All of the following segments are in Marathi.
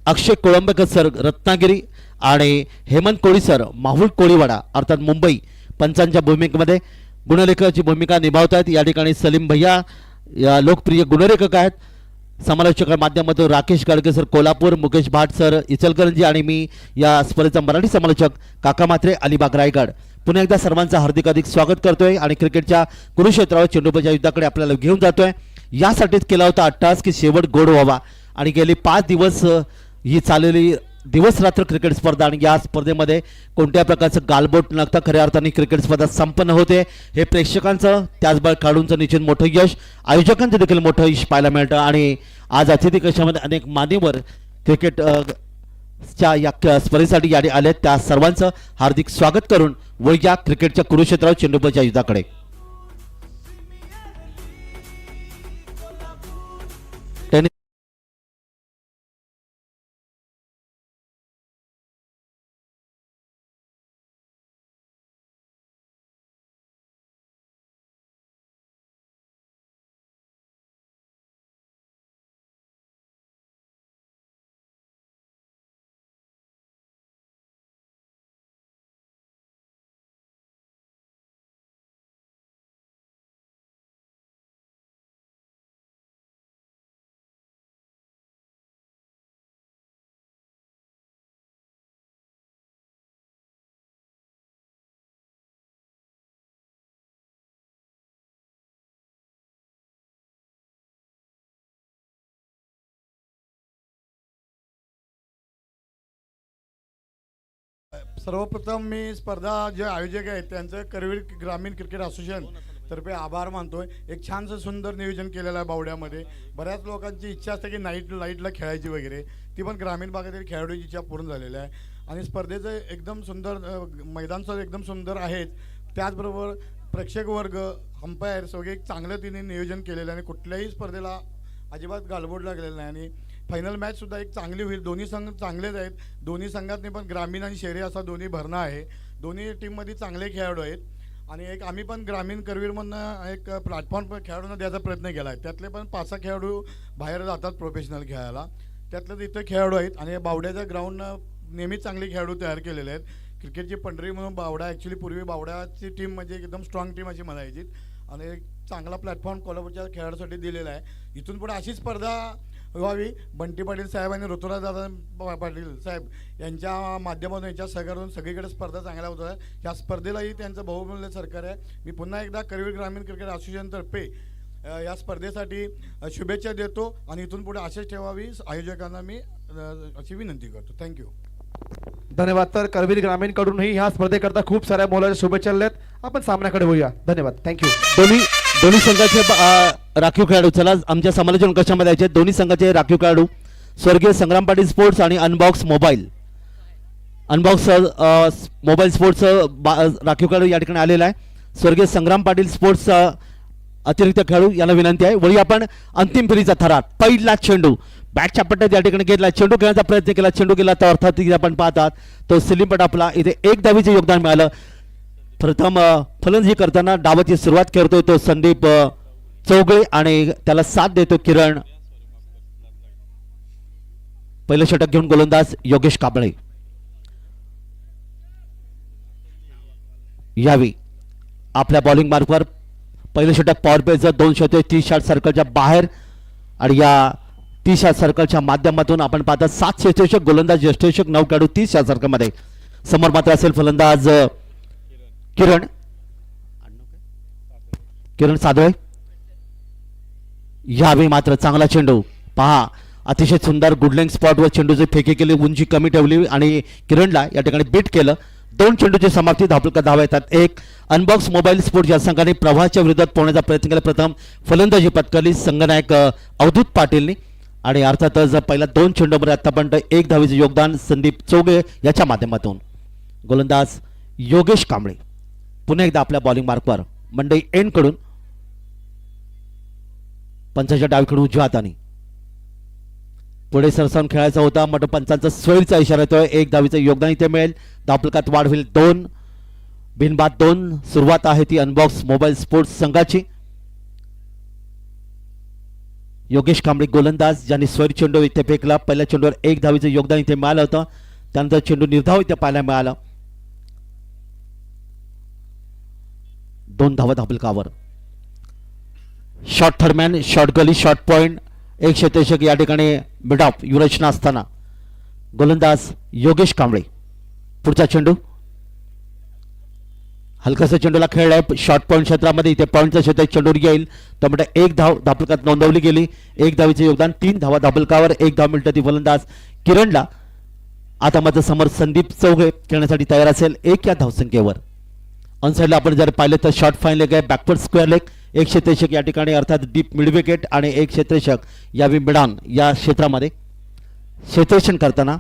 अक्षय कोळंबकर सर रत्नागिरी आणि हेमंत कोळी सर माहुल कोळीवाडा अर्थात मुंबई पंचांच्या भूमिकेमध्ये गुणलेखकाची भूमिका निभावत आहेत। या ठिकाणी सलीम भैया या लोकप्रिय गुणलेखक आहेत। समालोचकांच्या माध्यमातून राकेश गाडगे सर कोल्हापूर, मुकेश भाट सर इचलकरंजी आणि मी या स्पर्धेचा मराठी समालोचक काका मात्रे अलिबाग रायगड। पुन्हा एकदा सर्वांचं हार्दिक स्वागत करतोय आणि क्रिकेटच्या कुरुक्षेत्रावर चेंडूपच्या युद्धाकडे आपल्याला घेऊन जातोय। यासाठीच केला होता अट्टास की शेवट गोड व्हावा आणि गेली 5 दिवस ही चाललेली दिवस रात्र क्रिकेट स्पर्धा आणि या स्पर्धेमध्ये कोणत्या प्रकारचं गालबोट नसता खऱ्या अर्थाने क्रिकेट स्पर्धा संपन्न होते। हे प्रेक्षकांचं त्याचबरोबर खेळाडूंचं निश्चित मोठं यश, आयोजकांचं देखील मोठं यश पाहायला मिळतं आणि आज अतिथी कक्षामध्ये अनेक मान्यवर क्रिकेट च्या या स्पर्धेसाठी यादी आले। त्या सर्वांचं हार्दिक स्वागत करून वळूया क्रिकेटच्या कुरुक्षेत्रावर चेंडूपच्या युद्धाकडे। सर्वप्रथम मी स्पर्धा जे आयोजक आहेत त्यांचं करवीर ग्रामीण क्रिकेट असोसिएशन तर्फे आभार मानतोय। एक छानसं सुंदर नियोजन केलेलं आहे बावड्यामध्ये। बऱ्याच लोकांची इच्छा असते की लाईटला खेळायची वगैरे, ती पण ग्रामीण भागातील खेळाडूंची इच्छा पूर्ण झालेली आहे आणि स्पर्धेचं एकदम सुंदर मैदान एकदम सुंदर आहेत। त्याचबरोबर प्रेक्षक वर्ग, अंपायर सगळे एक चांगलं तिने नियोजन केलेलं आहे आणि कुठल्याही स्पर्धेला अजिबात गालबोट लागलेलं नाही आणि फायनल मॅच सुद्धा एक चांगली होईल। दोन्ही संघ चांगलेच आहेत, दोन्ही संघातनी पण ग्रामीण आणि शहरी असा दोन्ही भरणा आहे। दोन्ही टीममध्ये चांगले खेळाडू आहेत आणि एक आम्ही पण ग्रामीण करवीरमधनं एक प्लॅटफॉर्म खेळाडूंना द्यायचा प्रयत्न केला आहे। त्यातले पण 5-6 खेळाडू बाहेर जातात प्रोफेशनल खेळायला, त्यातले तिथे खेळाडू आहेत आणि बावड्याच्या ग्राउंडनं नेहमीच चांगले खेळाडू तयार केलेले आहेत। क्रिकेटची पंढरी म्हणून बावडा ॲक्च्युली पूर्वी बावड्याची टीम म्हणजे एकदम स्ट्रॉंग टीम अशी म्हणायची आणि एक चांगला प्लॅटफॉर्म कोल्हापूरच्या खेळाडूसाठी दिलेला आहे। इथून पुढे अशी स्पर्धा व्हावी। बंटी पाटील साहेब आणि ऋतुराजदादा पाटील साहेब यांच्या माध्यमातून यांच्या सहकार्यातून सगळीकडे स्पर्धा चांगल्या होत आहेत। या स्पर्धेलाही त्यांचं बहुमूल्य सहकार्य आहे। मी पुन्हा एकदा करवीर ग्रामीण क्रिकेट असोसिएशनतर्फे या स्पर्धेसाठी शुभेच्छा देतो आणि इथून पुढे असेच ठेवावी आयोजकांना मी अशी विनंती करतो। थँक्यू, धन्यवाद। तर करवीर ग्रामीण कडूनही ह्या स्पर्धेकरता खूप साऱ्या मोलाच्या शुभेच्छा आहेत। आपण सामन्याकडे वळूया। धन्यवाद, थँक्यू। दोन्ही संघाचे राखीव खेळाडू चला आमच्या समालोचन कक्षामध्ये यायचे। दोन्ही संघाचे राखीव खेळाडू स्वर्गीय संग्राम पाटील स्पोर्ट्स आणि अनबॉक्स मोबाईल स्पोर्ट्स राखीव खेळाडू या ठिकाणी आलेला आहे। स्वर्गीय संग्राम पाटील स्पोर्ट्स अतिरिक्त खेळाडू यांना विनंती आहे। वळी आपण अंतिम फेरीचा थरार पहिला चेंडू बॅटच्या पट्ट्यात या ठिकाणी घेतला, चेंडू खेळण्याचा प्रयत्न केला, चेंडू गेला तर अर्थात आपण पाहतात तो सलीम पटापला इथे 1 धावेचे योगदान मिळालं। प्रथम फलंदाजी करताना डावाची सुरुवात करतोय तो संदीप चौगळे आणि त्याला साथ देतो किरण। पहिलं षटक घेऊन गोलंदाज योगेश कांबळे यावी आपल्या बॉलिंग मार्कवर पहिलं षटक पॉवर प्लेचं 2 शतके 30 शॉट सर्कलच्या बाहेर आणि या 30 शॉट सर्कलच्या माध्यमातून आपण पाहता 7 क्षेत्ररक्षक गोलंदाज ज्येष्ठरक्षक 9 खेळाडू 30 शॉट सर्कलमध्ये। समोर मात्र असेल फलंदाज किरण सादळे यावेळी मात्र चांगला चेंडू पहा, अतिशय सुंदर गुडलेंग स्पॉटवर चेंडूची फेकी केली, उंची कमी ठेवली आणि किरणला या ठिकाणी बीट केलं। 2 चेंडूची समाप्ती, धावा येतात 1। अनबॉक्स मोबाईल स्पोर्ट्स या संघाने प्रवाहाच्या विरोधात पोहण्याचा प्रयत्न केला। प्रथम फलंदाजी पत्करली संघनायक अवधूत पाटीलनी आणि अर्थातच पहिल्या 2 चेंडूमध्ये आतापर्यंत 1 धावेचे योगदान संदीप चौगे याच्या माध्यमातून। गोलंदाज योगेश कांबळे पुन्हा एकदा आपल्या बॉलिंग मार्कवर मंडई एंड कडून पंचाच्या डावीकडून उजव्या हाताने पुढे सरसावून खेळायचा होता, मात्र पंचांचा स्वैरचा इशारा येतोय। 1 धावेचे योगदान इथे मिळेल, धावफलकात वाढ होईल 2 बिनबाद 2। सुरुवात आहे ती अनबॉक्स मोबाईल स्पोर्ट्स संघाची। योगेश कांबळे गोलंदाज ज्यांनी स्वैर चेंडू इथे फेकला. पहिल्या चेंडूवर 1 धावेचं योगदान इथे मिळालं होतं. त्यानंतर चेंडू निर्धाव इथे पाहायला मिळाला. 2 धावा धाबलकावर. शॉर्ट थर्डमॅन, शॉर्ट गली, शॉर्ट पॉइंट, एक क्षेत्ररक्षक या ठिकाणी मिड ऑफ युवरचना असताना गोलंदाज योगेश कांबळे. पुढचा चेंडू हलकासा चेंडूला खेळलाय शॉर्ट पॉईंट क्षेत्रामध्ये. इथे पॉईंटच्या क्षेत्रात चेंडूवर येईल तो म्हणजे 1 धाव धाबलकात नोंदवली गेली. 1 धावेचे योगदान. 3 धावा धाबलकावर. 1 धाव मिळतं ती फलंदाज किरणला. आता मात्र समोर संदीप चौघे खेळण्यासाठी तयार असेल 1 या धावसंख्येवर. ऑनसाईडला आपण जर पाहिलं तर शॉर्ट फाईन लेग आहे, बॅकवर्ड स्क्वेअर लेग. एक क्षेत्ररक्षक या ठिकाणी अर्थात डीप मिड विकेट आणि एक क्षेत्ररक्षक यावेळी मिडान या क्षेत्रामध्ये क्षेत्ररक्षण करताना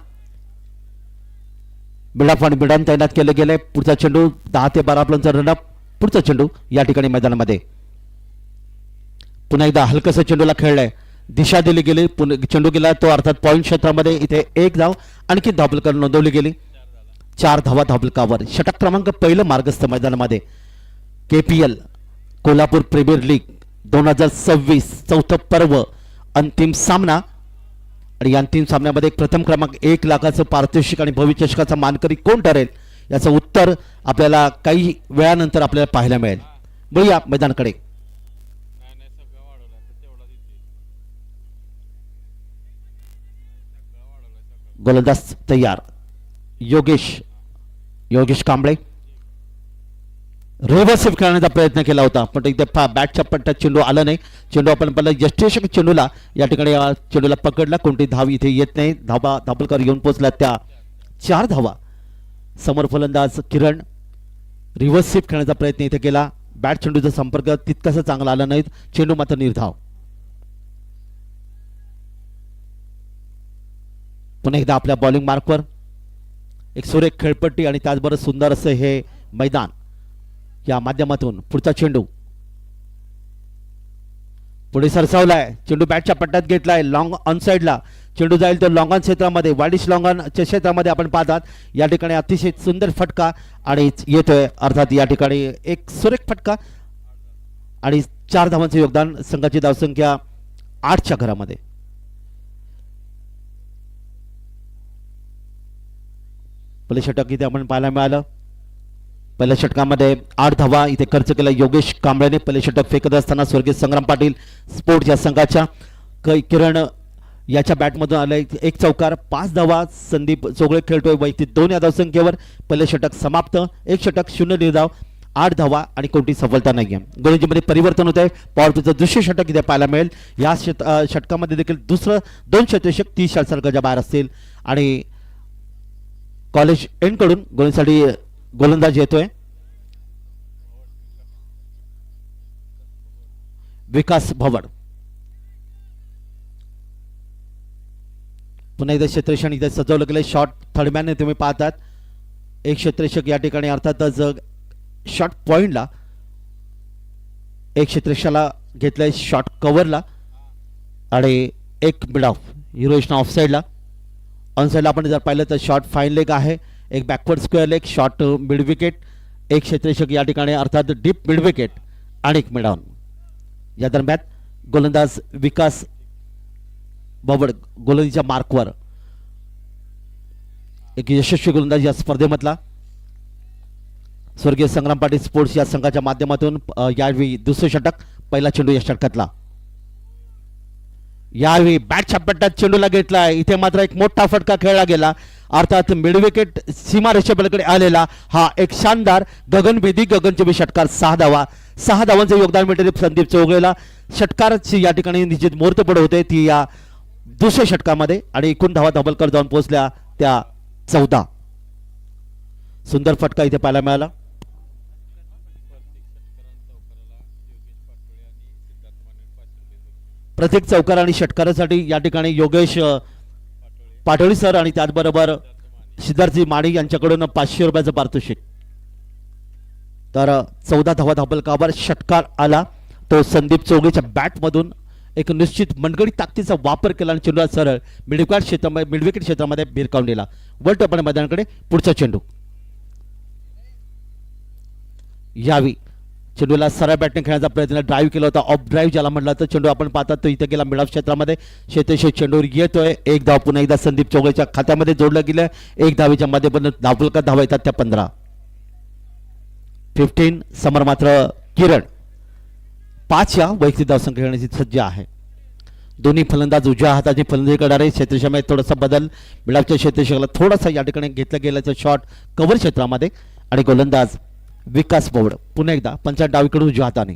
मिडाफ आणि मिडान तैनात केले गेले. पुढचा चेंडू 10 ते 12 रनचा रनअप. पुढचा चेंडू या ठिकाणी मैदानामध्ये पुन्हा एकदा हलकसा चेंडूला खेळलाय, दिशा दिली गेली. चेंडू गेला तो अर्थात पॉईंट क्षेत्रामध्ये. इथे 1 धाव आणखी धाबलकर नोंदवली गेली. 4 धावा धाबलकावर. षटक क्रमांक पहिलं मार्गस्थ मैदानामध्ये KPL कोल्हापूर प्रीमियर लीग 2026 चौथं पर्व अंतिम सामना. आणि या अंतिम सामन्यामध्ये प्रथम क्रमांक 1 लाखाचं पारितोषिक आणि भव्य चषकाचा मानकरी कोण ठरेल याचं उत्तर आपल्याला काही वेळानंतर आपल्याला पाहायला मिळेल. बघूया मैदानाकडे. गोलंदाज तयार. योगेश कांबळे रिव्हर्स खेळण्याचा प्रयत्न केला होता पण इथे बॅटच्या पट्ट्यात चेंडू आला नाही. चेंडू आपण पाहिला यष्टिरक्षक चेंडूला या ठिकाणी चेंडूला पकडला. कोणती धाव इथे येत नाही. धावा धाबलकर येऊन पोहोचला त्या 4 धावा. समोर फलंदाज किरण रिव्हर्स स्वीप खेळण्याचा प्रयत्न इथे केला. बॅट चेंडूचा संपर्क तितकासा चांगला आला नाही. चेंडू मात्र निर्धाव. पुन्हा एकदा आपल्या बॉलिंग मार्कवर एक सुरेख खेळपट्टी आणि त्याचबरोबर सुंदर असं हे मैदान या माध्यमातून. पुढचा चेंडू पुढे सरसावलाय. चेंडू बॅटच्या पट्ट्यात घेतलाय. लॉंग ऑन साइडला चेंडू जाईल तो लॉंग ऑन क्षेत्रामध्ये, वाईडिश लॉंग ऑनच्या क्षेत्रामध्ये आपण पाहतात. या ठिकाणी अतिशय सुंदर फटका आणि येतोय अर्थात या ठिकाणी एक सुरेख फटका आणि 4 धावांचं योगदान. संघाची धावसंख्या 8च्या घरामध्ये. पहिले षटक इथे आपण पाहायला मिळालं. पहिल्या षटकामध्ये 8 धावा इथे खर्च केला योगेश कांबळेने. पहिले षटक फेकत असताना स्वर्गीय संग्राम पाटील स्पोर्ट्स या संघाच्या किरण याच्या बॅटमधून आले 1 चौकार. 5 धावा संदीप चोगळे खेळतोय वैयक्तिक 2 या धावसंख्येवर. पहिले षटक समाप्त. 1 षटक 0 निर्धाव. 8 धावा आणि कोणती सफलता नाहीये. गोलंदाजीमध्ये परिवर्तन होत आहे. पॉवर प्लेचं दुसरे षटक इथे पाहायला मिळेल. या षटकामध्ये देखील दुसरं 2 क्षेत्ररक्षक 30 षटकाच्या बाहेर असतील आणि कॉलेज एंड कडून गोलंदाजीसाठी गोलंदाज येतोय विकास भवड. पुन्हा एकदा क्षेत्ररक्षण इथे सजवलं गेलं. शॉर्ट थर्डमॅन तुम्ही पाहतात. एक क्षेत्ररक्षक या ठिकाणी अर्थातच शॉर्ट पॉइंटला एक क्षेत्ररक्षकाला घेतलंय शॉर्ट कव्हरला आणि एक मिड ऑफ युरोशना ऑफ साईडला. ऑन साईडला आपण जर पाहिलं तर शॉर्ट फाईन लेग आहे, एक backward square leg, short mid wicket, एक क्षेत्ररक्षक या ठिकाणी अर्थात डीप मिड विकेट आणि एक मिड ऑन. या दरम्यान गोलंदाज विकास भवड गोलंदाजीच्या मार्कवर एक यशस्वी गोलंदाज या स्पर्धेमधला. स्वर्गीय संग्राम पाटील स्पोर्ट्स या संघाच्या माध्यमातून यावेळी दुसरे षटक. पहिला चेंडू या षटकातला. यावेळी बॅटच्या पट्ट्यात चेंडूला घेतला. इथे मात्र एक मोठा फटका खेळला गेला. अर्थात मिड विकेट सीमारेषेपलीकडे आलेला हा एक शानदार गगनभेदी गगनचुंबी षटकार. 6 धावा. 6 धावांचं योगदान मिळते संदीप चौगलेला. षटकाराची या ठिकाणी निश्चित मुहूर्तपड होते ती या दुसऱ्या षटकामध्ये आणि एकूण धावा धाबलकर जाऊन पोहोचल्या त्या 14. सुंदर फटका इथे पाहायला मिळाला. प्रत्येक चौकार आणि षटकारासाठी या ठिकाणी योगेश पाटोळी सर आणि त्याचबरोबर सिद्धार्थजी माडी यांच्याकडून 500 रुपयाचं पारितोषिक. तर 14 धावा धाबलकावर षटकार आला तो संदीप चौगलेच्या बॅटमधून. एक निश्चित मनगडी ताकदीचा वापर केला आणि चेंडूला सरळ मिडविकेट क्षेत्रामध्ये भिरकावून दिला. वळतो आपण मैदानाकडे. पुढचा चेंडू यावी चेंडूला सरळ बॅटने खेळण्याचा प्रयत्न ड्राईव्ह केला होता ऑफ ड्राईव्ह ज्याला म्हटलं तर चेंडू आपण पाहतात तो इथे गेला मिडऑफ क्षेत्रामध्ये शेतेशे चेंडूवर येतोय एक धाव पुन्हा एकदा संदीप चौगलेच्या खात्यामध्ये जोडलं गेलं एक धावीच्या माध्यमातून धावफलका धावा येतात त्या 15 15 समोर मात्र किरण 5 या वैयक्तिक धावसंख्या खेळण्याची सज्ज आहे दोन्ही फलंदाज उजव्या हाताची फलंदाजी करणारे क्षेत्रक्षेत्रामध्ये थोडासा बदल मिडऑफच्या क्षेत्रक्षेत्राला थोडासा या ठिकाणी घेतला गेल्याचा शॉट कव्हर क्षेत्रामध्ये आणि गोलंदाज विकास बोवड पुन्हा एकदा पंचायत डावीकडून उजव्या हाताने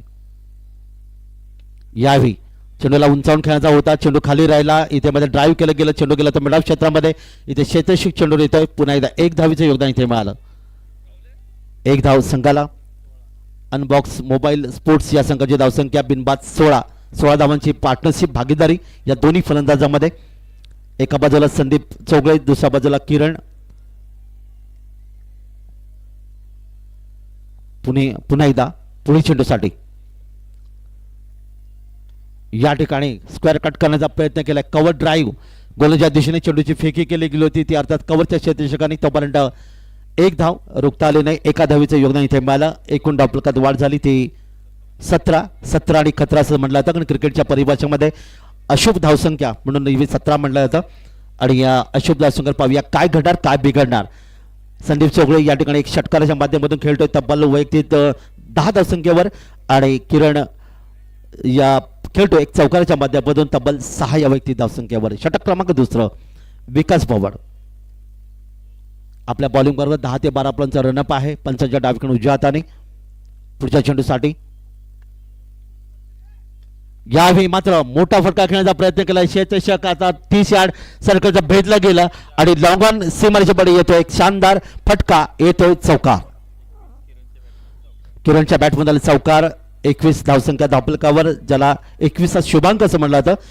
यावी चेंडूला उंचावून खेळायचा होता चेंडू खाली राहिला इथे मध्ये ड्राईव्ह केलं गेलं चेंडू गेला तर मिडऑफ क्षेत्रामध्ये इथे क्षेत्रशिक चेंडू येतोय पुन्हा एकदा एक धावीचं योगदान इथे मिळालं एक धाव संघाला अनबॉक्स मोबाईल स्पोर्ट्स या संघाची धावसंख्या बिनबाद 16 धावांची पार्टनरशिप भागीदारी या दोन्ही फलंदाजांमध्ये एका बाजूला संदीप चौगले दुसऱ्या बाजूला किरण पुन्हा एकदा पुढील चेंडूसाठी या ठिकाणी स्क्वेअर कट करण्याचा प्रयत्न केला कव्हर ड्राईव्ह गोलंदाजाच्या दिशेने चेंडूची फेकी केली गेली होती ती अर्थात कव्हरच्या क्षेत्ररक्षकांनी तोपर्यंत एक धाव रोखता आले नाही एका धावीचं योगदान इथे मिळालं एकूण धावफलकात वाढ झाली ती 17 आणि 11 असं म्हटलं जातं कारण क्रिकेटच्या परिभाषेमध्ये अशुभ धावसंख्या म्हणून नेहमी 17 म्हटलं जातं आणि या अशुभ धावसंख्या पाहूया काय घडणार काय बिघडणार संदीप चौगले या ठिकाणी एक षटकाराच्या माध्यमातून खेळतोय तब्बल वैयक्तिक 10 धावसंख्येवर आणि किरण या खेळतोय एक चौकाराच्या माध्यमातून तब्बल 6 या वैयक्तिक धावसंख्येवर षटक क्रमांक 2 विकास बोवड आपल्या बॉलिंग बरोबर 10 ते 12 रनचा रनअप आहे पंचांच्या डावीकडून उजव्या हाताने पुढच्या चेंडूसाठी यावेळी मात्र मोठा फटका खेळण्याचा प्रयत्न केला क्षेत्ररक्षक आता 30 यार्ड सर्कलचा भेदला गेला आणि लॉंग ऑन सीमारेच्या बळी येतोय एक शानदार फटका येतोय चौकार किरणच्या बॅटमध्ये चौकार 21 धावसंख्या धावफलकावर ज्याला 21 शुभांक असं म्हटलं जातं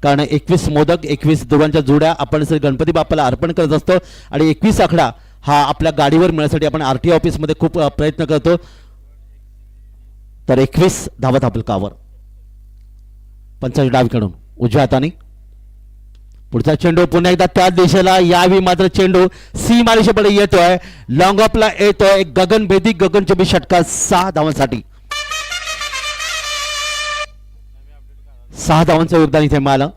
कारण 21 मोदक 21 दोघांच्या जोड्या आपण गणपती बाप्पाला अर्पण करत असतो आणि 21 आकडा हा आपल्या गाडीवर मिळण्यासाठी आपण आरटीओ ऑफिसमध्ये खूप प्रयत्न करतो तर 21 धावा धावफलकावर पंचायत डावीकडून उजव्या हाताने पुढचा चेंडू पुन्हा एकदा त्या दिशेला यावी मात्र चेंडू सीमारेषे बळी येतोय लॉंग ऑफला येतोय एक गगनभेदी गगनचुंबी षटका 6 धावांसाठी 6 धावांचं योगदान इथे मिळालं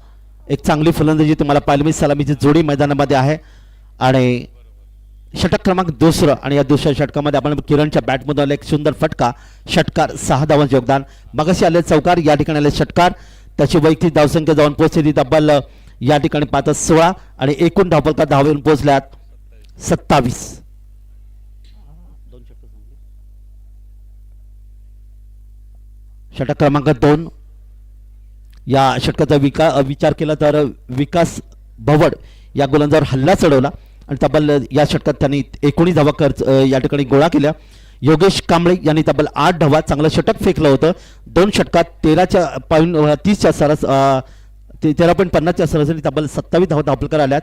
एक चांगली फलंदाजी तुम्हाला पाहिली मी सलामीची जोडी मैदानामध्ये आहे आणि षटक क्रमांक 2 आणि या दुसऱ्या षटकामध्ये आपण किरणच्या बॅटमधून एक सुंदर फटका षटकार 6 धावांचे योगदान मगाशी आले चौकार या ठिकाणी आले षटकार त्याची वैयक्तिक धावसंख्या जाऊन पोहोचली ती तब्बल या ठिकाणी पाहतात 16 आणि एकूण धावफलकात धावेऊन पोहोचल्यात 27 षटक क्रमांक 2 या षटकाचा विचार केला तर विकास भवड या गोलंदाजावर हल्ला चढवला आणि तब्बल या षटकात त्यांनी 19 धावा या ठिकाणी गोळा केल्या योगेश कांबळे यांनी तब्बल 8 धावा चांगलं षटक फेकलं होतं 2 षटकात 13.30च्या 13.50च्या सरासरी तब्बल 27 धावा धावफलकार आल्यात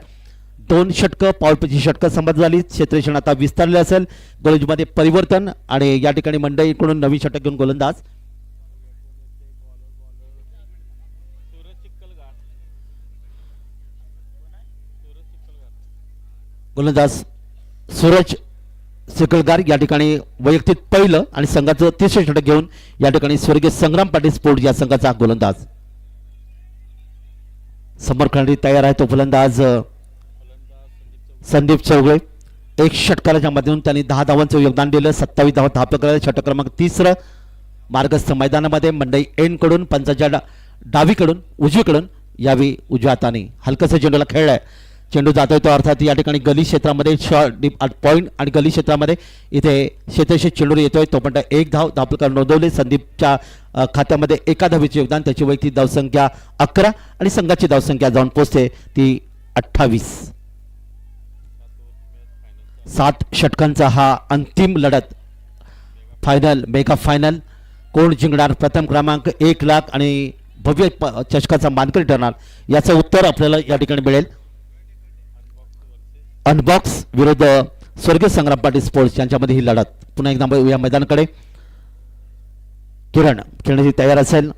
2 षटकं पॉवरची षटकं संबंध झाली क्षेत्ररक्षण आता विस्तारले असेल गोलंदाजीमध्ये परिवर्तन आणि या ठिकाणी मंडईकडून नवीन षटक घेऊन गोलंदाज सूरज सिकलगार या ठिकाणी वैयक्तिक पहिलं आणि संघाचं 300 षटक घेऊन या ठिकाणी स्वर्गीय संग्राम पाटील स्पोर्ट या संघाचा गोलंदाज समोर खेळणारी तयार आहे तो फलंदाज संदीप चौगले एक षटकाराच्या माध्यमातून त्यांनी 10 धावांचं योगदान दिलं 27 धावा धावफलक षटक क्रमांक 3 मार्गस्थ मैदानामध्ये मंडई एन कडून पंचाच्या डावीकडून उजवीकडून यावी उजव्या हाताने हलकसं चेंडूला खेळलाय चेंडू जातोय तो अर्थात या ठिकाणी गली क्षेत्रामध्ये शॉर्ट पॉईंट आणि गली क्षेत्रामध्ये इथे क्षेत्रक्षेत्र चेंडू येतोय तोपर्यंत एक धावफलकार नोंदवले संदीपच्या खात्यामध्ये एका धावेचे योगदान त्याची वैयक्तिक धावसंख्या 11 आणि संघाची धावसंख्या जाऊन पोहोचते ती 28 7 षटकांचा हा अंतिम लढत फायनल मेगा फायनल कोण जिंकणार प्रथम क्रमांक 1 लाख आणि भव्य चषकाचा मानकरी ठरणार याचं उत्तर आपल्याला या ठिकाणी मिळेल अनबॉक्स विरुद्ध स्वर्गीय संग्राम पाटील स्पोर्ट्स यांच्यामध्ये ही लढत पुन्हा एकदा या मैदानाकडे किरण खेळण्याची तयार असेल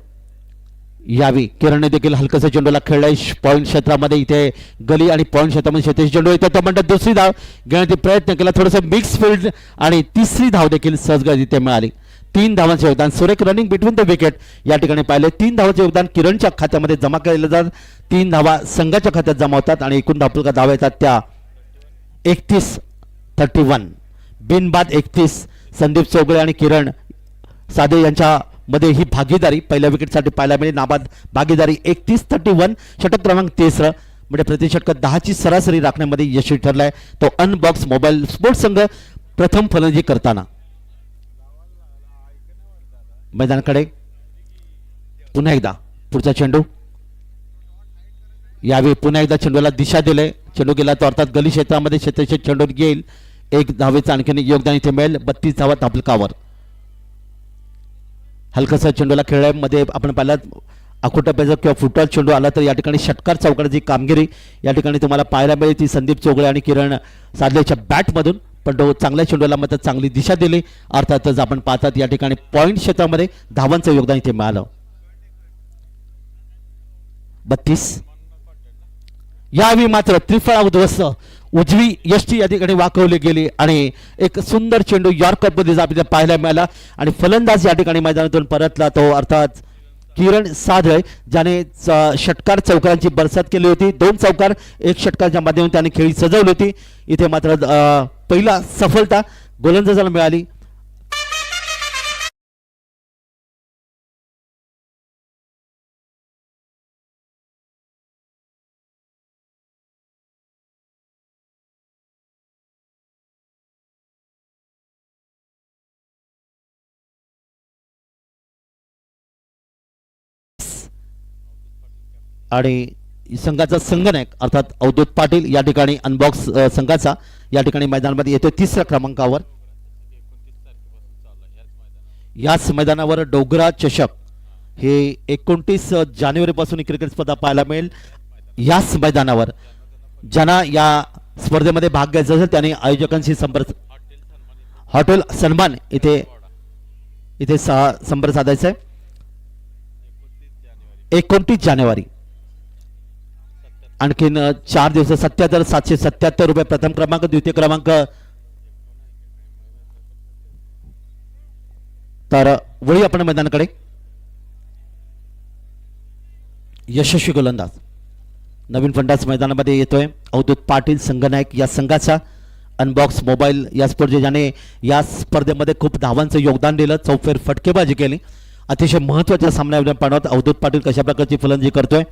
यावी किरणने देखील हलकसं चेंडूला खेळलाय पॉईंट क्षेत्रामध्ये इथे गली आणि पॉईंट क्षेत्रामध्ये शेतीची चेंडू येतो तो म्हणतात दुसरी धाव घेण्याचा प्रयत्न केला थोडंसं मिक्स फील्ड आणि तिसरी धाव देखील सहजगत इथे मिळाली 3 धावांचे योगदान. सुरेख रनिंग बिटवीन द विकेट या ठिकाणी पाहिले. 3 धावांचे योगदान किरणच्या खात्यामध्ये जमा केले जातात. 3 धावा संघाच्या खात्यात जमा होतात आणि एकूण धावा येतात त्या 31 बिनबाद 31. संदीप चौगळे आणि किरण साधे यांच्या मध्ये ही भागीदारी पहिल्या विकेटसाठी पाहायला मिळेल. नाबाद भागीदारी 31 षटक क्रमांक 33 म्हणजे प्रति षटक 10ची सरासरी राखण्यामध्ये यशस्वी ठरलाय तो अनबॉक्स मोबाईल स्पोर्ट्स संघ प्रथम फलंदाजी करताना. मैदानाकडे पुन्हा एकदा पुढचा चेंडू. यावेळी पुन्हा एकदा चेंडूला दिशा दिले. चेंडू गेला तो अर्थात गली क्षेत्रामध्ये क्षेत्रक्षेत्र चेंडू येईल. 1 धावेचं आणखीन योगदान इथे मिळेल. 32 धावा धापलकावर. हलकासा चेंडूला खेळण्यामध्ये आपण पाहिलं अकोटप्याचा किंवा फुटबॉल चेंडू आला तर या ठिकाणी षटकार चौकाराची कामगिरी या ठिकाणी तुम्हाला पाहायला मिळेल ती संदीप चौगळे आणि किरण साधलेच्या बॅटमधून. पण तो चांगल्या चेंडूला मात्र चांगली दिशा दिली. अर्थातच आपण पाहतात या ठिकाणी पॉईंट क्षेत्रामध्ये धावांचं योगदान इथे मिळालं. 32. यावेळी मात्र त्रिफळा उद्ध्वस्त उजवी यष्टी या ठिकाणी वाकवली गेली आणि एक सुंदर चेंडू यॉर्करमध्ये आपल्याला पाहायला मिळाला आणि फलंदाज या ठिकाणी मैदानातून परतला तो अर्थात किरण साधळे ज्याने षटकार चौकारांची बरसात केली होती. 2 चौकार 1 षटकाच्या माध्यमातून त्याने खेळी सजवली होती. इथे मात्र पहिला सफलता गोलंदाजाला मिळाली. आणि संघाचा संघनायक अर्थात अवधूत पाटील या ठिकाणी अनबॉक्स संघाचा या ठिकाणी मैदानामध्ये येतो 3ऱ्या क्रमांकावर. याच मैदानावर डोगरा चषक हे 29 जानेवारीपासून क्रिकेट स्पर्धा पाहायला मिळेल. याच मैदानावर ज्यांना या स्पर्धेमध्ये भाग घ्यायचा असेल त्याने आयोजकांशी संपर्क हॉटेल सन्मान इथे संपर्क साधायचा आहे. 29 जानेवारी आणखीन 4 दिवस 77,777 रुपये प्रथम क्रमांक. द्वितीय क्रमांक तर वळी आपण मैदानाकडे. यशस्वी गोलंदाज नवीन फंडास मैदानामध्ये येतोय अवधूत पाटील संघनायक या संघाचा अनबॉक्स मोबाईल या स्पर्धे ज्याने या स्पर्धेमध्ये खूप धावांचं योगदान दिलं. चौफेर फटकेबाजी केली. अतिशय महत्त्वाच्या सामन्यामध्ये पाहत अवधूत पाटील कशा प्रकारची फलंदाजी करतोय.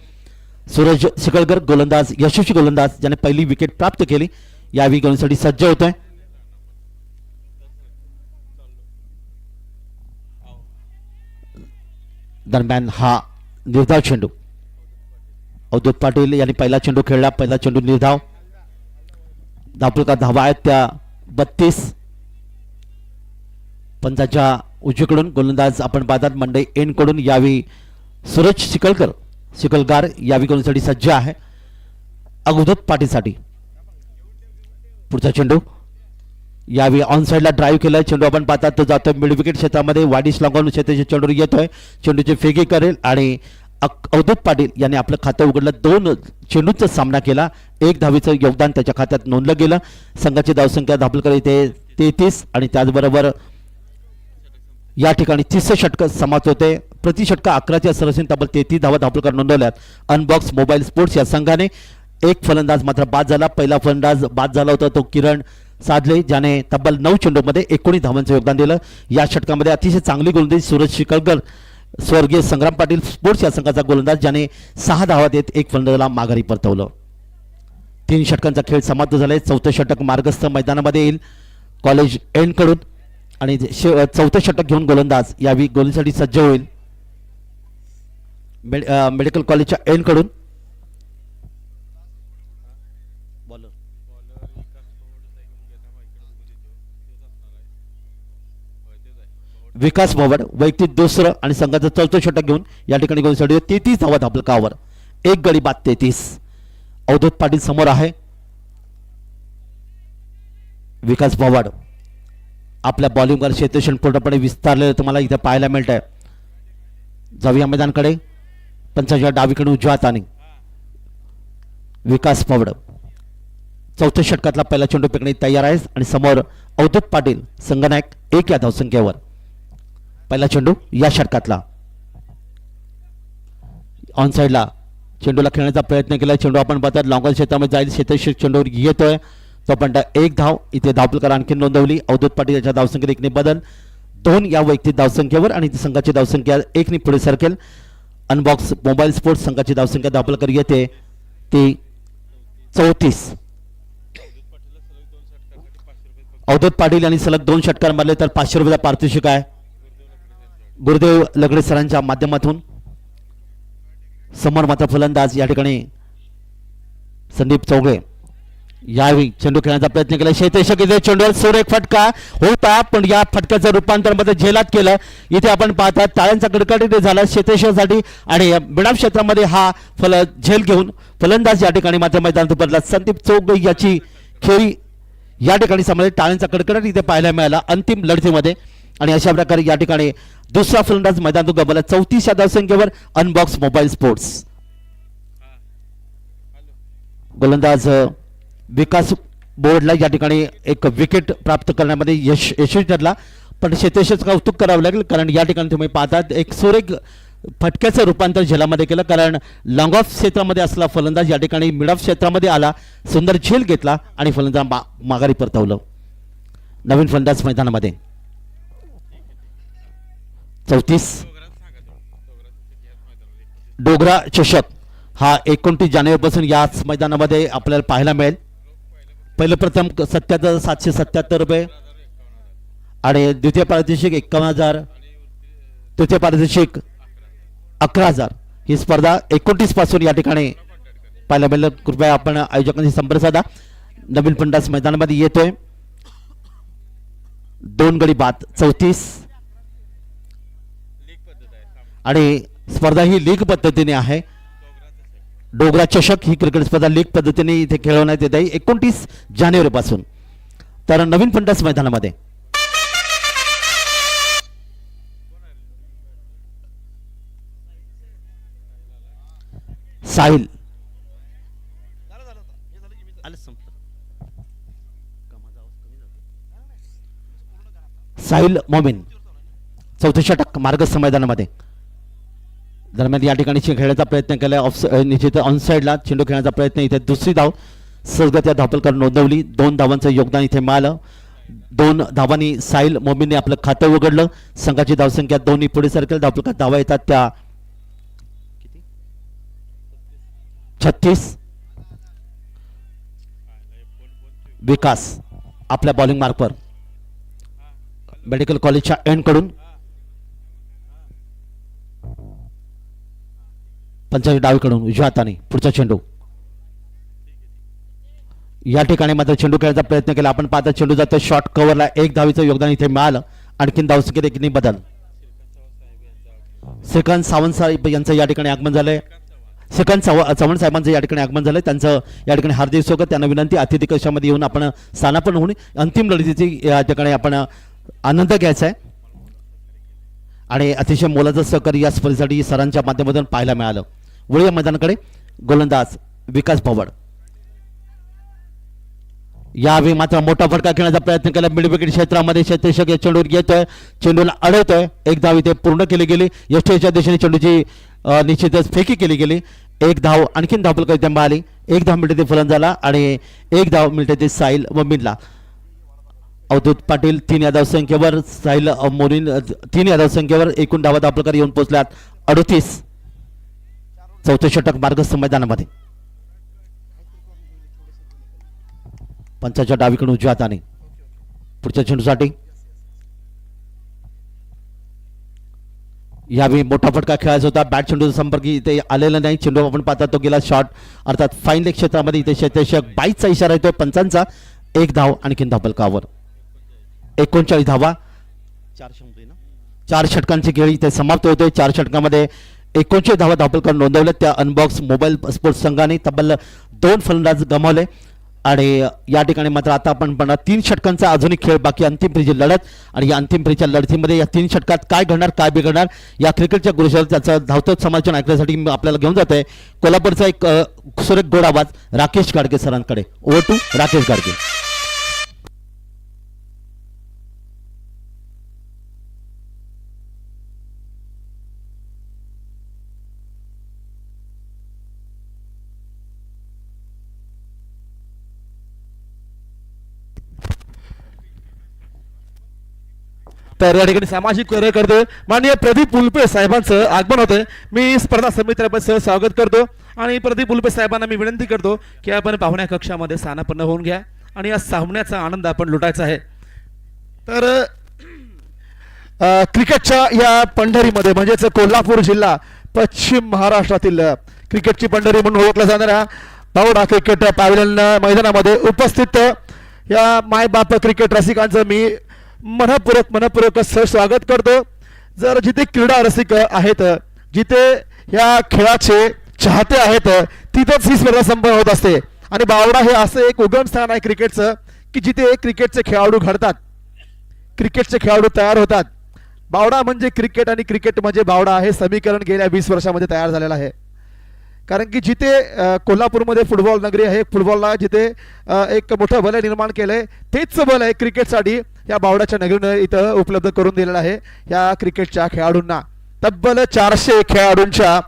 सूरज शिकळकर गोलंदाज यशस्वी गोलंदाज ज्याने पहिली विकेट प्राप्त केली यावेळी गोलंदाजीसाठी सज्ज होतोय. दरम्यान हा निर्धाव चेंडू अवधूत पाटील यांनी पहिला चेंडू खेळला. पहिला चेंडू निर्धाव. धापलका धावा आहेत त्या 32. पंचाच्या उजवीकडून गोलंदाज आपण पाहतात मंडई एन कडून यावेळी सूरज शिकलगार यावेळी गोलंदाजीसाठी सज्ज आहे अवधूत पाटीलसाठी. पुढचा चेंडू यावेळी ऑन साइडला ड्राईव्ह केलाय. चेंडू आपण पाहतात तो जातोय मिड विकेट क्षेत्रामध्ये. वाडीश लांगून क्षेत्राच्या चेंडू येतोय. चेंडूची फेकी करेल आणि अवधूत पाटील यांनी आपलं खातं उघडलं. 2 चेंडूंचा सामना केला. 1 धावेचं योगदान त्याच्या खात्यात नोंदलं गेलं. संघाची धावसंख्या धापलकर इथे 33 आणि त्याचबरोबर या ठिकाणी 30 षटक समाप्त होते. प्रति षटक 11च्या सरासरी तब्बल 33 धावा धापलकर नोंदवल्यात. अनबॉक्स मोबाईल स्पोर्ट्स या संघाने. 1 फलंदाज मात्र बाद झाला. पहिला फलंदाज बाद झाला होता तो किरण साधले ज्याने तब्बल 9 चेंडूमध्ये 19 धावांचं योगदान दिलं. या षटकामध्ये अतिशय चांगली गोलंदाजी सूरज शिकळकर स्वर्गीय संग्राम पाटील स्पोर्ट्स या संघाचा गोलंदाज ज्याने 6 धावा देत 1 फलंदाजाला माघारी परतवलं. 3 षटकांचा खेळ समाप्त झालाय. 4थं षटक मार्गस्थ मैदानामध्ये येईल कॉलेज एंड कडून आणि 4थं षटक घेऊन गोलंदाज यावेळी गोलंदाजीसाठी सज्ज होईल मेडिकल कॉलेजच्या एंड कडून. विकास मोवड वैयक्तिक 2रं आणि संघाचं 4थं षटक घेऊन या ठिकाणी गोलंदाजीसाठी 33 धावा धापलकावर. 1 गडी बाद 33. अवधूत पाटील समोर आहे. विकास मोवड आपल्या बॉलिंगवर क्षेत्रक्षण पूर्णपणे विस्तारलेलं तुम्हाला इथे पाहायला मिळत आहे. जाऊया मैदानाकडे. पंचाच्या डावीकडून उजव्या हाताने विकास मोवड 4थ्या षटकातला पहिला चेंडू फेकणे तयार आहे आणि समोर अवधूत पाटील संघनायक 1 या धावसंख्येवर. पहिला चेंडू या षटकातला ऑन साईडला चेंडूला खेळण्याचा प्रयत्न केला. चेंडू आपण पाहतात लॉंगर क्षेत्रामध्ये जाईल. शेतेश्वर चेंडूवर येतोय तो पण एक धाव इथे धावफलकाला आणखी नोंदवली. अवधूत पाटील याच्या धावसंख्येत एकने बदल 2 या वैयक्तिक धावसंख्येवर आणि संघाची धावसंख्या 1 पुढे सरकेल. अनबॉक्स मोबाईल स्पोर्ट्स संघाची धावसंख्या धावफलकर येते ती 34. अवधूत पाटील यांनी सलग 2 षटकार मारले तर 500 रुपयाचा पारितोषिक आहे. गुरुदेव लगडे सरांच्या माध्यमातून समोर मात्र फलंदाज या ठिकाणी संदीप चौघे यावेळी चेंडू खेळण्याचा प्रयत्न केला. शेतेशक इथे चेंडूवर सुरेख फटका होता पण या फटक्याचं रूपांतर मध्ये झेलात केलं. इथे आपण पाहतात टाळ्यांचा कडकड इथे झाला शेतेश्वरसाठी आणि बिडाप क्षेत्रामध्ये हा झेल घेऊन फलंदाज या ठिकाणी मात्र मैदानात उतरला. संदीप चौघे याची खेळी या ठिकाणी समोर टाळ्यांचा कडकड इथे पाहायला मिळाला अंतिम लढतीमध्ये आणि अशा प्रकारे या ठिकाणी दुसरा फलंदाज मैदानातून गमावला. 34 या धावसंख्येवर अनबॉक्स मोबाईल स्पोर्ट्स. गोलंदाज विकास बोर्डला या ठिकाणी एक विकेट प्राप्त करण्यामध्ये यशस्वी ठरला पण शेतेशच कौतुक करावं लागेल कारण या ठिकाणी तुम्ही पाहतात एक सुरेख फटक्याचं रूपांतर झेलामध्ये केलं कारण लॉंग ऑफ क्षेत्रामध्ये असला फलंदाज या ठिकाणी मिड ऑफ क्षेत्रामध्ये आला. सुंदर झेल घेतला आणि फलंदाज माघारी परतवलं. नवीन फलंदाज मैदानामध्ये 34 डोगरा चषक हा 29 जानेवारीपासून याच मैदानामध्ये आपल्याला पाहायला मिळेल. पहिलं प्रथम 77,777 रुपये आणि द्वितीय पारितोषिक 51,000 तृतीय पारितोषिक 11,000. ही स्पर्धा 29 पासून या ठिकाणी पाहायला मिळेल. कृपया आपण आयोजकांशी संपर्क साधा. नवीन फलंदाज मैदानामध्ये येतोय 2 गडी बाद 34 आणि स्पर्धा ही लीग पद्धतीने आहे. डोगरा चषक ही क्रिकेट स्पर्धा लीग पद्धतीने इथे खेळवण्यात येत आहे 29 जानेवारीपासून. तर नवीन फलंदाज मैदानामध्ये साहिल साहिल मोमीन 34 षटक मार्गस्थ मैदानामध्ये. दरम्यान या ठिकाणी खेळण्याचा प्रयत्न केला ऑफ निश्चित ऑन साईडला चेंडू खेळण्याचा प्रयत्न इथे दुसरी धाव सहजगत या धावफलकावर नोंदवली. 2 धावांचं योगदान इथे मिळालं. 2 धावांनी साहिल मोमीनने आपलं खातं उघडलं. संघाची धावसंख्या 2 पुढे सरकेल. धावफलकात धावा येतात त्या 36. विकास आपल्या बॉलिंग मार्कवर मेडिकल कॉलेजच्या एंड कडून पंचायत डावीकडून उजव्या हाताने पुढचा चेंडू या ठिकाणी मात्र चेंडू खेळण्याचा प्रयत्न केला. आपण पाहता चेंडू जातो शॉर्ट कव्हरला 1 धावीचं योगदान इथे मिळालं. आणखीन धावसंख्येत एक बदल. श्रीकांत सावंत साहेब यांचं या ठिकाणी आगमन झालंय. श्रीकांत चव्हाण साहेबांचं या ठिकाणी आगमन झालंय. त्यांचं या ठिकाणी हार्दिक स्वागत. त्यांना विनंती अतिथी कक्षामध्ये येऊन आपण स्थानापन्न होऊन अंतिम लढतीची या ठिकाणी आपण आनंद घ्यायचा आहे आणि अतिशय मोलाचं सहकार्य या स्पर्धेसाठी सरांच्या माध्यमातून पाहायला मिळालं. वळूया मैदानाकडे. गोलंदाज विकास पवाड यावेळी मात्र मोठा फटका खेळण्याचा प्रयत्न केला. मिड विकेट क्षेत्रामध्ये शेतेशक या चेंडूवर येतोय. चेंडूला अडवतोय. 1 धाव इथे पूर्ण केली गेली. यष्टीच्या दिशेने चेंडूची निश्चितच फेकी केली गेली. 1 धाव आणखीन धावफलक इथे मिळाली. 1 धाव मिळते ते फलंदाजाला आणि 1 धाव मिळते ते साहिल मोमीनला. अवधूत पाटील 3 या धावसंख्येवर साहिल मोमीन 3 या धावसंख्येवर एकूण धावा धावफलकार येऊन पोहोचल्यात 38. 4थं षटक मार्गस्थ मैदानामध्ये. पंचाच्या डावीकडून उजव्या हाताने पुढच्या चेंडूसाठी यावेळी मोठा फटका खेळायचा होता. बॅट चेंडूचा संपर्क इथे आलेला नाही. चेंडू आपण पाहता तो गेला शॉर्ट अर्थात फाईन लेग क्षेत्रामध्ये. इथे शेतेशक 22चा इशारा येतोय पंचांचा. 1 धाव आणखीन धावफलकावर. 39 धावा 4 षटकांची खेळी इथे समाप्त होते. 4 षटकामध्ये 39 धावा धावफलकार नोंदवले. त्या अनबॉक्स मोबाईल स्पोर्ट्स संघाने तब्बल 2 फलंदाज गमावले आणि या ठिकाणी मात्र आता आपण 3 षटकांचा अजूनही खेळ बाकी. अंतिम फेरीची लढत आणि या अंतिम फेरीच्या लढतीमध्ये या 3 षटकात काय घडणार काय बिघडणार या क्रिकेटच्या गुरुशर त्याचं धावतं समालोचन ऐकण्यासाठी आपल्याला घेऊन जात आहे कोल्हापूरचा एक सुरेख गोड आवाज राकेश गाडगे सरांकडे. Over to Rakesh Gadge. तर या ठिकाणी सामाजिक कार्य करतोय माननीय प्रदीप उल्पे साहेबांचं आगमन होतंय. मी स्पर्धा समितीचं स्वागत करतो आणि प्रदीप उल्पे साहेबांना मी विनंती करतो की आपण पाहुण्या कक्षामध्ये स्थानापन्न होऊन घ्या आणि या सामन्याचा आनंद आपण लुटायचा आहे. तर क्रिकेटच्या या पंढरीमध्ये म्हणजेच कोल्हापूर जिल्हा पश्चिम महाराष्ट्रातील क्रिकेटची पंढरी म्हणून ओळखला जाणारा बावडा क्रिकेट पॅव्हलियन मैदानामध्ये उपस्थित या मायबाप क्रिकेट रसिकांचं मी मनपूर्वक स्वागत करतो. जर जिथे क्रीडा रसिक आहेत, जिथे या खेळाचे चाहते आहेत, तिथेच ही स्पर्धा संपन्न होत असते. आणि बावडा हे असं एक उगम स्थान आहे क्रिकेटचं की जिथे क्रिकेटचे खेळाडू घडतात, क्रिकेटचे खेळाडू तयार होतात. बावडा म्हणजे क्रिकेट आणि क्रिकेट म्हणजे बावडा हे समीकरण गेल्या 20 वर्षामध्ये तयार झालेलं आहे. कारण की जिथे कोल्हापूरमध्ये फुटबॉल नगरी आहे, फुटबॉलला जिथे एक मोठं बल निर्माण केलंय, तेच बल आहे क्रिकेटसाठी या बावड्याच्या नगरीनं इथं उपलब्ध करून दिलेलं आहे. या क्रिकेटच्या खेळाडूंना तब्बल 400 खेळाडूंच्या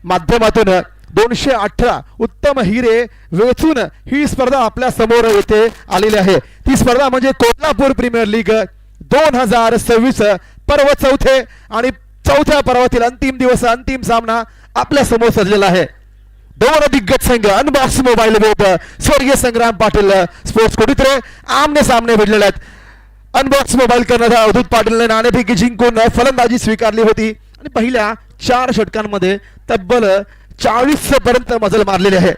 माध्यमातून 218 उत्तम हिरे वेचून ही स्पर्धा आपल्या समोर येथे आलेली आहे. ती स्पर्धा म्हणजे कोल्हापूर प्रीमियर लीग 2026 पर्व चौथे आणि चौथ्या पर्वातील अंतिम दिवस, अंतिम सामना आपल्या समोर सजलेला आहे. दोन दिग्गज संघ अनबॉक्स मोबाईल वेब स्वर्गीय संग्राम पाटील स्पोर्ट्स कोडित्रे आमने सामने भिडलेले आहेत. अनबॉक्स मोबाईल करणारा अवधूत पाटीलने नाणेफेकी जिंकून फलंदाजी स्वीकारली होती आणि पहिल्या 4 षटकांमध्ये तब्बल 40 पर्यंत मजल मारलेले आहे.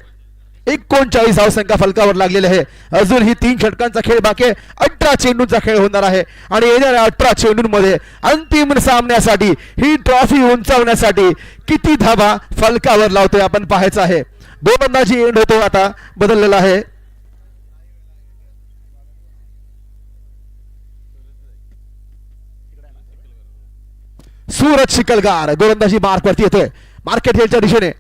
39 धावसंख्या फलकावर लागलेले आहे. अजून ही 3 षटकांचा खेळ बाकी आहे. 18 चेंडूंचा खेळ होणार आहे आणि येणाऱ्या 18 चेंडूंमध्ये अंतिम सामन्यासाठी ही ट्रॉफी उंचावण्यासाठी किती धावा फलकावर लावतोय आपण पाहायचं आहे. गोलंदाजी एंड होतो आता बदललेला आहे. सूरज चिखलगार गोलंदाजी मार्कवरती येतोय, मार्केट हेडच्या दिशेने.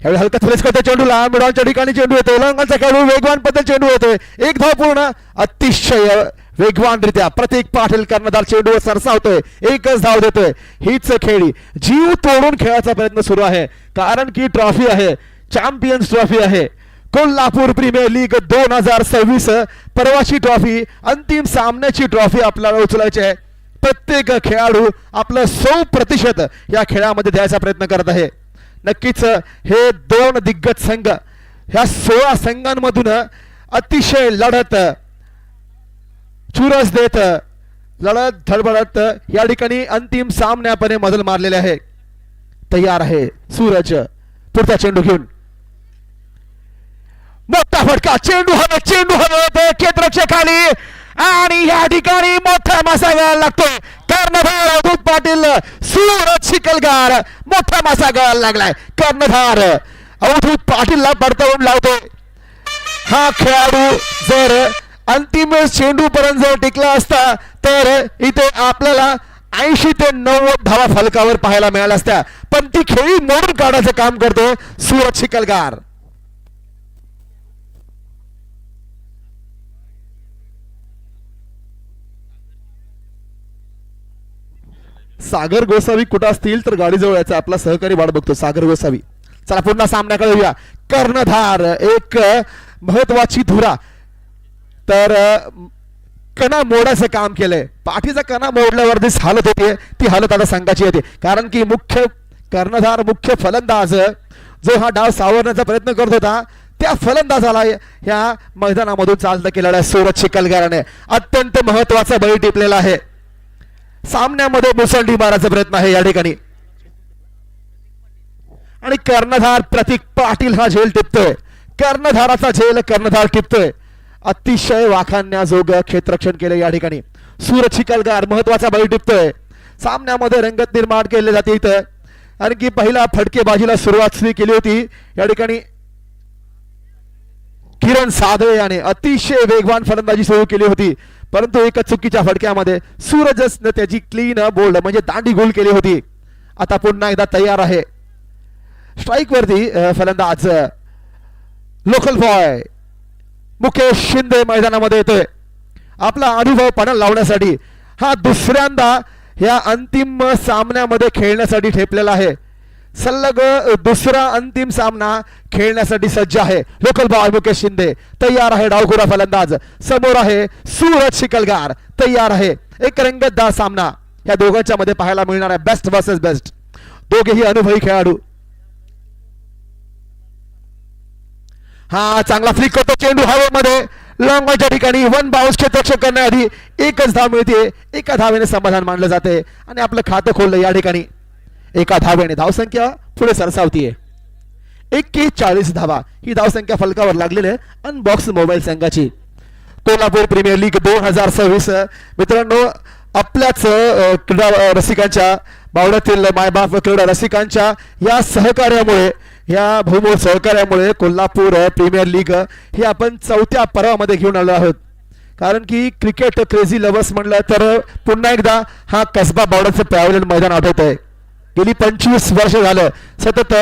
ह्यावेळी हलका थ्रेस करतो चेंडूला, मिडॉनच्या ठिकाणी चेंडू येतोय, लंगलचा खेळाडू वेगवान पद्धत चेंडू येतोय, एक धाव पूर्ण. अतिशय वेगवानरित्या प्रतीक पाटील कर्णधार चेंडूवर सरसावतोय, एकच धाव देतोय. हीच खेळी जीव तोडून खेळायचा प्रयत्न सुरू आहे कारण की ट्रॉफी आहे, चॅम्पियन्स ट्रॉफी आहे. कोल्हापूर प्रीमियर लीग 2026 परवाची ट्रॉफी, अंतिम सामन्याची ट्रॉफी आपल्याला उचलायची आहे. प्रत्येक खेळाडू आपलं 100% या खेळामध्ये द्यायचा प्रयत्न करत आहे. नक्कीच हे 2 दिग्गज संघ ह्या 16 संघांमधून अतिशय लढत चुरस देत, लढत धडबडत या ठिकाणी अंतिम सामन्यापणे मजल मारलेले आहे. तयार आहे सूरज पुढचा चेंडू घेऊन, मोठा फटका, चेंडू हवे क्षेत्ररक्षक खाली आणि या ठिकाणी मोठा मासा गळायला लागतोय. कर्णधार अवधूत पाटील, सूरज चिखलगार मोठा मासा गळायला लागलाय. कर्णधार अवधूत पाटीलला पडताळून लावतोय. हा खेळाडू जर अंतिम चेंडू पर्यंत जर टिकला असता तर इथे आपल्याला 80 ते 90 धावा फलकावर पाहायला मिळाल्या असत्या, पण ती खेळी मोडून काढायचं काम करतोय सूरज चिखलगार. सागर गोसावी कुठं असतील तर गाडी जवळ यायचा, आपला सहकारी वाट बघतो सागर गोसावी. चला पुन्हा सामन्याकडे येऊया. कर्णधार एक महत्वाची धुरा, तर कणा मोडायचं काम केलंय. पाठीचा कणा मोडल्यावर जी हालत होती ती हालत आता संघाची येते कारण की मुख्य कर्णधार, मुख्य फलंदाज जो हा डाव सावरण्याचा प्रयत्न करत होता त्या फलंदाजाला या मैदानामधून चालता केलेला सूरज चिखलगाराने अत्यंत महत्वाचा बळी टिपलेला आहे. सामन्यामध्ये मुसंडी मारायचा प्रयत्न आहे या ठिकाणी आणि कर्णधार प्रतीक पाटील हा झेल टिपतोय. कर्णधाराचा झेल कर्णधार टिपतोय. अतिशय वाखाणण्याजोग क्षेत्ररक्षण केले या ठिकाणी. सूरज चिखलगार महत्वाचा बळी टिपतोय. सामन्यामध्ये रंगत निर्माण केले जाते इथं कारण की पहिला फटकेबाजीला सुरुवात केली होती या ठिकाणी किरण साधळे याने अतिशय वेगवान फलंदाजी सुरू केली होती, परंतु एका चुकीच्या फटक्यामध्ये सूरजने त्याची क्लीन बोल्ड म्हणजे दांडी गोल केली होती. आता पुन्हा एकदा तयार आहे. स्ट्राइक वरती फलंदाज लोकल बॉय मुकेश शिंदे मैदानामध्ये येतोय आपला अनुभव पणाला लावण्यासाठी. हा दुसऱ्यांदा या अंतिम सामन्यामध्ये खेळण्यासाठी ठेपलेला आहे. सलग दुसरा अंतिम सामना खेळण्यासाठी सज्ज आहे. लोकल बॉय मुकेश शिंदे तयार आहे. डावखुरा फलंदाज समोर आहे सूरज चिखलगार तयार आहे. एक रंगतदार सामना या दोघांच्या मध्ये पाहायला मिळणार आहे. बेस्ट वर्सेस बेस्ट, दोघेही अनुभवी खेळाडू. हा चांगला फ्लिक करतो चेंडू हवेमध्ये, लॉंगच्या ठिकाणी वन बाउन्स क्षेत्ररक्षण करण्याआधी एकच धाव मिळते. एका धावेने समाधान मानलं जाते आणि आपलं खातं खोललं या ठिकाणी. एका धावेने धावसंख्या पुढे सरसावतीये. 41 धावा ही धावसंख्या फलकावर लागलेली आहे अनबॉक्स मोबाईल संघाची. कोल्हापूर प्रीमियर लीग 2026 मित्रांनो, आपल्याच क्रीडा रसिकांच्या, बावड्यातील मायबाप क्रीडा रसिकांच्या या सहकार्यामुळे, या बहुमोल सहकार्यामुळे कोल्हापूर प्रीमियर लीग ही आपण 4थ्या पर्वामध्ये घेऊन आलो आहोत. कारण की क्रिकेट क्रेझी लवर्स म्हणलं तर पुन्हा एकदा हा कसबा बावड्याचं पॅव्हलियन मैदान आठवत आहे. गेली 25 वर्ष झालं सतत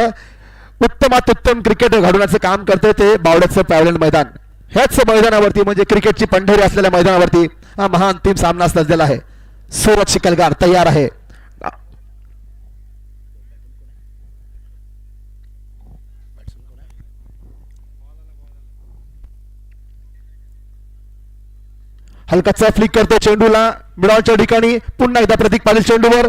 उत्तमात उत्तम क्रिकेट घडवण्याचं काम करते ते बावड्याचं पॅव्हलियन मैदान. ह्याच मैदानावरती म्हणजे क्रिकेटची पंढरी असलेल्या मैदानावरती हा महाअंतिम सामना सजलेला आहे. सूरज शिकलगार तयार आहे. हलकाचा फ्लिक करतो चेंडूला मिडॉलच्या ठिकाणी. पुन्हा एकदा प्रतीक पाटील चेंडूवर,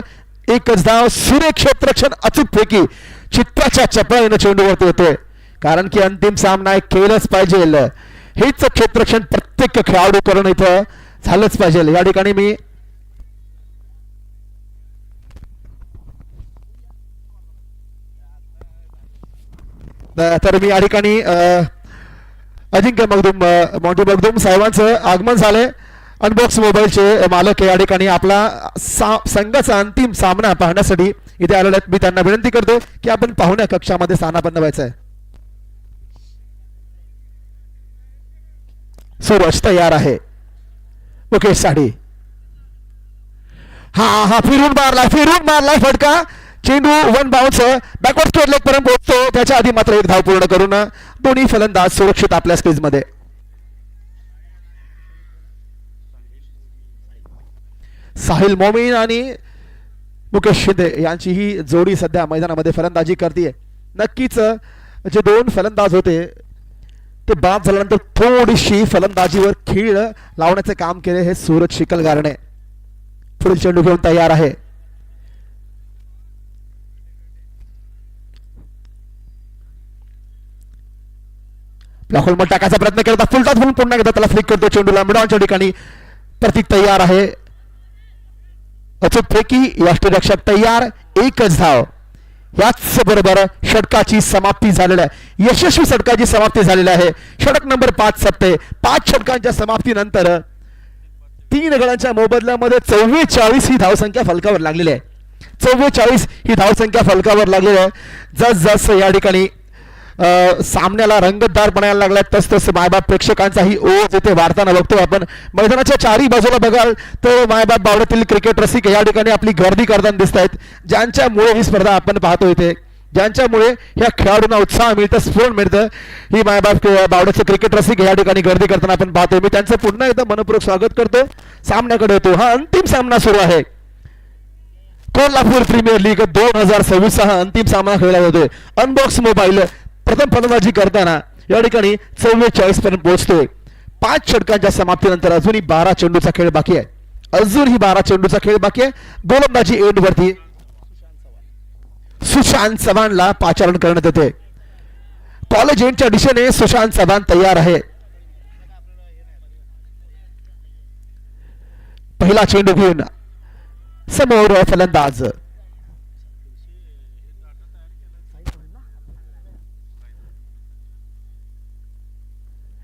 एकच धाव. सुरेख क्षेत्ररक्षण, अचूक फेकी, चित्ताच्या चपळाईनं चेंडूवरती होतोय. कारण की अंतिम सामना केलंच पाहिजे. हेच क्षेत्ररक्षण प्रत्येक खेळाडू करून इथं झालंच पाहिजे. या ठिकाणी मी या ठिकाणी अजिंक्य मगदूम, मॉन्टी मगदूम साहेबांचं आगमन झालंय. अनबॉक्स मोबाईलचे मालक या ठिकाणी आपला संघाचा अंतिम सामना पाहण्यासाठी इथे आलेले आहेत. मी त्यांना विनंती करतो की आपण पाहुण्या कक्षामध्ये स्थानापन्न व्हायचं आहे. सूरज तयार आहे. मुकेश साडी, हा फिरून मारलाय फटका. चेंडू one bounce backward square leg पर्यंत पोहोचतो. त्याच्या आधी मात्र एक धाव पूर्ण करून दोन्ही फलंदाज सुरक्षित आपल्या स्क्रीज मध्ये. साहिल मोमीन आणि मुकेश शिंदे यांची ही जोडी सध्या मैदानामध्ये फलंदाजी करते. नक्कीच जे दोन फलंदाज होते ते बाद झाल्यानंतर थोडीशी फलंदाजीवर खीळ लावण्याचे काम केले हे सूरज शिकलगारने. पुढील चेंडू घेऊन तयार आहे. टाकायचा प्रयत्न केला, फुलटात म्हणून पुन्हा एकदा त्याला फ्लिक करतो चेंडूला मिडॉलच्या ठिकाणी. प्रतीक तयार आहे. अचूक फेकी, यष्टिरक्षक तयार. एकच धाव. याच बरोबर षटकाची समाप्ती झालेली आहे. यशस्वी षटकाची समाप्ती झालेली आहे. षटक नंबर 5 सपते. 5 षटकांच्या समाप्तीनंतर 3 गडांच्या मोबदल्यामध्ये 44 ही धावसंख्या फलकावर लागलेली आहे. 44 ही धावसंख्या फलकावर लागलेली आहे. जस या ठिकाणी सामन्याला रंगतदार बनायला लागला तस मायबाप प्रेक्षकांचाही ओघ इथे वाढताना बघतो आपण. मैदानाच्या चारही बाजूला बघाल तर मायबाप बावड्यातील क्रिकेट रसिक या ठिकाणी आपली गर्दी करताना दिसत आहेत. ज्यांच्यामुळे ही स्पर्धा आपण पाहतो इथे, ज्यांच्यामुळे या खेळाडूंना उत्साह मिळतं, स्फोट मिळतं, ही मायबाप बावड्याचे क्रिकेट रसिक या ठिकाणी गर्दी करताना आपण पाहतोय. मी त्यांचं पुन्हा एकदा मनपूर्वक स्वागत करतो. सामन्याकडे येतो. हा अंतिम सामना सुरू आहे. कोल्हापूर प्रीमियर लीग 2026 हा अंतिम सामना खेळला जातोय. अनबॉक्स मोबाईल प्रथम फलंदाजी करताना या ठिकाणी 44 पर्यंत पोहोचतोय. 5 षटकांच्या समाप्तीनंतर अजूनही 12 चेंडूचा खेळ बाकी आहे. गोलंदाजी एंड वरती सुशांत चव्हाणला पाचारण करण्यात येते. कॉलेज एंडच्या दिशेने सुशांत चव्हाण तयार आहे. पहिला चेंडू घेऊन समोर फलंदाज.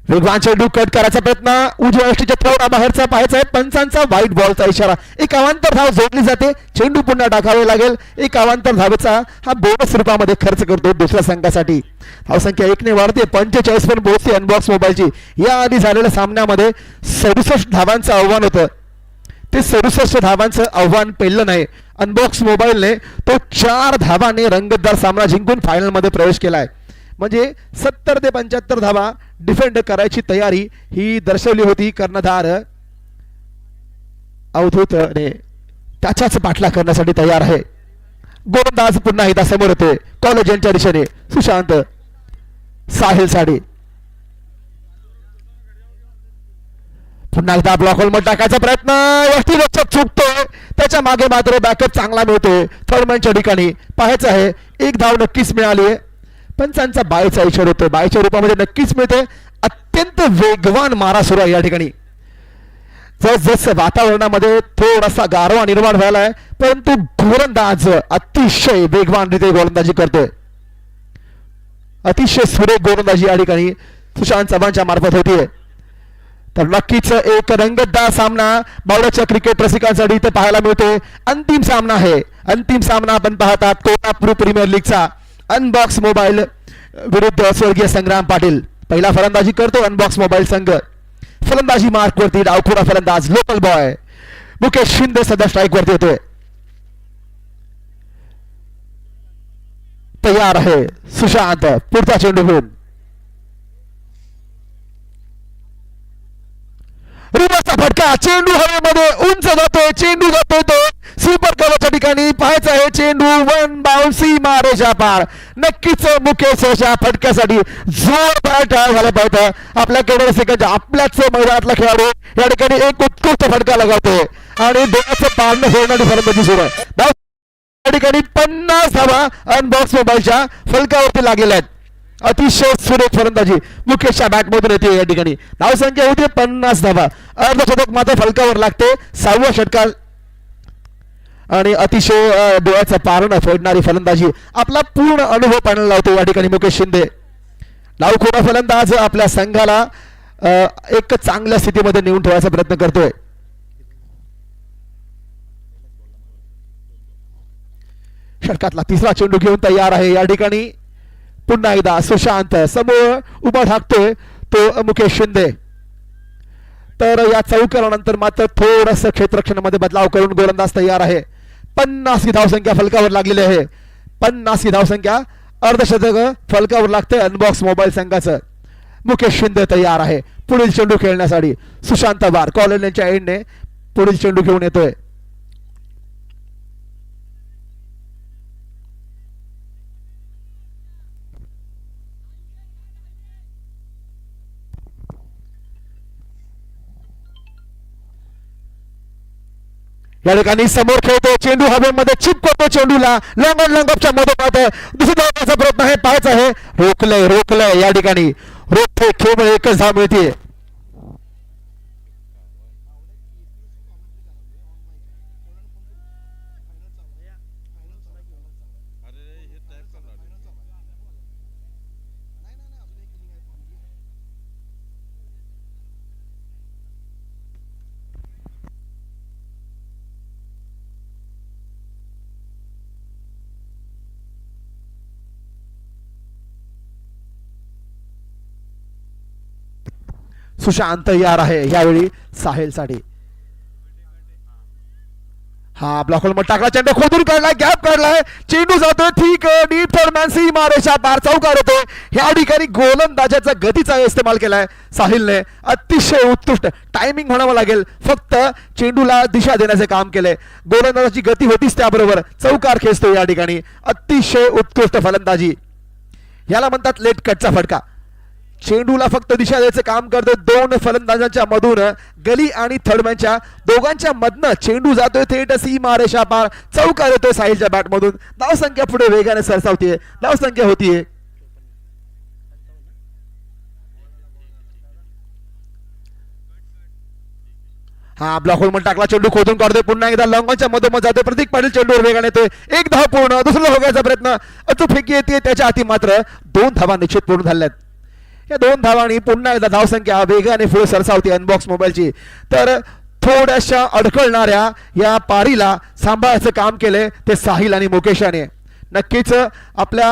वेगवान चेंडू कट करायचा प्रयत्न, उजव्या यष्टीच्या थोडा बाहेरचा पाहायचा आहे. पंचांचा व्हाईट बॉलचा इशारा. एक अवांतर धाव जोडली जाते. चेंडू पुन्हा टाकावे लागेल. एक अवांतर धावेचा हा बोनस रूपामध्ये खर्च करतो दुसऱ्या संघासाठी. धावसंख्या 1 ने वाढते. 45 पर्यंत पोहोचते अनबॉक्स मोबाईलची. या आधी झालेल्या सामन्यामध्ये 67 धावांचं आव्हान होतं. ते 67 धावांचं आव्हान पेललं नाही. अनबॉक्स मोबाईलने तो 4 धावाने रंगतदार सामना जिंकून फायनल मध्ये प्रवेश केलाय. म्हणजे 70 ते 75 धावा डिफेंड करायची तयारी ही दर्शवली होती कर्णधार अवधूतने. त्याच्याच पाठला करण्यासाठी तयार आहे. गोलंदाज पुन्हा एकदा समोर येते. कॉलेज यांच्या दिशेने सुशांत. साहिल साडी पुन्हा एकदा ब्लॉक होलमध्ये टाकायचा प्रयत्न यष्टीरक्षक चुकतोय, त्याच्या मागे मात्र बॅकअप चांगला मिळतोय. थर्डमॅनच्या ठिकाणी पाहायचं आहे, एक धाव नक्कीच मिळाली आहे. पंचांचा बायचा इशारा होतोय, बायच्या रूपामध्ये नक्कीच मिळते. अत्यंत वेगवान मारा सुरू आहे या ठिकाणी. जसं वातावरणामध्ये थोडासा गारवा निर्माण व्हायला आहे, परंतु गोलंदाज अतिशय वेगवानरीत्या गोलंदाजी करतोय. अतिशय सुरेख गोलंदाजी या ठिकाणी सुशांत चव्हाणच्या मार्फत होतीये. तर नक्कीच एक रंगतदार सामना बावड्याच्या क्रिकेट रसिकांसाठी इथे पाहायला मिळतोय. अंतिम सामना आहे. अंतिम सामना आपण पाहतात कोल्हापूर प्रीमियर लीगचा. अनबॉक्स मोबाईल विरुद्ध स्वर्गीय संग्राम पाटील. पहिला फलंदाजी करतो अनबॉक्स मोबाईल संघ. फलंदाजी मार्क वरती डावखुरा फलंदाज लोकल बॉय मुकेश शिंदे सध्या स्ट्राईक वरती येतोय. तयार आहे सुशांत. पुढचा चेंडू घेऊन रिवर्सचा फटका. चेंडू हवेमध्ये उंच जातोय, चेंडू जातोय तो सुपर कव्हरच्या ठिकाणी. पाहायचं आहे चेंडू वन बाउन्सी मारेच्या पार. नक्कीच मुकेशच्या फटक्यासाठी जोरदार टाळ झाला पाहिजे. आपल्याकडे सेकंद आपल्याच मैदानातला खेळाडू या ठिकाणी एक उत्कृष्ट फटका लगावतोय आणि दोघांचं पारणं होणारी फलंदाजी सुरू आहे. या ठिकाणी 50 धावा अनबॉक्स मोबाईलच्या फलकावरती लागलेल्या आहेत. अतिशय सुरेख फलंदाजी मुकेशच्या बॅटमधून येते या ठिकाणी. धावसंख्या होती 50 धावा. अर्धशतक मात्र फलकावर लागते 6व्या षटकात आणि अतिशय डोळ्याचं पारणं फोडणारी फलंदाजी. आपला पूर्ण अनुभव पाहायला लावतो या ठिकाणी मुकेश शिंदे. डावखोरा फलंदाज आपल्या संघाला एक चांगल्या स्थितीमध्ये नेऊन ठेवायचा प्रयत्न करतोय. षटकातला तिसरा चेंडू घेऊन तयार आहे या ठिकाणी. पुन्हा एकदा सुशांत समोर उभा ठाकतोय तो मुकेश शिंदे. तर या चौकारानंतर मात्र थोडस क्षेत्ररक्षणामध्ये बदलाव करून गोलंदाज तयार आहे. 50 ही धावसंख्या फलकावर लागलेली आहे. 50 ही धावसंख्या. अर्धशतक फलकावर लागते अनबॉक्स मोबाईल संघाचं. मुकेश शिंदे तयार आहे पुढील चेंडू खेळण्यासाठी. सुशांत वार कॉलेजच्या एंडने पुढील चेंडू घेऊन येतोय. या ठिकाणी समोर खेळतो चेंडू हवेमध्ये चिप करतो चेंडूला. लॉंग ऑन लॉंग ऑफच्या मधोमध दुसरा धावाचा प्रयत्न आहे. पाहायचा आहे रोखलंय या ठिकाणी. रोखते केवळ एकच धाव मिळते. सुशांत तयार आहे यावेळी साहिलसाठी. हा ब्लॉक होल टाकला, चेंडू खोदून काढलाय, गॅप काढलाय, चेंडू जातोय ठीक डीप फॉर्मॅन्सी मारेच्या पार चौकार येतोय. ह्या ठिकाणी गोलंदाजाचा गतीचा इस्तेमाल केलाय साहिलने. अतिशय उत्कृष्ट टायमिंग म्हणावं लागेल. फक्त चेंडूला दिशा देण्याचे काम केले. गोलंदाजाची गती होतीच त्याबरोबर चौकार खेचतोय या ठिकाणी. अतिशय उत्कृष्ट फलंदाजी. याला म्हणतात लेट कटचा फटका. चेंडूला फक्त दिशा द्यायचं काम करतोय. दोन फलंदाजांच्या मधून गली आणि थर्डमॅनच्या दोघांच्या मधनं चेंडू जातोय थेट सीमा रेषा पार चौकार येतोय साहिलच्या बॅट मधून. धावसंख्या पुढे वेगाने सरसावतीये. धावसंख्या होतीये हा ब्लॉक होल टाकला, चेंडू खोदून काढतोय. पुन्हा एकदा लॉंगॉनच्या मधोमध जातोय. प्रतीक पाटील चेंडूवर वेगाने येतोय. एक धाव पूर्ण. दुसरा होण्याचा प्रयत्न अचूक फेकी येते. त्याच्या हाती मात्र 2 धावा निश्चित पूर्ण झाल्यात. या 2 धावांनी पुन्हा एकदा धावसंख्या वेगाने पुढे सरसावते अनबॉक्स मोबाईलची. तर थोड्याशा अडखळणाऱ्या या पारीला सांभाळायचं काम केले ते साहिल आणि मुकेशाने. नक्कीच आपल्या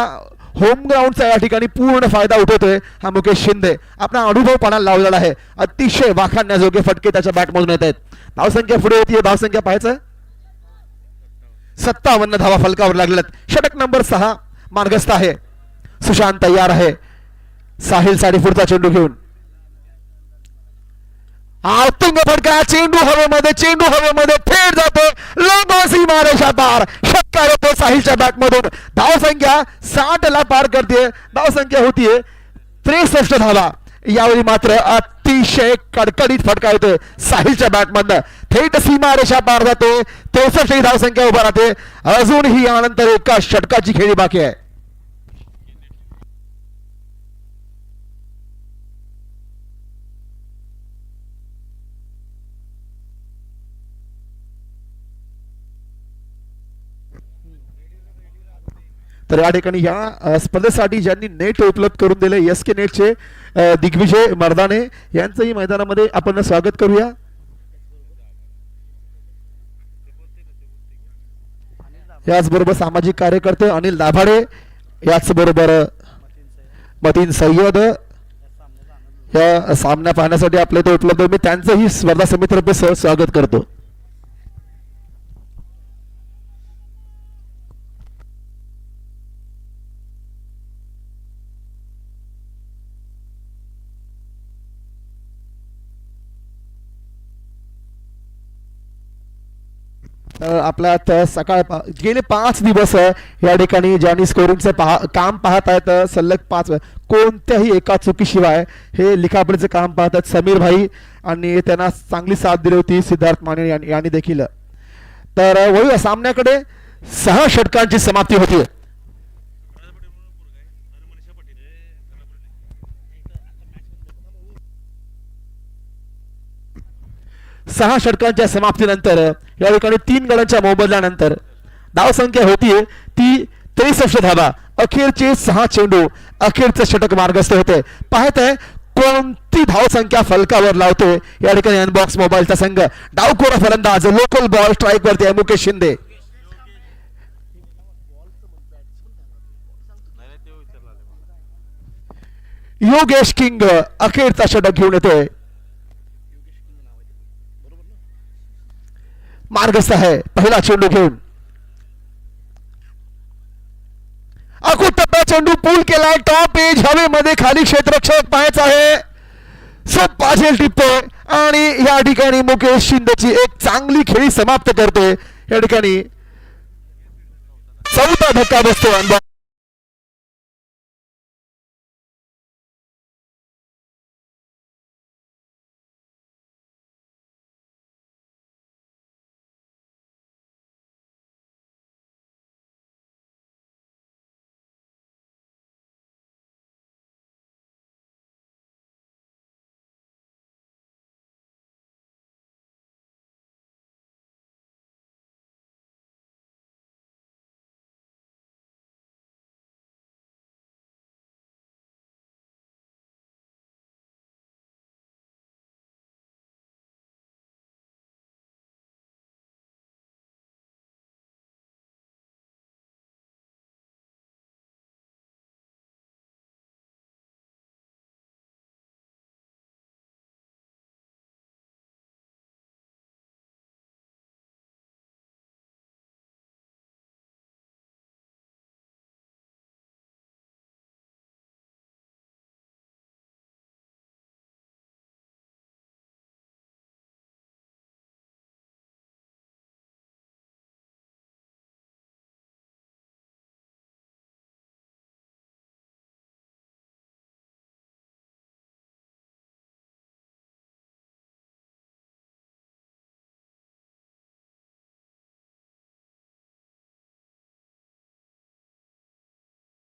होम ग्राउंडचा या ठिकाणी पूर्ण फायदा उठवतोय हा मुकेश शिंदे. आपला अनुभव पणाला लावलेला आहे. अतिशय वाखाणण्याजोगे फटके त्याच्या बॅटमधून येत आहेत. धावसंख्या पुढे होती. धावसंख्या पाहायचं 57 धावा फलकावर लागलेत. षटक नंबर 6 मार्गस्थ आहे. सुशांत तयार आहे साहिल साठी पुढचा चेंडू घेऊन. आतुंग फटका. चेंडू हवेमध्ये थेट जातो लॉंगॉसी मारेच्या पार. षटकार येतो साहिलच्या बॅटमधून. धावसंख्या 60 ला पार करते. धावसंख्या होतीये 63 धावा. यावेळी मात्र अतिशय कडकडीत फटका येतोय साहिलच्या बॅटमधनं, थेट सीमारेषा पार जाते, 63 ही धावसंख्या उभा राहते. अजूनही यानंतर एका षटकाची खेळी बाकी आहे. तर या ठिकाणी या स्पर्धेसाठी ज्यांनी नेट उपलब्ध करून दिले एस के नेटचे दिग्विजय मर्दाने यांचंही मैदानामध्ये आपण स्वागत करूया. याचबरोबर सामाजिक कार्यकर्ते अनिल दाभाडे, याचबरोबर मतीन सय्यद या सामना पाहण्यासाठी आपल्या इथे उपलब्ध, मी त्यांचंही स्पर्धा समितीतर्फे स्वागत करतो. आपल्या सकाळ गेले 5 दिवस या ठिकाणी ज्यांनी स्कोरिंगचं काम पाहत आहेत सलग 5 कोणत्याही एका चुकीशिवाय हे लिखापडीचं काम पाहत आहेत समीर भाई, आणि त्यांना चांगली साथ दिली होती सिद्धार्थ माने यांनी देखील. तर वळूया सामन्याकडे. 6 षटकांची समाप्ती होती. सहा षटकांच्या समाप्तीनंतर या ठिकाणी 3 गड्यांच्या मोबदल्यानंतर धावसंख्या होतीये ती 63 धावा. अखेरचे 6 चेंडू, अखेरचे षटक मार्गस्थ होते. पाहत आहे कोणती धावसंख्या फलकावर लावतोय या ठिकाणी अनबॉक्स मोबाईलचा संघ. डावखोरा फलंदाज, लोकल बॉल स्ट्राईक वरती आहे मुकेश शिंदे. योगेश किंग अखेरचा षटक घेऊन येतोय. मार्गस्थ आहे पहिला चेंडू घेऊन. अकुटप्पा चेंडू पूल केलाय, टॉप एज हवेमध्ये, खाली क्षेत्ररक्षक पाहायचं आहे. सोपा झेल टिपतोय आणि या ठिकाणी मुकेश शिंदेची एक चांगली खेळी समाप्त करतोय. या ठिकाणी 4था धक्का बसतो.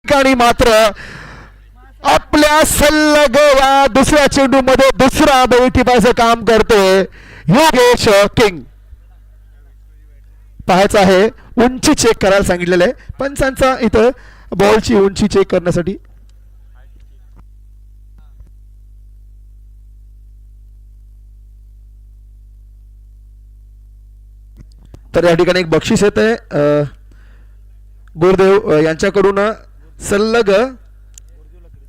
ठिकाणी मात्र आपल्या सल्लग दुसऱ्या चेंडू मध्ये दुसरा बळी टिपायचं काम करतोय योगेश किंग. पाहायचं आहे, उंची चेक करायला सांगितलेलं आहे पंचांचा इथं बॉलची उंची चेक करण्यासाठी. तर या ठिकाणी एक बक्षीस येत आहे गुरुदेव यांच्याकडून. सलग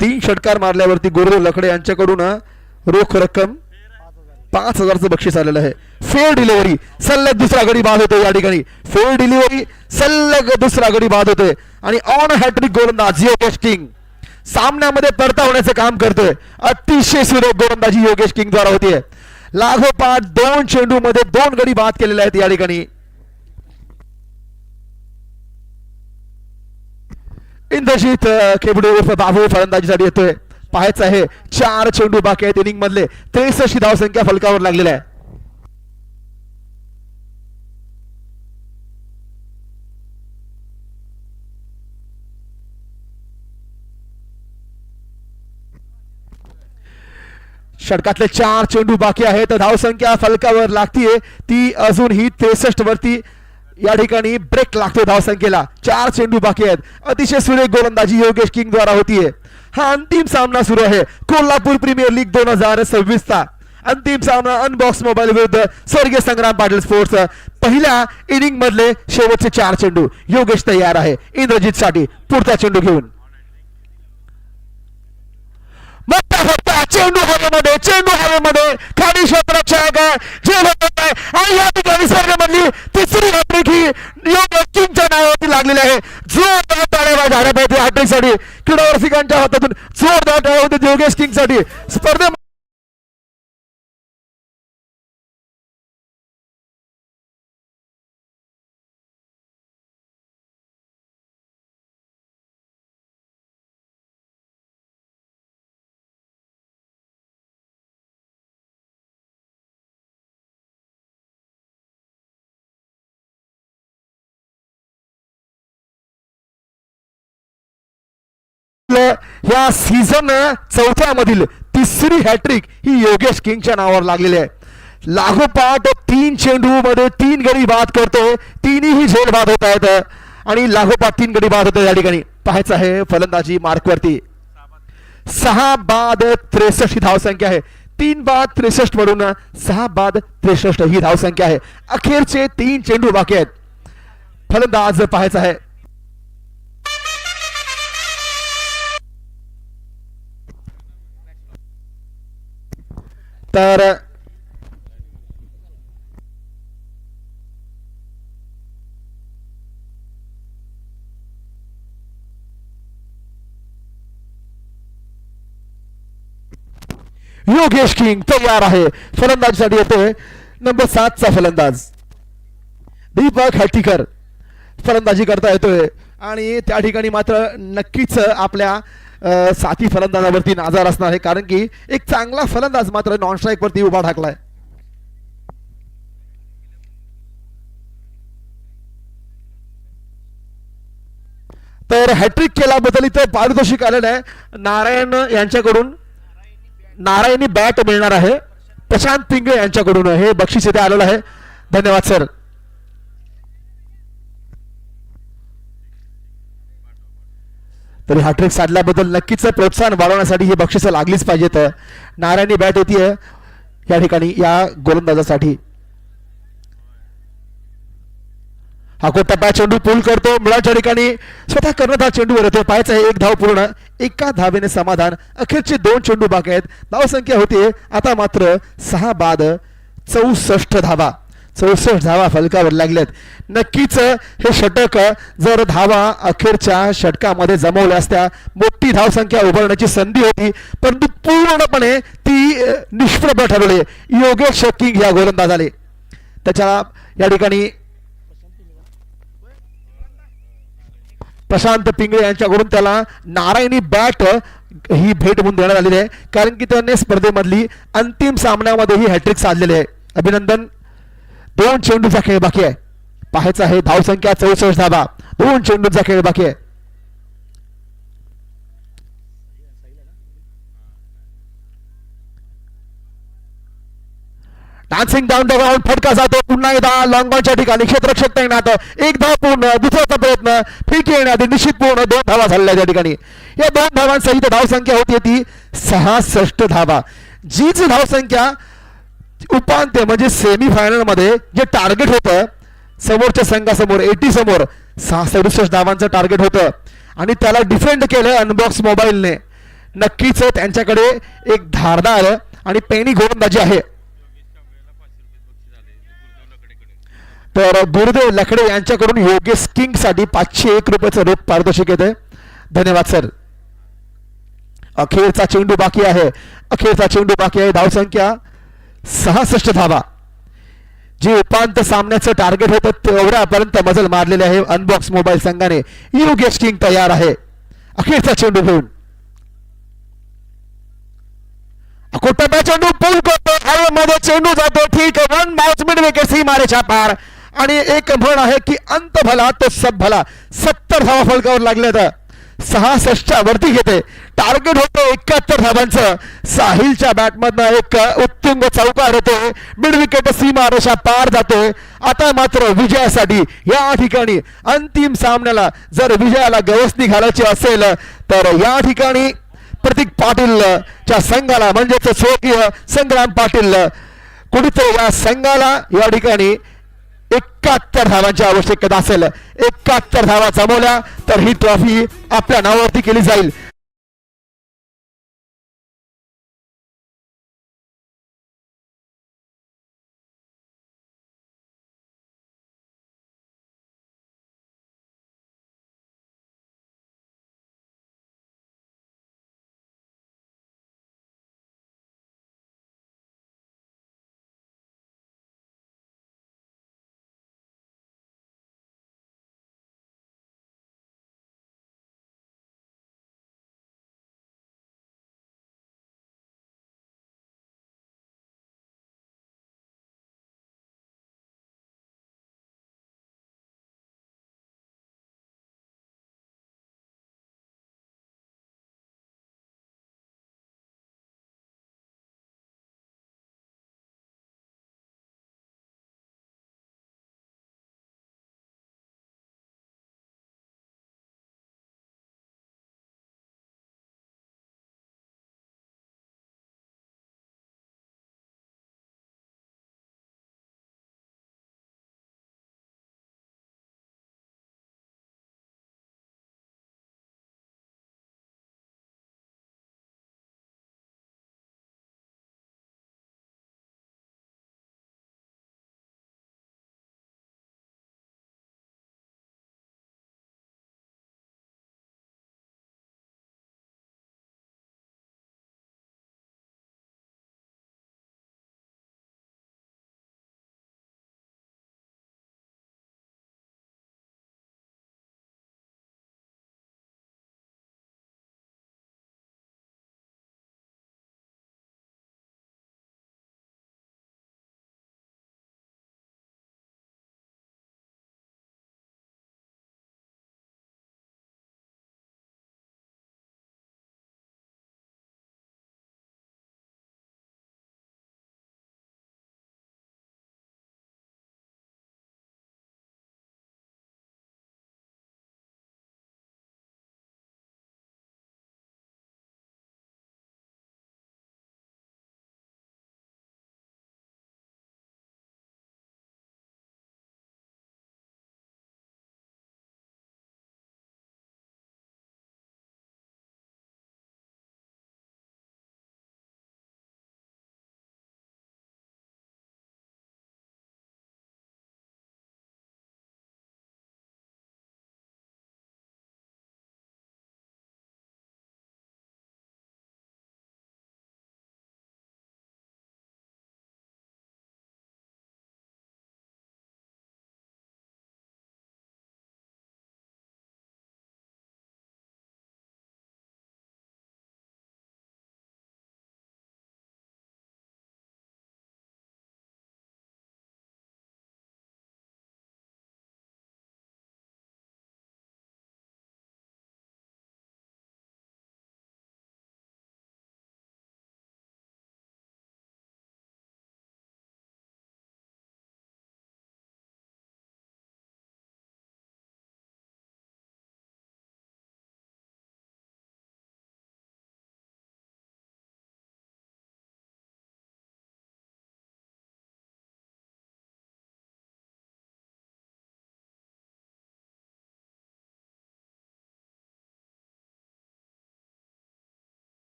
3 षटकार मारल्यावरती गुरुदेव लकडे यांच्याकडून रोख रक्कम 5000चं बक्षीस आलेलं आहे. फेअर डिलिव्हरी सलग दुसरा गडी बाद होतोय. या ठिकाणी फेअर डिलिव्हरी सलग दुसरा गडी बाद होतोय आणि ऑन हॅट्रिक गोलंदाज योगेश किंग सामन्यामध्ये परता होण्याचं काम करतोय. अतिशय सुरेख गोलंदाजी योगेश किंग द्वारा होतीये. लागोपाठ 2 चेंडू मध्ये 2 गडी बाद केलेले आहेत. या ठिकाणी इंद्रजित खेबडे उर्फ बाबू फलंदाजीसाठी येतोय. पाहायचं आहे 4 चेंडू बाकी आहेत इनिंग मधले 63 धावसंख्या फलकावर लागलेल्या आहे. षटकातले 4 चेंडू बाकी आहेत. धावसंख्या फलकावर लागतीये ती अजूनही 63 वरती. या ठिकाणी ब्रेक लागतो धावसंख्येला. 4 चेंडू बाकी आहेत. अतिशय सुरेख गोलंदाजी योगेश किंग द्वारा होतीये. हा अंतिम सामना सुरू आहे कोल्हापूर प्रीमियर लीग 2026 चा अंतिम सामना अनबॉक्स मोबाईल विरुद्ध स्वर्गीय संग्राम पाटील स्पोर्ट्स. पहिल्या इनिंग मधले शेवटचे 4 चेंडू. योगेश तयार आहे इंद्रजित साठी पुढचा चेंडू घेऊन. चेंडू हवेमध्ये खाली क्षेत्ररक्षक झेल होत आहे आणि या ठिकाणी स्वर्गामधली तिसरी हॅट्रिक ही योगेश किंगच्या नावावरती लागलेली आहे. जोरदार टाळ्या झाल्या पाहिजे हॅट्रिक साठी. क्रीडा रसिकांच्या हातातून जोरदार टाळ्या होते योगेश किंग साठी. स्पर्धे या सीझन 4 मधील तिसरी हॅट्रिक ही योगेश किंगच्या नावावर लागलेली आहे. लागोपाठ 3 चेंडू मध्ये 3 गडी बाद करतोय. तिन्ही झेल बाद होत आहेत आणि लागोपाठ 3 गडी बाद होत या ठिकाणी. पाहायचं आहे फलंदाजी मार्कवरती 6 बाद 63 ही धावसंख्या आहे. 3 बाद 63 वरून 6 बाद 63 ही धावसंख्या आहे. अखेरचे 3 चेंडू बाकी आहेत. फलंदाज पाहायचा आहे तर योगेश किंग तयार आहे. फलंदाजीसाठी येतोय नंबर 7 चा फलंदाज दीपक हट्टीकर फलंदाजी करता येतोय आणि त्या ठिकाणी मात्र नक्कीच आपल्या साथी फलंदाजावरती नाजार असणार आहे कारण की एक चांगला फलंदाज मात्र नॉन स्ट्राईक वरती उभा ठाकलाय. तर हॅट्रिक केल्याबद्दल इथं पारितोषिक आलेलं आहे. नारायण यांच्याकडून नारायणी बॅट मिळणार आहे. प्रशांत पिंगळे यांच्याकडून हे बक्षीस इथे आलेलं आहे. धन्यवाद सर. तरी हॅट्रिक साधल्याबद्दल नक्कीच प्रोत्साहन वाढवण्यासाठी ही बक्षिसं लागलीच पाहिजेत. नारायणी बॅट येते या ठिकाणी या गोलंदाजासाठी. हा टप्पा चेंडू पूल करतो मुळाच्या ठिकाणी स्वतः कर्णधार चेंडूवर येतो. पाहायचं आहे 1 धाव पूर्ण 1 धावेने समाधान. अखेरचे 2 चेंडू बाकी आहेत. धावसंख्या होती आता मात्र 6 बाद 64 धावा. 64 धावा फलकावर लागल्यात. नक्कीच हे षटक जर धावा अखेरच्या षटकामध्ये जमवल्या असत्या मोठी धावसंख्या उभारण्याची संधी होती परंतु पूर्णपणे ती निष्प्रभ ठरवली योगेश किंग या गोलंदाजाने. त्याच्या या ठिकाणी प्रशांत पिंगळे यांच्याकडून त्याला नारायणी बॅट ही भेट म्हणून देण्यात आलेली आहे कारण की त्याने स्पर्धेमधली अंतिम सामन्यामध्ये ही हॅट्रिक साधलेली आहे. अभिनंदन. 2 चेंडूचा खेळ बाकी आहे. पाहायचा आहे धावसंख्या 64 धावा. 2 चेंडूचा खेळ बाकी आहे. डान्सिंग डाऊन द ग्राउंड फटका जातो पुन्हा एकदा लॉंगॉनच्या ठिकाणी क्षेत्ररक्षक तैनात. 1 धाव पूर्ण. दुसऱ्याचा प्रयत्न फेकी येण्याआधी निश्चित पूर्ण 2 धावा झालेल्या त्या ठिकाणी. या 2 धावांसहित धावसंख्या होती ती 66 धावा. जीच धावसंख्या उपांत्य म्हणजे सेमी फायनल मध्ये जे टार्गेट होतं समोरच्या संघासमोर 80 समोर 67 धावांचं टार्गेट होतं आणि त्याला डिफेंड केलं अनबॉक्स मोबाईलने. नक्कीच त्यांच्याकडे एक धारदार आणि पेनी गोलंदाजी आहे. तर गुरुदेव लकडे यांच्याकडून योगेश किंग साठी 501 रुपयाचं रोख पारितोषिक येते. धन्यवाद सर. अखेरचा चेंडू बाकी आहे. धावसंख्या 66 धावा. जे उपांत्य सामन्याचं टार्गेट होतं तेवढ्यापर्यंत मजल मारलेले आहे अनबॉक्स मोबाईल संघाने. योगेश किंग तयार आहे अखेरचा चेंडू घेऊन. कुठं चेंडू पूल करतो हवेमध्ये चेंडू जातो ठीक आहे वन बाउन्स मिड विकेट सीमारेषा पार आणि एक म्हण आहे की अंत भला तो सब भला 70 धावा फलकावर लागल्यात 66 वरती घेते टार्गेट होतं 71 धावांचं साहिलच्या बॅटमधनं एक उत्तुंग चौकार होतो मिड विकेट सीमारेषा पार जातोय आता मात्र विजयासाठी या ठिकाणी अंतिम सामन्याला जर विजयाला गवसणी घालायची असेल तर या ठिकाणी प्रतीक पाटील च्या संघाला म्हणजेच स्वर्गीय संग्राम पाटील कुठेतरी या संघाला या ठिकाणी 71 धावांची आवश्यकता असेल 71 धावा जमवल्या तर ही ट्रॉफी आपल्या नावावरती केली जाईल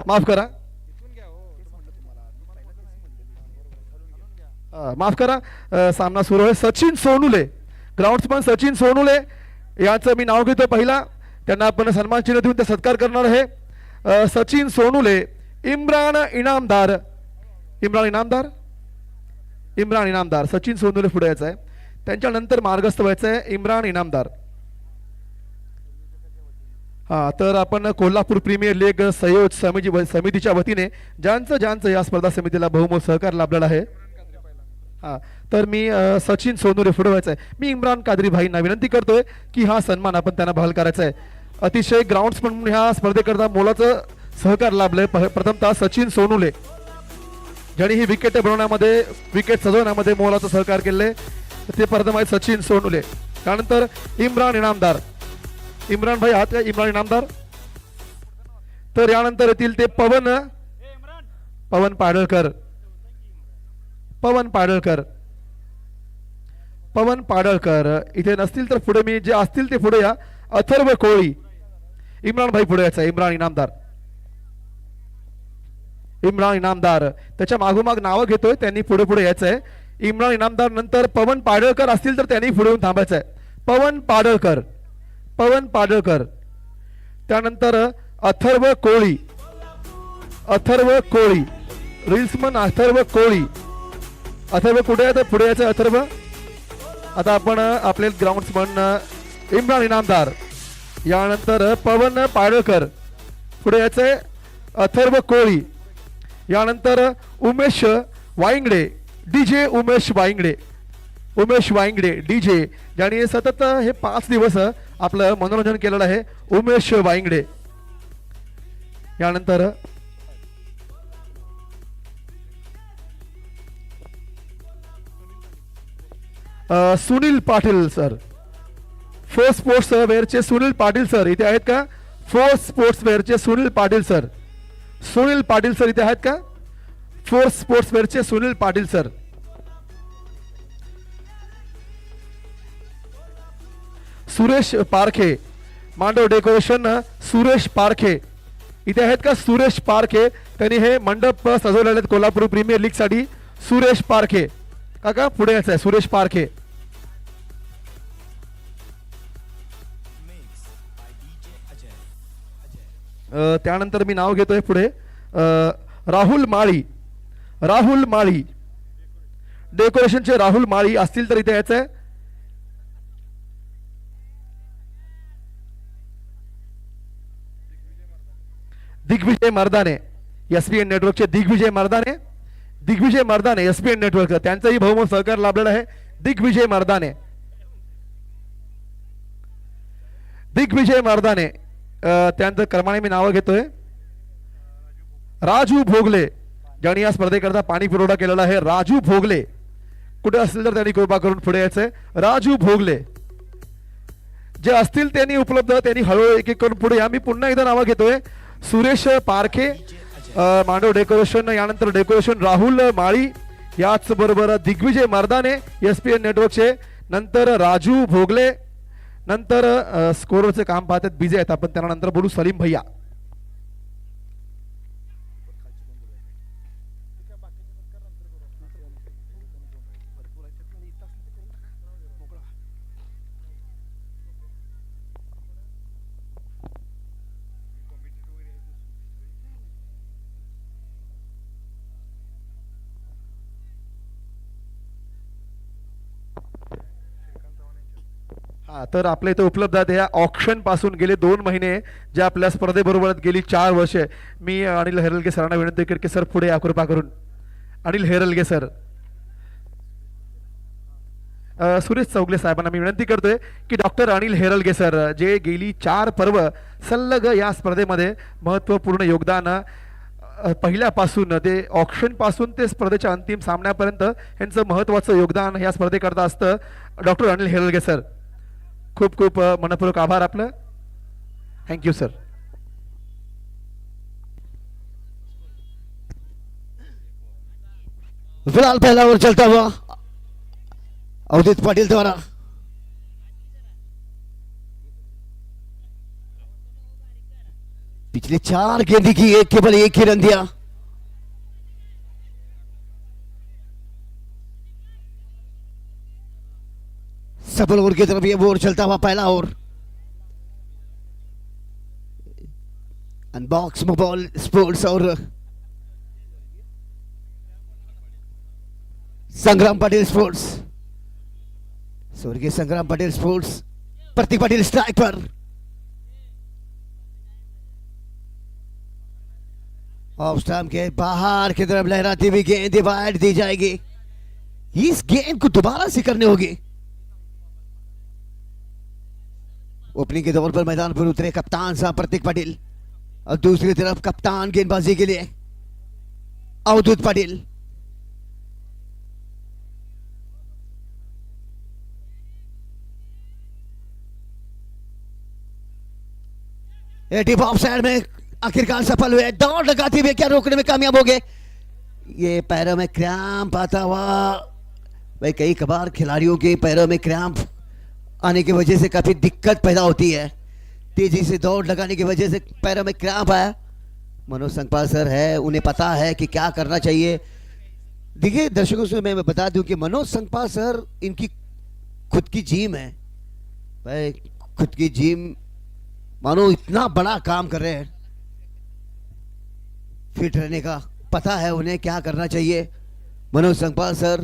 माफ करा माफ करा सामना सुरू आहे. सचिन सोनुले ग्राउंड्समन सचिन सोनुले यांचं मी नाव घेतो पहिला. त्यांना आपण सन्मान चिन्ह देऊन ते सत्कार करणार आहे. सचिन सोनुले, इम्रान इनामदार, इम्रान इनामदार सचिन सोनुले पुढे यायचं आहे. त्यांच्यानंतर मार्गस्थ व्हायचं आहे इम्रान इनामदार. हा तर आपण कोल्हापूर प्रीमियर लीग संयोजक समितीच्या वतीने ज्यांचं या स्पर्धा समितीला बहुमोल सहकार लाभलेला आहे. हा तर मी सचिन सोनुरे पुढे व्हायचं आहे. मी इम्रान कादरी भाईंना विनंती करतोय की हा सन्मान आपण त्यांना बहाल करायचा आहे. अतिशय ग्राउंड्समन म्हणून ह्या स्पर्धेकरता मोलाचं सहकार लाभलंय. प्रथमतः सचिन सोनुले ज्यांनी ही विकेट बनवण्यामध्ये विकेट सजवण्यामध्ये मोलाचं सहकार केले ते प्रथम आहेत सचिन सोनुले. त्यानंतर इम्रान इनामदार, इम्रान भाई आहात का इम्रान इनामदार. तर यानंतर येतील ते पवन पाडळकर, पवन पाडळकर इथे नसतील तर पुढे मी जे असतील ते पुढे या. अथर्व कोळी, इम्रान भाई पुढे यायचा. इम्रान इनामदार त्याच्या मागोमाग नावं घेतोय त्यांनी पुढे यायचं आहे. इम्रान इनामदार नंतर पवन पाडळकर असतील तर त्यांनी पुढे येऊन थांबायचं आहे. पवन पाडळकर त्यानंतर अथर्व कोळी, रील्समन अथर्व कोळी. अथर्व कुठे आहे तर पुढे यायचं अथर्व. आता आपण आपले ग्राउंड्समन इम्रान इनामदार यानंतर पवन पाडळकर पुढे यायचंय अथर्व कोळी. यानंतर उमेश वाईंगडे, डीजे उमेश वाईंगडे डीजे ज्यांनी सतत हे 5 दिवस आपलं मनोरंजन केलेलं आहे. उमेश वाईंगडे. यानंतर Sunil Patil sir, Force Sports वेअरचे सुनील पाटील सर इथे आहेत का. फोर्स स्पोर्ट्स वेअरचे सुनील पाटील सर इथे आहेत का. फोर्स स्पोर्ट्स वेअरचे सुनील पाटील सर. सुरेश पारखे, मांडव डेकोरेशन सुरेश पारखे इथे आहेत का. सुरेश पारखे त्यांनी हे मंडप सजवलेले आहेत कोल्हापूर प्रीमियर लीग साठी. सुरेश पारखे काका पुढे यायचं आहे. सुरेश पारखे. त्यानंतर मी नाव घेतोय पुढे राहुल माळी डेकोरेशनचे राहुल माळी असतील तर इथे यायचं आहे. दिग्विजय मर्दाने एसबीएन नेटवर्कचे दिग्विजय मर्दाने एसबीएन नेटवर्क त्यांचाही बहुमोल सहकार लाभलेला आहे. दिग्विजय मर्दाने त्यांचं क्रमाने मी नावं घेतोय. राजू भोगले ज्यांनी या स्पर्धेकरता पाणी पुरवठा केलेला आहे. राजू भोगले कुठे असतील तर त्यांनी कृपा करून पुढे यायचंय. राजू भोगले जे असतील त्यांनी उपलब्ध त्यांनी हळूहळू एक करून पुढे या. मी पुन्हा एकदा नावं घेतोय. सुरेश पारखे मांडव डेकोरेशन, यानंतर डेकोरेशन राहुल माळी, याच बरोबर दिग्विजय मर्दाने एसपीएन नेटवर्कचे, नंतर राजू भोगले, नंतर स्कोरचे काम पाहतात बिझी आहेत आपण त्यांना नंतर बोलू. सलीम भैया तर आपल्या इथे उपलब्ध आहेत. या ऑक्शन पासून गेले 2 महिने जे आपल्या स्पर्धेबरोबर गेली 4 वर्षे मी अनिल हेरलगे सरांना विनंती करते की सर पुढे या कृपा करून. अनिल हेरलगे सर, सुरेश चौगले साहेबांना मी विनंती करतोय की डॉक्टर अनिल हेरलगे सर जे गेली 4 पर्व सलग या स्पर्धेमध्ये महत्त्वपूर्ण योगदान पहिल्यापासून ते ऑक्शन पासून ते स्पर्धेच्या अंतिम सामन्यापर्यंत यांचं महत्त्वाचं योगदान या स्पर्धेकरता असतं. डॉक्टर अनिल हेरलगे सर खूप खूप मनपूर्वक आभार आपलं. Thank you sir. फिलहाल पहला ओवर चलता हुआ अवधूत पाटिल द्वारा पिछले 4 गेंद की केवल एक ही रन दिया। सफल ओवर की तरफ ये ओवर चलता हुआ पहला ओवर। अनबॉक्स मोबाइल स्पोर्ट्स और संग्राम पटेल स्पोर्ट्स, स्वर्गीय संग्राम पटेल स्पोर्ट्स, प्रतीक पटेल स्ट्राइक पर। ऑफ स्टंप के बाहर की तरफ लहराती हुई गेंद डिवाइड दी जाएगी। इस गेंद को दोबारा से करने होगी। ओपनिंग के दौर पर मैदान पर उतरे कप्तान साहब प्रतीक पटेल और दूसरी तरफ कप्तान गेंदबाजी के लिए Avdhoot Patel. Tip off side में आखिरकार सफल हुए। दौड़ लगाते हुए क्या रोकने में कामयाब हो गए। ये पैरों में क्रैम्प आता हुआ, भाई कई कबार खिलाड़ियों के पैरों में क्रैम्प आने की वजह से काफी दिक्कत पैदा होती है। तेजी से दौड़ लगाने की वजह से पैरों में क्रैम्प आया। मनोज संगपाल सर है, उन्हें पता है कि क्या करना चाहिए। देखिए दर्शकों से मैं बता दूं कि मनोज संगपाल सर इनकी खुद की जिम है। भाई खुद की जिम, मानो इतना बड़ा काम कर रहे हैं। फिट रहने का पता है उन्हें क्या करना चाहिए। मनोज संगपाल सर,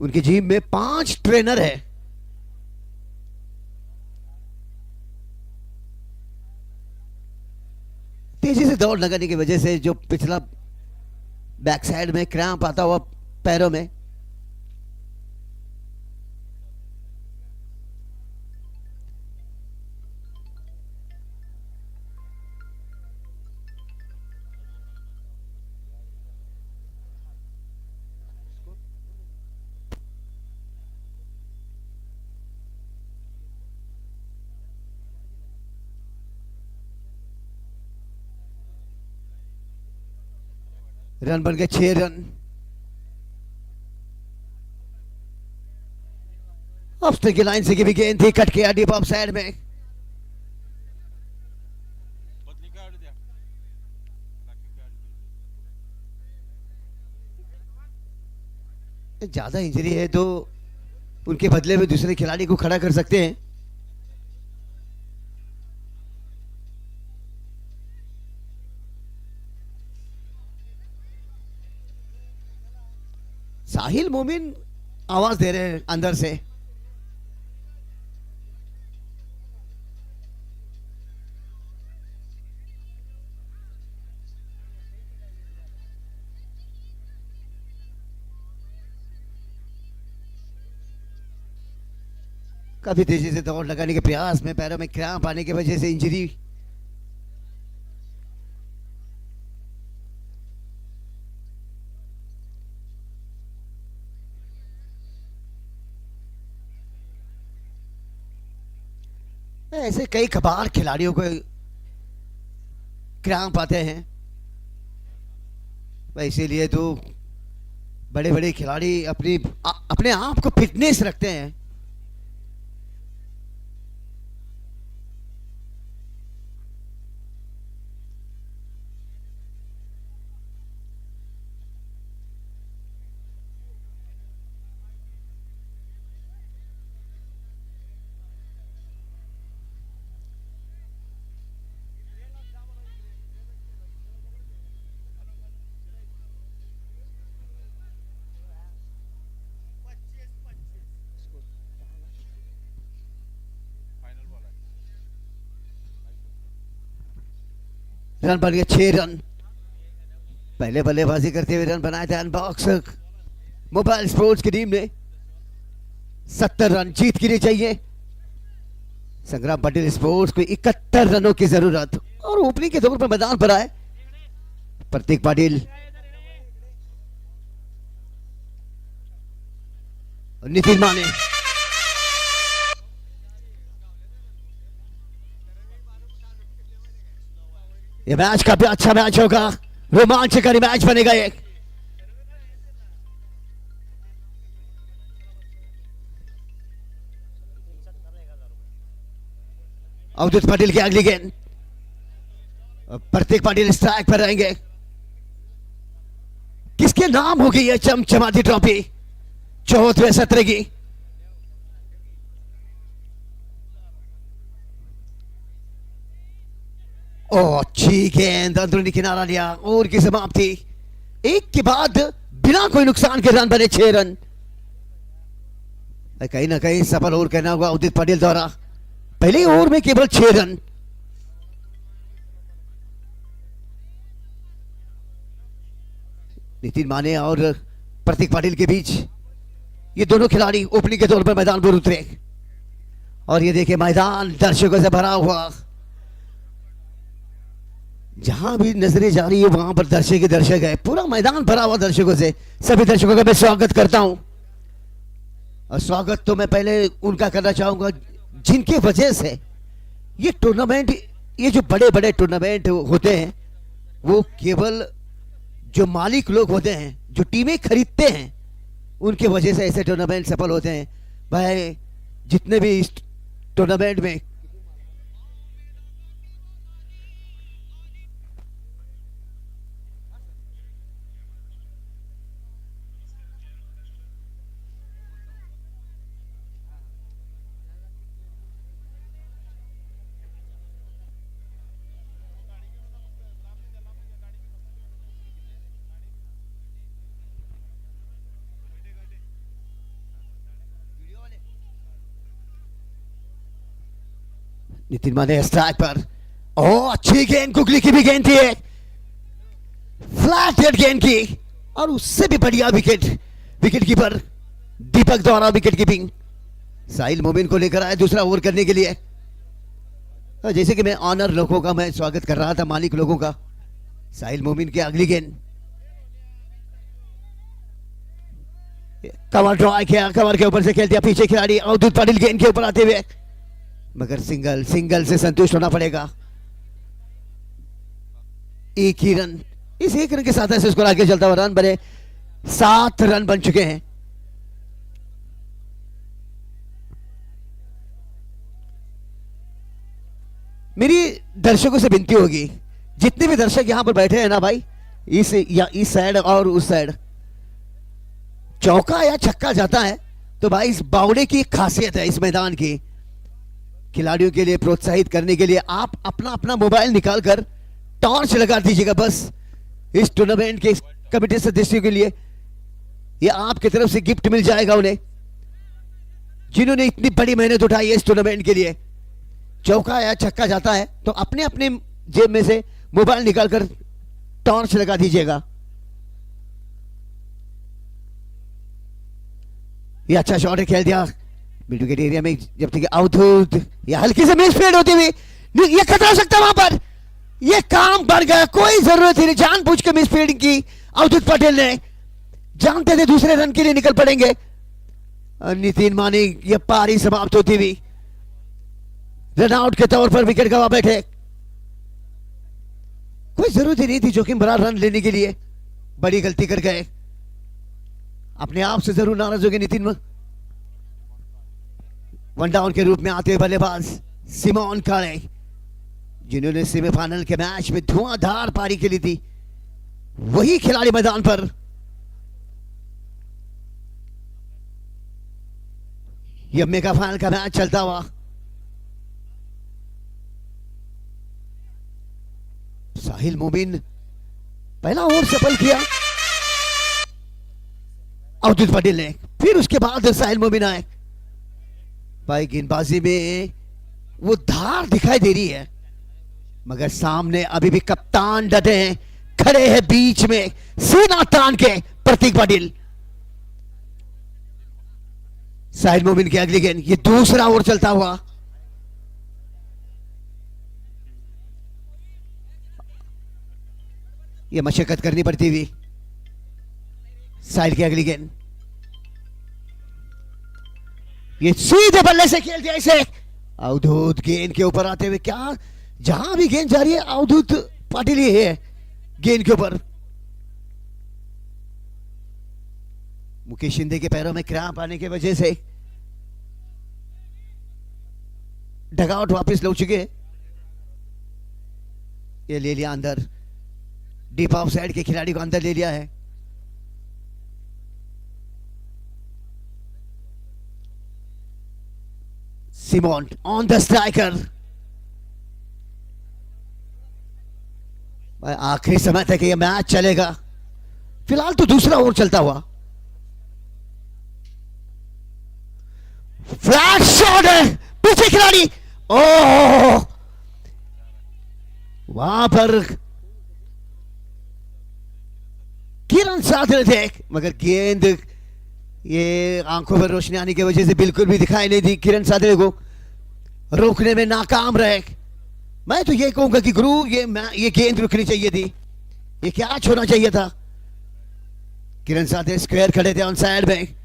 उनकी जिम में 5 ट्रेनर है। तेजी से दौड़ लगाने की वजह से जो पिछला बैक साइड में क्रैम्प आता हुआ पैरों में, रन बन गए 6 रन। ऑफ की लाइन से की भी गेंद थी, cut K deep of side में। ज्यादा इंजरी है तो उनके बदले में दूसरे खिलाड़ी को खड़ा कर सकते हैं। साहिल मोमिन आवाज दे रहे हैं अंदर से। काफी तेजी से दौड़ लगाने के प्रयास में पैरों में क्रैम्प आने की वजह से इंजरी। ऐसे कई कबार खिलाड़ियों को क्रैम्प आते हैं। इसीलिए तो बड़े बड़े खिलाड़ी अपने आप को फिटनेस रखते हैं। रन बन गए 6 रन। पहले बल्लेबाजी करते हुए रन बनाए थे अनबॉक्स मोबाइल स्पोर्ट्स की टीम ने। 70 रन जीत के लिए चाहिए। संग्राम पटेल स्पोर्ट्स को 71 रनों की जरूरत। और ओपनिंग के दौर पर मैदान पर आए प्रतीक पाटिल, नितिन माने। ये मैच काफी अच्छा मैच होगा, रोमांचकारी मैच बनेगा ये। अवधूत पाटिल की अगली गेंद, प्रतीक पाटिल स्ट्राइक पर रहेंगे। किसके नाम होगी यह चमचमाती ट्रॉफी 74वें सत्र की? ओ अच्छी गेंद, अंदरूनी किनारा लिया, ओवर की समाप्ति। एक के बाद बिना कोई नुकसान के रन बने 6 रन। कहीं ना कहीं सफल ओवर करना होगा अवधूत पाटिल द्वारा। पहले ओवर में केवल 6 रन। नितिन माने और प्रतीक पाटिल के बीच ये दोनों खिलाड़ी ओपनिंग के तौर पर मैदान पर उतरे और ये देखिए मैदान दर्शकों से भरा हुआ। जहां भी नजरें जा रही है वहां पर दर्शक ही दर्शक है, पूरा मैदान भरा हुआ दर्शकों से। सभी दर्शकों का मैं स्वागत करता हूं और स्वागत तो मैं पहले उनका करना चाहूंगा जिनके वजह से ये टूर्नामेंट, ये जो बड़े बड़े टूर्नामेंट होते हैं वो केवल जो मालिक लोग होते हैं, जो टीमें खरीदते हैं, उनके वजह से ऐसे टूर्नामेंट सफल होते हैं। भाई जितने भी इस टूर्नामेंट में नितिन माने स्ट्राइक पर, ओ अच्छी गेंद, कुकली की भी गेंद थी, फ्लैट हेड गेंद की और उससे भी बढ़िया विकेट, विकेट कीपर दीपक द्वारा विकेट कीपिंग। साहिल मोमिन को लेकर आए दूसरा ओवर करने के लिए। जैसे कि मैं ऑनर लोगों का मैं स्वागत कर रहा था, मालिक लोगों का। साहिल मोमिन की अगली गेंद, कवर ड्रॉ किया, कवर के ऊपर से खेल दिया पीछे खिलाड़ी अवधूत पाटिल गेंद के ऊपर आते हुए, मगर सिंगल से संतुष्ट होना पड़ेगा। एक ही रन, इस एक रन के साथ ऐसे स्कोर आगे चलता हुआ रन बने 7 रन बन चुके हैं। मेरी दर्शकों से विनती होगी, जितने भी दर्शक यहां पर बैठे हैं ना भाई, इस साइड और उस साइड, चौका या छक्का जाता है तो भाई इस बावड़े की खासियत है इस मैदान की। खिलाड़ियों के लिए प्रोत्साहित करने के लिए आप अपना अपना मोबाइल निकालकर टॉर्च लगा दीजिएगा। बस इस टूर्नामेंट के कमेटी सदस्यों के लिए ये आपकी तरफ से गिफ्ट मिल जाएगा उन्हें, जिन्होंने इतनी बड़ी मेहनत उठाई है इस टूर्नामेंट के लिए। चौका या छक्का जाता है तो अपने अपने जेब में से मोबाइल निकालकर टॉर्च लगा दीजिएगा। ये अच्छा शॉट है, खेल दिया मिड विकेट एरिया में, जब तक अवधूत या हल्की से मिस फील्ड होती हुई ये खतरा हो सकता है वहां पर। ये काम बढ़ गया, कोई जरूरत ही नहीं, जानबूझ के मिस फील्डिंग की अवधूत पटेल ने, जानते थे दूसरे रन के लिए निकल पड़ेंगे। नितिन मानी ये पारी समाप्त होती हुई रन आउट के तौर पर विकेट गवा बैठे। कोई जरूरत ही नहीं थी जोखिम भरा रन लेने के लिए, बड़ी गलती कर गए। अपने आप से जरूर नाराज हो गए नितिन। वन डाउन के रूप में आते हुए बल्लेबाज सिमोन काले, जिन्होंने सेमीफाइनल के मैच में धुआंधार पारी खेली थी, वही खिलाड़ी मैदान पर। यह मेगा फाइनल का मैच चलता हुआ, साहिल मोमिन पहला ओवर सफल किया अवधूत पटेल ने, फिर उसके बाद साहिल मोमिन आए। भाई गेंदबाजी में वो धार दिखाई दे रही है, मगर सामने अभी भी कप्तान डटे हैं, खड़े हैं बीच में सीना तान के प्रतीक पाटिल। साहिल मोमिन की अगली गेंद, ये दूसरा ओवर चलता हुआ, ये मशक्कत करनी पड़ती हुई। साहिल की अगली गेंद, ये सीधे बल्ले से खेल दिया इसे, अवधूत गेंद के ऊपर आते हुए, क्या जहां भी गेंद जा रही है अवधूत पाटिल ही है गेंद के ऊपर। मुकेश शिंदे के पैरों में क्रैम्प आने की वजह से डगआउट वापस लौट चुके हैं। ये ले लिया अंदर, डीप ऑफ साइड के खिलाड़ी को अंदर ले लिया है। Simon on the striker. आखिरी समय तक ये मैच चलेगा, फिलहाल तो दूसरा ओवर चलता हुआ। फ्लैट शॉट है, पीछे खिलाड़ी, ओह वहां पर किरण साधे थे, मगर गेंद ये आंखों पर रोशनी आने की वजह से बिल्कुल भी दिखाई नहीं दी। किरण साधे को रोकने में नाकाम रहे। मैं तो ये कहूंगा कि गुरु ये गेंद रुकनी चाहिए थी, ये क्या छोड़ना चाहिए था। किरण साधे स्क्वायर खड़े थे ऑन साइड में।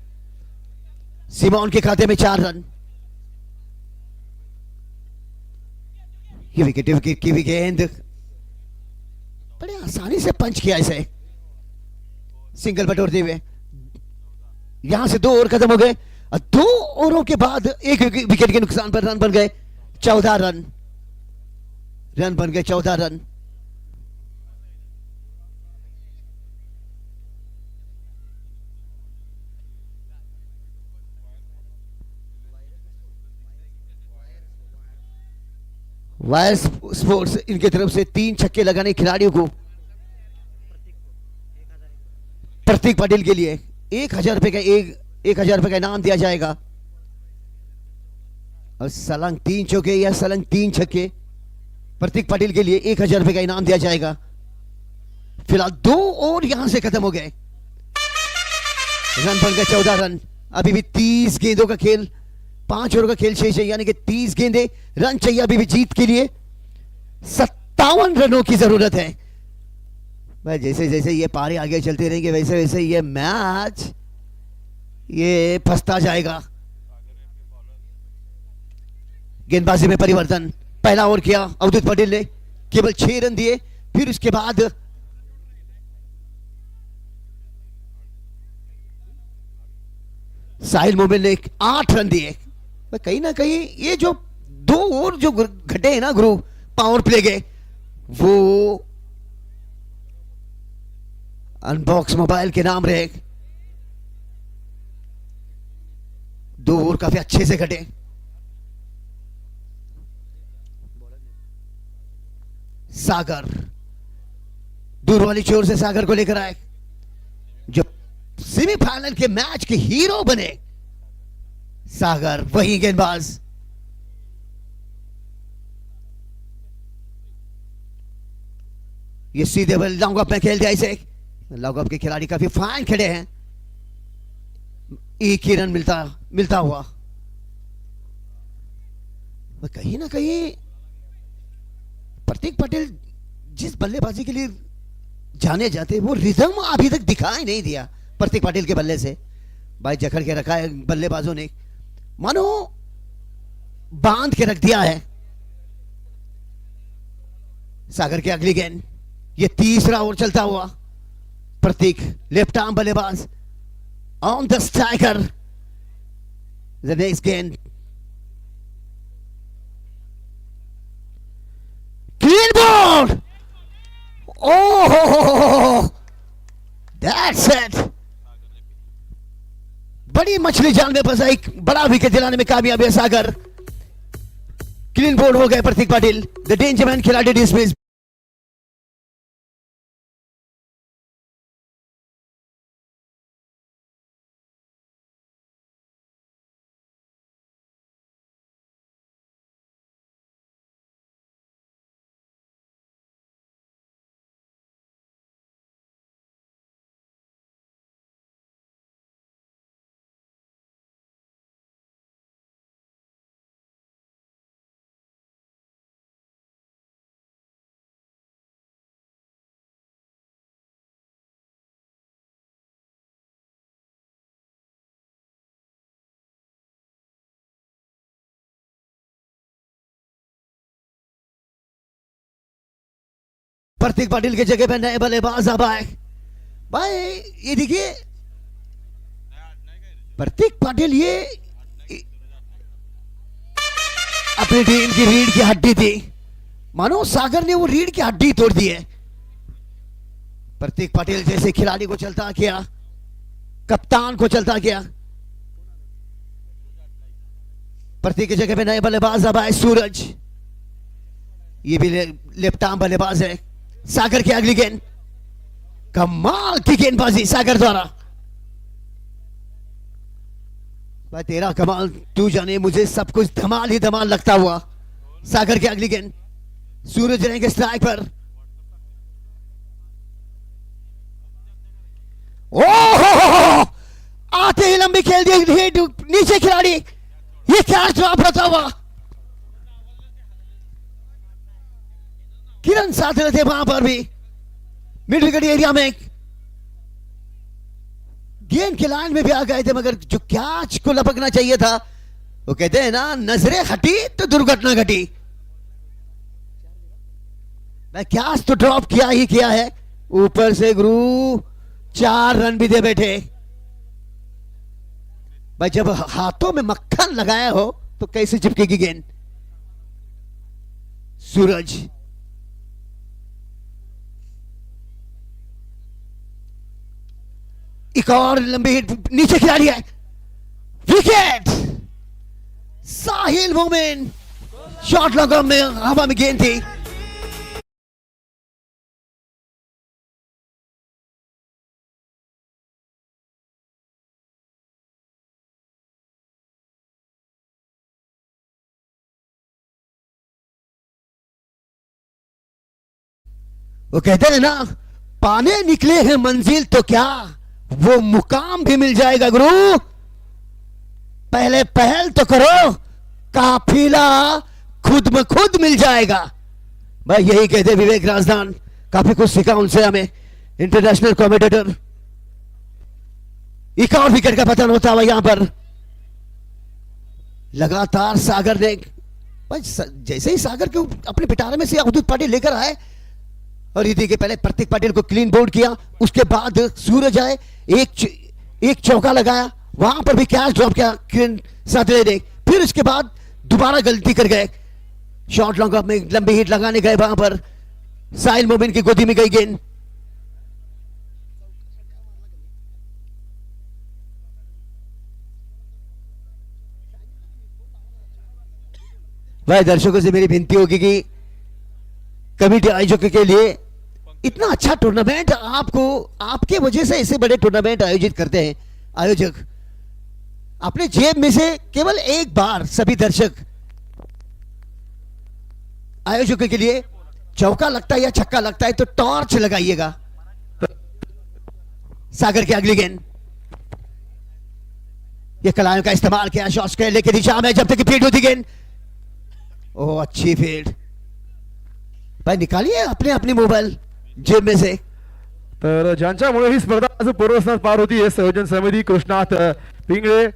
सिमोन के खाते में 4 रन। ये विकेट की भी गेंद बड़े आसानी से पंच किया इसे, सिंगल बटोरते हुए। यहां से 2 ओवर खत्म हो गए और 2 ओवरों के बाद 1 विकेट के नुकसान पर रन बन गए 14 रन। रन बन गए 14 रन। वायर स्पोर्ट्स इनकी तरफ से 3 छक्के लगाने खिलाड़ियों को प्रतीक पाटिल के लिए 1000 रुपए का 1000 रुपए का इनाम दिया जाएगा। और सलंग 3 चौके या सलंग 3 छक्के प्रतीक पाटिल के लिए 1000 रुपए का इनाम दिया जाएगा। फिलहाल 2 ओवर यहां से खत्म हो गए। रन बन गए 14 रन। अभी भी 30 गेंदों का खेल, 5 ओवर का खेल शेष है, यानी कि 30 गेंदे रन चाहिए अभी भी जीत के लिए। 57 रनों की जरूरत है। भाई जैसे जैसे ये पारे आगे चलते रहेंगे वैसे वैसे ये मैच ये फंसता जाएगा। गेंदबाजी में परिवर्तन। पहला ओवर किया अवधूत पटेल ने, केवल 6 रन दिए। फिर उसके बाद साहिल मोमिन ने 8 रन दिए। कहीं ना कहीं ये जो 2 ओवर जो घटे हैं ना गुरु पावर प्ले के, वो अनबॉक्स मोबाइल के नाम रहे। 2 ओवर काफी अच्छे से घटे। सागर दूर वाली चोर से सागर को लेकर आए, जो सेमीफाइनल के मैच के हीरो बने। सागर वही गेंदबाज। ये सीधे लॉन्ग अप में खेल दिया इसे। लॉन्ग अप के खिलाड़ी काफी फाइन खड़े हैं। एक ही रन मिलता हुआ। कहीं ना कहीं प्रतीक पटेल जिस बल्लेबाजी के लिए जाने जाते वो रिदम अभी तक दिखाई नहीं दिया प्रतीक पटेल के बल्ले से। भाई जकड़ के रखा है बल्लेबाजों ने, मानो बांध के रख दिया है। सागर की अगली गेंद, ये तीसरा ओवर चलता हुआ। प्रतीक लेफ्ट आर्म बल्लेबाज on the striker. The next गेंद, clean ball. Oh that's it. बड़ी मछली जाल में फंसा, एक बड़ा विकेट दिलाने में कामयाब है सागर। क्लीन बोल्ड हो गए प्रतीक पाटिल। द डेंजर मैन खिलाड़ी डिसमिस। प्रतीक पाटिल की जगह पे नए बल्लेबाज अब आए। भाई ये देखिए प्रतीक पाटिल, ये अपनी टीम की रीढ़ की हड्डी थी, मानो सागर ने वो रीढ़ की हड्डी तोड़ दी है। प्रतीक पाटिल जैसे खिलाड़ी को चलता किया, कप्तान को चलता किया। प्रतीक की जगह पे नए बल्लेबाज अब आए सूरज, ये भी लेफ्ट आर्म बल्लेबाज है। सागर की अगली गेंद, कमाल की गेंदबाजी सागर द्वारा। भाई तेरा कमाल तू जाने, मुझे सब कुछ धमाल ही धमाल लगता हुआ। सागर की अगली गेंद, सूरज रहेंगे स्ट्राइक पर। ओहो, आते ही लंबी खेल दी नीचे खिलाड़ी, ये कैच ड्रॉप होता हुआ। किरण साथ रहे थे वहां पर भी, मिड विकेट एरिया में गेंद के लाइन में भी आ गए थे, मगर जो कैच को लपकना चाहिए था, वो कहते हैं ना, नजरें हटी तो दुर्घटना घटी। मैं कैच तो ड्रॉप किया ही किया है, ऊपर से गुरु 4 रन भी दे बैठे। भाई जब हाथों में मक्खन लगाया हो तो कैसे चिपकेगी गेंद। सूरज, एक और लंबी हिट, नीचे खिलाड़ी है, विकेट। साहिल मोमिन, शॉट लगा में हवा में गेंद थी। वो कहते हैं ना, पाने निकले हैं मंजिल तो क्या वो मुकाम भी मिल जाएगा गुरु, पहले पहल तो करो, काफिला खुद में खुद मिल जाएगा। भाई यही कहते विवेक राजदान, काफी कुछ सीखा उनसे हमें, इंटरनेशनल कमेंटेटर। एक और विकेट का पतन होता हुआ यहां पर। लगातार सागर ने, भाई जैसे ही सागर के अपने पिटारे में से अवधूत पाटिल लेकर आए, और ये देखिए पहले प्रतीक पाटिल को क्लीन बोल्ड किया, उसके बाद सूरज आए, एक चौका लगाया, वहां पर भी कैच ड्रॉप किया किरण साथरे ने, फिर उसके बाद दोबारा गलती कर गए, शॉर्ट लॉन्ग ऑफ में लंबी हिट लगाने गए, वहां पर साहिल मोमिन की गोदी में गई गेंद। भाई दर्शकों से मेरी विनती होगी कि कमेटी आयोजकों के लिए इतना अच्छा टूर्नामेंट, आपको आपके वजह से ऐसे बड़े टूर्नामेंट आयोजित करते हैं आयोजक, अपने जेब में से केवल एक बार सभी दर्शक आयोजकों के लिए चौका लगता है या छक्का लगता है तो टॉर्च लगाइएगा। सागर की अगली गेंद, ये कलायों का इस्तेमाल किया शॉट्स के लेके दिशा में, जब तक फील्ड होती गेंद, ओह अच्छी फील्ड। भाई निकालिए अपने अपनी मोबाईल जेब में से। तर ज्यांच्यामुळे ही स्पर्धा आज पूर्वस्थात पार होती, संयोजन समिती कृष्णात पिंगळे,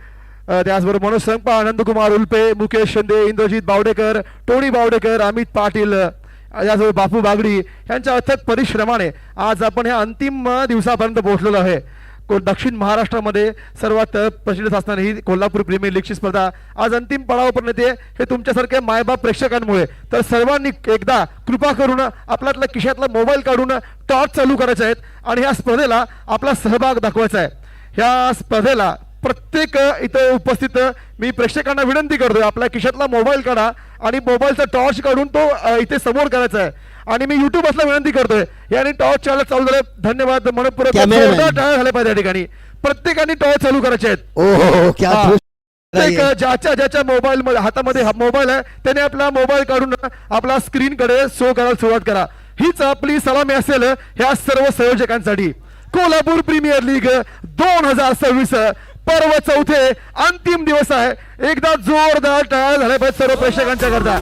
त्याचबरोबर मनोज संगपा, आनंदकुमार उल्पे, मुकेश शिंदे, इंद्रजित बावडेकर, टोनी बावडेकर, अमित पाटील, याचबरोबर बापू बागडी यांच्या अथक परिश्रमाने आज आपण ह्या अंतिम दिवसापर्यंत पोहोचलेलो आहे। दक्षिण महाराष्ट्रामध्ये सर्वात प्रचलित असणारी ही कोल्हापूर प्रीमियर लीगची स्पर्धा आज अंतिम पडावापर्यंत येते, हे तुमच्यासारख्या मायबाप प्रेक्षकांमुळे। तर सर्वांनी एकदा कृपा करून आपल्यातला खिशातला मोबाईल काढून टॉर्च चालू करायचे आहेत आणि ह्या स्पर्धेला आपला सहभाग दाखवायचा आहे। ह्या स्पर्धेला प्रत्येक इथे उपस्थित मी प्रेक्षकांना विनंती करतोय, आपल्या खिशातला मोबाईल काढा आणि मोबाईलचा टॉर्च काढून तो इथे समोर करायचा आहे। आणि मी युट्यूबर्सला विनंती करतोय, याने टॉर्च चालू झालं, धन्यवाद मनपूर्वक झाले पाहिजे या ठिकाणी, प्रत्येकाने टॉर्च चालू करायचे आहेत। ओहो क्या ज्याच्या मोबाईल मध्ये हातामध्ये मोबाईल आहे त्याने आपला मोबाईल काढून आपला स्क्रीन कडे शो करायला सुरुवात करा। हीच आपली सलामी असेल ह्या सर्व संयोजकांसाठी। कोल्हापूर प्रीमियर लीग 2026 पर्व चौथे अंतिम दिवस आहे, एकदा जोरदार टाळ्या झाल्या पाहिजे सर्व प्रेक्षकांच्या करता।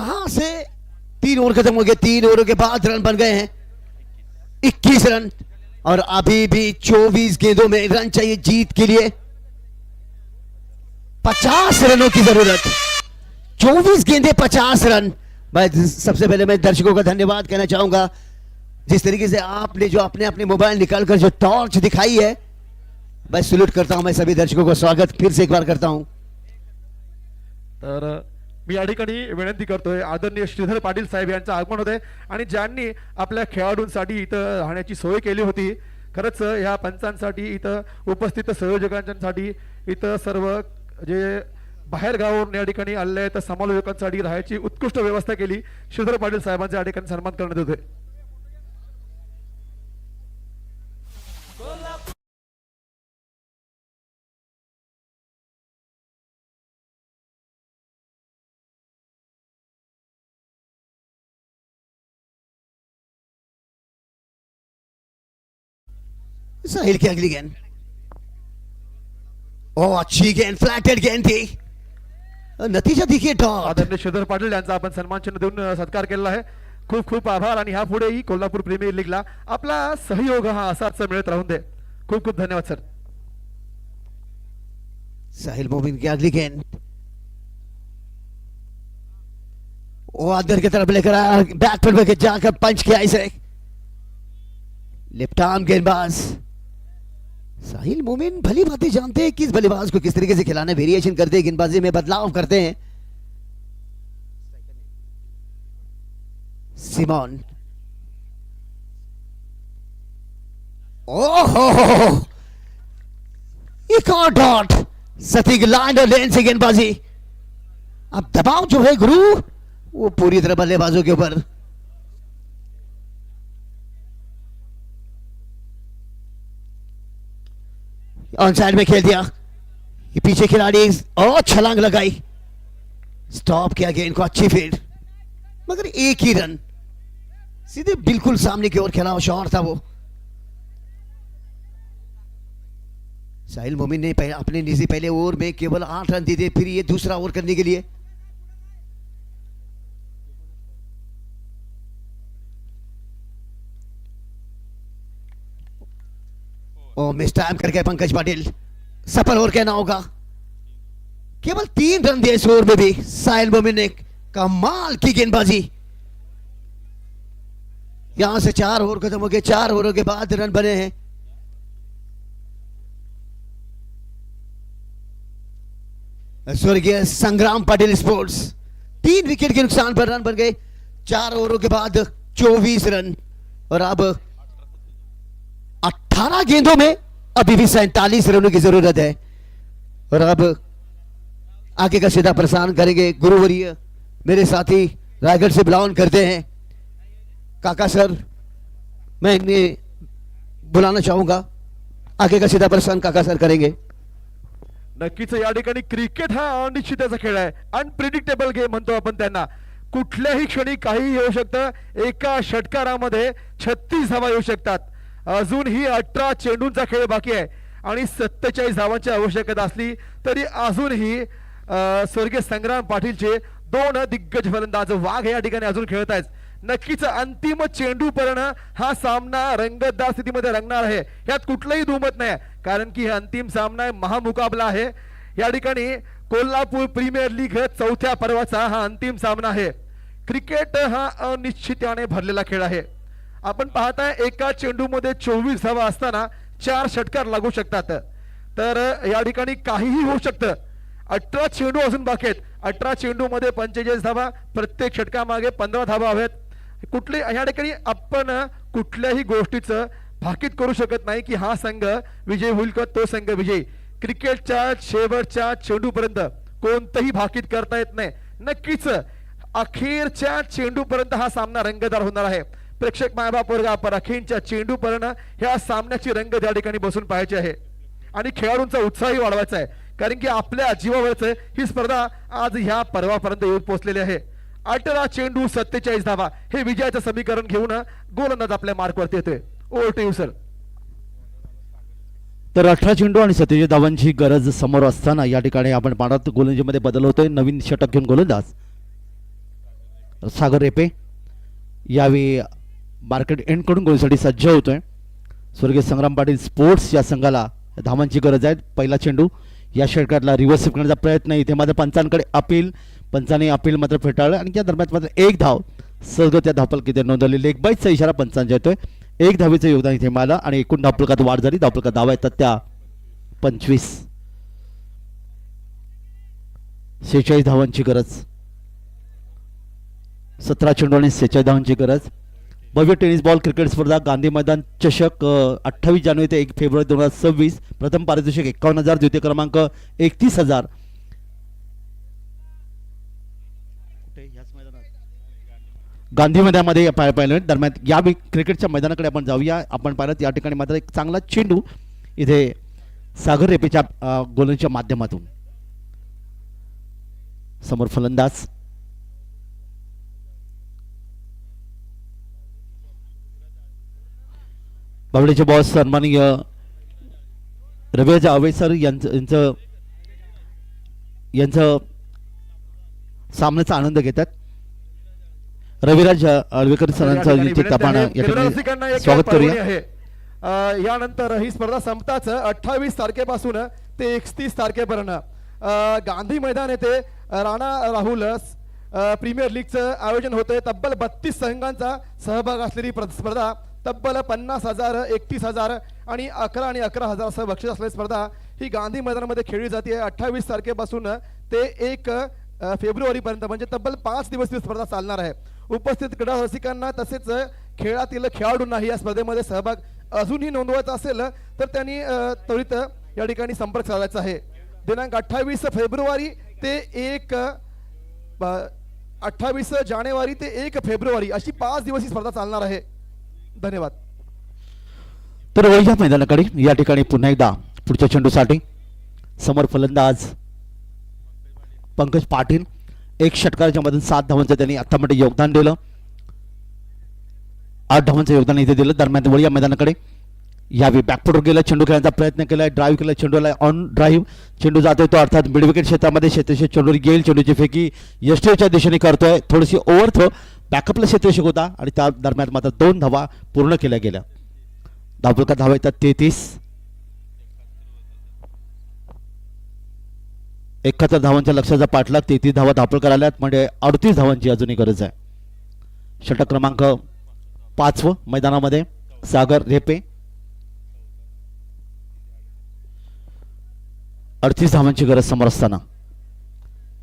यहां से 3 ओवर खत्म हो गए, 3 ओवरों के बाद रन बन गए हैं 21 रन और अभी भी 24 गेंदों में रन चाहिए जीत के लिए। 50 रनों की जरूरत, 24 गेंदे 50 रन। मैं सबसे पहले मैं दर्शकों का धन्यवाद कहना चाहूंगा, जिस तरीके से आपने जो अपने अपने मोबाइल निकालकर जो टॉर्च दिखाई है, मैं सल्यूट करता हूं। मैं सभी दर्शकों को स्वागत फिर से एक बार करता हूं। तर मी या ठिकाणी विनंती करतोय, आदरणीय श्रीधर पाटील साहेब यांचं आगमन होते आणि ज्यांनी आपल्या खेळाडूंसाठी इथं राहण्याची सोय केली होती। खरंच ह्या पंचांसाठी इथं उपस्थित संयोजकांसाठी इथं सर्व जे बाहेर गावावरून या ठिकाणी आलेले आहेत समालोचकांसाठी राहायची उत्कृष्ट व्यवस्था केली। श्रीधर पाटील साहेबांचा या ठिकाणी सन्मान करण्यात येतोय। साहिल की अगली गेंद, ओ अच्छी गेंद, फ्लैटेड गेंद थी, नतीजा देखिए डॉट। आदरणीय श्रीधर पाटील यांचा आपण सन्मान चिन्ह देऊन सत्कार केलेला आहे। खूप खूप आभार आणि ह्या पुढेही कोल्हापूर प्रीमियर लीगला आपला सहयोग हा असाच मिळत राहून दे। खूप खूप धन्यवाद सर। साहिल मोमिन की अगली गेंद, वो अंदर की तरफ लेकर आया, बैक पर विकेट जाकर पंच किया इसे, लेफ्ट आर्म गेंदबाज साहिल मोमिन भली भांति जानते हैं किस बल्लेबाज को किस तरीके से खिलाना, वेरिएशन करते हैं, गेंदबाजी में बदलाव करते हैं। सिमोन, ओहो एक और डॉट, सटीक लाइन और लेन से गेंदबाजी। अब दबाव जो है गुरु वो पूरी तरह बल्लेबाजों के ऊपर। ऑन साइड में खेल दिया, ये पीछे खिलाड़ी और छलांग लगाई, स्टॉप किया गेंद को, अच्छी फील्ड, मगर एक ही रन, सीधे बिल्कुल सामने की ओर खेला, शॉट था वो। साहिल मोमिन ने अपने निजी पहले ओवर में केवल 8 रन दिए थे, फिर ये दूसरा ओवर करने के लिए ओ मिस टाइम करके पंकज पाटिल, सफल ओवर कहना होगा। केवल 3 रन दिए इस ओवर में भी साहिल मोमिन ने, कमाल की गेंदबाजी। यहां से 4 ओवर खत्म हो गए, 4 ओवरों के बाद रन बने हैं। स्वर्गीय संग्राम पाटिल स्पोर्ट्स 3 विकेट के नुकसान पर रन बन गए, 4 ओवरों के बाद 24 रन और अब 18 गेंदों में अभी भी 47 रनों की जरूरत है। और अब आगे का सीधा प्रसारण करेंगे गुरुवर्य मेरे साथी रायगढ़ से बिलोंग करते हैं काका सर, मैं इन्हें बुलाना चाहूंगा। आगे का सीधा प्रसारण काका सर करेंगे। नक्कीच या ठिकाणी क्रिकेट हा अनिश्चिततेचा खेळ आहे, अनप्रिडिक्टेबल गेम म्हणतो आपण त्यांना। कुठल्याही क्षणी काही येऊ शकतं। एका षटकारामध्ये 36 धावा येऊ शकतात। अजूनही 18 चेंडूंचा खेळ बाकी आहे आणि 47 धावांची आवश्यकता असली तरी अजूनही स्वर्गीय संग्राम पाटीलचे 2 दिग्गज फलंदाज वाघ या ठिकाणी अजून खेळत आहेत। नक्कीच अंतिम चेंडू पर्यंत हा सामना रंगतदार स्थितीमध्ये रंगणार आहे, यात कुठलंही दुमत नाही, कारण की हा अंतिम सामना आहे, महामुकाबला आहे। या ठिकाणी कोल्हापूर प्रीमियर लीग 4थ्या पर्वाचा हा अंतिम सामना आहे। क्रिकेट हा अनिश्चिततेने भरलेला खेळ आहे। आपण पाहताय एका चेंडूमध्ये 24 धावा असताना 4 षटकार लागू शकतात, तर या ठिकाणी काहीही होऊ शकतं। 18 चेंडू अजून बाकी आहेत, 18 चेंडू मध्ये 45 धावा, प्रत्येक षटकामागे 15 धावा हव्यात। कुठले या ठिकाणी आपण कुठल्याही गोष्टीचं भाकीत करू शकत नाही की हा संघ विजय होईल का तो संघ विजयी। क्रिकेटच्या शेवटच्या चेंडूपर्यंत कोणतंही भाकीत करता येत नाही। नक्कीच अखेरच्या चेंडूपर्यंत हा सामना रंगतदार होणार आहे। प्रेक्षक मायबाप वर्ग आपण अखेरच्या चेंडूपर्यंत ह्या सामन्याची रंगत या ठिकाणी बसून पाहायची आहे आणि खेळाडूंचा उत्साहही वाढवायचा आहे, कारण की आपल्या जीवावरच ही स्पर्धा आज ह्या पर्वापर्यंत येऊन पोहोचलेली आहे। 18 चेंडू 47 धावा हे विजयाचं समीकरण घेऊन गोलंदाज आपल्या मार्कवरती येतोय। Over to you sir. तर 18 चेंडू आणि 47 धावांची गरज समोर असताना या ठिकाणी आपण पाहत गोलंदाजीमध्ये बदल होतोय। नवीन षटक घेऊन गोलंदाज सागर रेपे यावेळी मार्केट एंडकडून गोलसाठी सज्ज होतोय. स्वर्गीय संग्राम पाटील स्पोर्ट्स या संघाला धावांची गरज आहे. पहिला चेंडू या षटकातला रिव्हर्स करण्याचा प्रयत्न, इथे मात्र पंचांकडे अपील, पंचाने अपील मात्र फेटाळलं आणि त्या दरम्यान मात्र एक धाव सलग त्या धावफलकीत नोंदवली. लेग बाईटचा इशारा पंचांचा येतोय. एक धावेचं योगदान इथे मिळालं आणि एकूण धावफलकात वाढ झाली. धावफलकात धावा येतात त्या 25. 46 धावांची गरज, 17 चेंडू आणि 46 धावांची गरज. भव्य टेनिस बॉल क्रिकेट स्पर्धा गांधी मैदान चषक 28 जानेवारी ते 1 फेब्रुवारी 2026. प्रथम पारितोषिक 51,000, द्वितीय क्रमांक 31,000. गांधी मैदानामध्ये पाहिलं. दरम्यान या क्रिकेटच्या मैदानाकडे आपण जाऊया. आपण पाहिलं या ठिकाणी मात्र एक चांगला चेंडू इथे सागर रेपेच्या गोलंदाजीच्या माध्यमातून. समोर फलंदाज बावडेचे बॉस सन्माननीय रविराज आवे सर यांचं सामन्याचा आनंद घेतात. रविराज आळवेकर सरांचं इथे आपण या ठिकाणी स्वागत करूया. यानंतर ही स्पर्धा संपताच 28 तारखेपासून ते 31 तारखेपर्यंत गांधी मैदान येथे राणा राहुल प्रीमियर लीगचं आयोजन होतंय. तब्बल 32 संघांचा सहभाग असलेली स्पर्धा, तब्बल 50,000, 31,000 आणि 11 आणि 11,000 असं बक्षीस असलेली स्पर्धा ही गांधी मैदानामध्ये खेळली जाते. 28 तारखेपासून ते 1 फेब्रुवारीपर्यंत म्हणजे तब्बल 5 दिवस ही स्पर्धा चालणार आहे. उपस्थित क्रीडा रसिकांना तसेच खेळातील खेळाडूंनाही या स्पर्धेमध्ये सहभाग अजूनही नोंदवायचा असेल तर त्यांनी त्वरित या ठिकाणी संपर्क साधायचा आहे. दिनांक 28 फेब्रुवारी ते 28 जानेवारी ते 1 फेब्रुवारी अशी 5 दिवस ही स्पर्धा चालणार आहे. धन्यवाद. तर वळीच्या मैदानाकडे या ठिकाणी पुन्हा एकदा पुढच्या चेंडूसाठी समोर फलंदाज पंकज पाटील. एक षटकाच्या मधून 7 धावांचं त्यांनी आतामध्ये योगदान दिलं. 8 धावांचं योगदान इथे दिलं. दरम्यान वळी या मैदानाकडे यावेळी बॅकफुटवर गेला, चेंडू खेळण्याचा प्रयत्न केलाय, ड्राईव्ह केला, चेंडूला ऑन ड्राईव्ह चेंडू जातोय तो अर्थात मिड विकेट क्षेत्रामध्ये. क्षेत्ररक्षक चेंडू गेल, चेंडूची फेकी यष्टीच्या दिशेने करतोय. थोडीशी ओव्हर थ्रो बॅकअपला क्षेत्ररक्षक होता आणि त्या दरम्यान मात्र 2 धावा पूर्ण केल्या गेल्या. धावफलकात धावा येतात 33. 71 धावांच्या लक्ष्याचा पाठलाग, 33 धावा धावफलकार आल्यात म्हणजे 38 धावांची अजूनही गरज आहे. षटक क्रमांक 5 मैदानामध्ये सागर रेपे. 38 धावांची गरज समोर असताना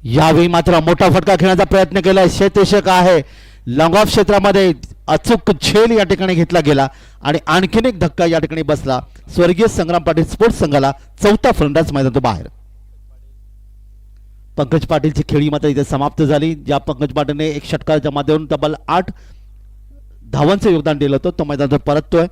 यावेळी मात्र मोठा फटका खेळण्याचा प्रयत्न केलाय. क्षेत्ररक्षक आहे लॉंग ऑफ क्षेत्रामध्ये, अचूक झेल या ठिकाणी घेतला गेला आणि आणखीन एक धक्का या ठिकाणी बसला. स्वर्गीय संग्राम पाटील स्पोर्ट्स संघाला 4था फलंदाज मैदानातून बाहेर. पंकज पाटीलची खेळी मात्र इथे समाप्त झाली. ज्या पंकज पाटीलने एक षटकाच्या माध्यमातून तब्बल 8 धावांचं योगदान दिलं होतं तो मैदानात परततोय.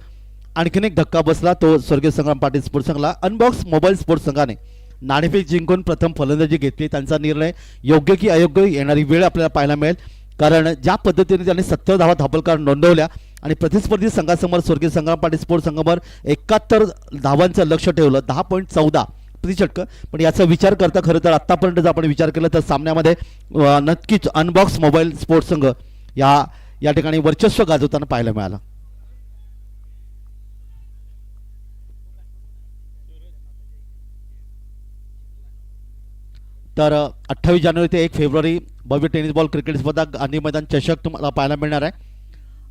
आणखीन एक धक्का बसला तो स्वर्गीय संग्राम पाटील स्पोर्ट्स संघाला. अनबॉक्स मोबाईल स्पोर्ट्स संघाने नाणेफेक जिंकून प्रथम फलंदाजी घेतली. त्यांचा निर्णय योग्य की अयोग्य येणारी वेळ आपल्याला पाहायला मिळेल, कारण ज्या पद्धतीने त्यांनी 70 धावा धावफलकार नोंदवल्या आणि प्रतिस्पर्धी संघासमोर स्वर्गीय संग्राम पाटील स्पोर्ट्स संघावर 71 धावांचं लक्ष ठेवलं, 10.14 प्रतिषटक. पण याचा विचार करता खरं तर आत्तापर्यंत जर आपण विचार केला तर सामन्यामध्ये नक्कीच अनबॉक्स मोबाईल स्पोर्ट्स संघ या ठिकाणी वर्चस्व गाजवताना पाहायला मिळालं. तर 28 जानेवारी ते 1 फेब्रुवारी भव्य टेनिस बॉल क्रिकेट स्पर्धा गांधी मैदान चषक तुम्हाला पाहायला मिळणार आहे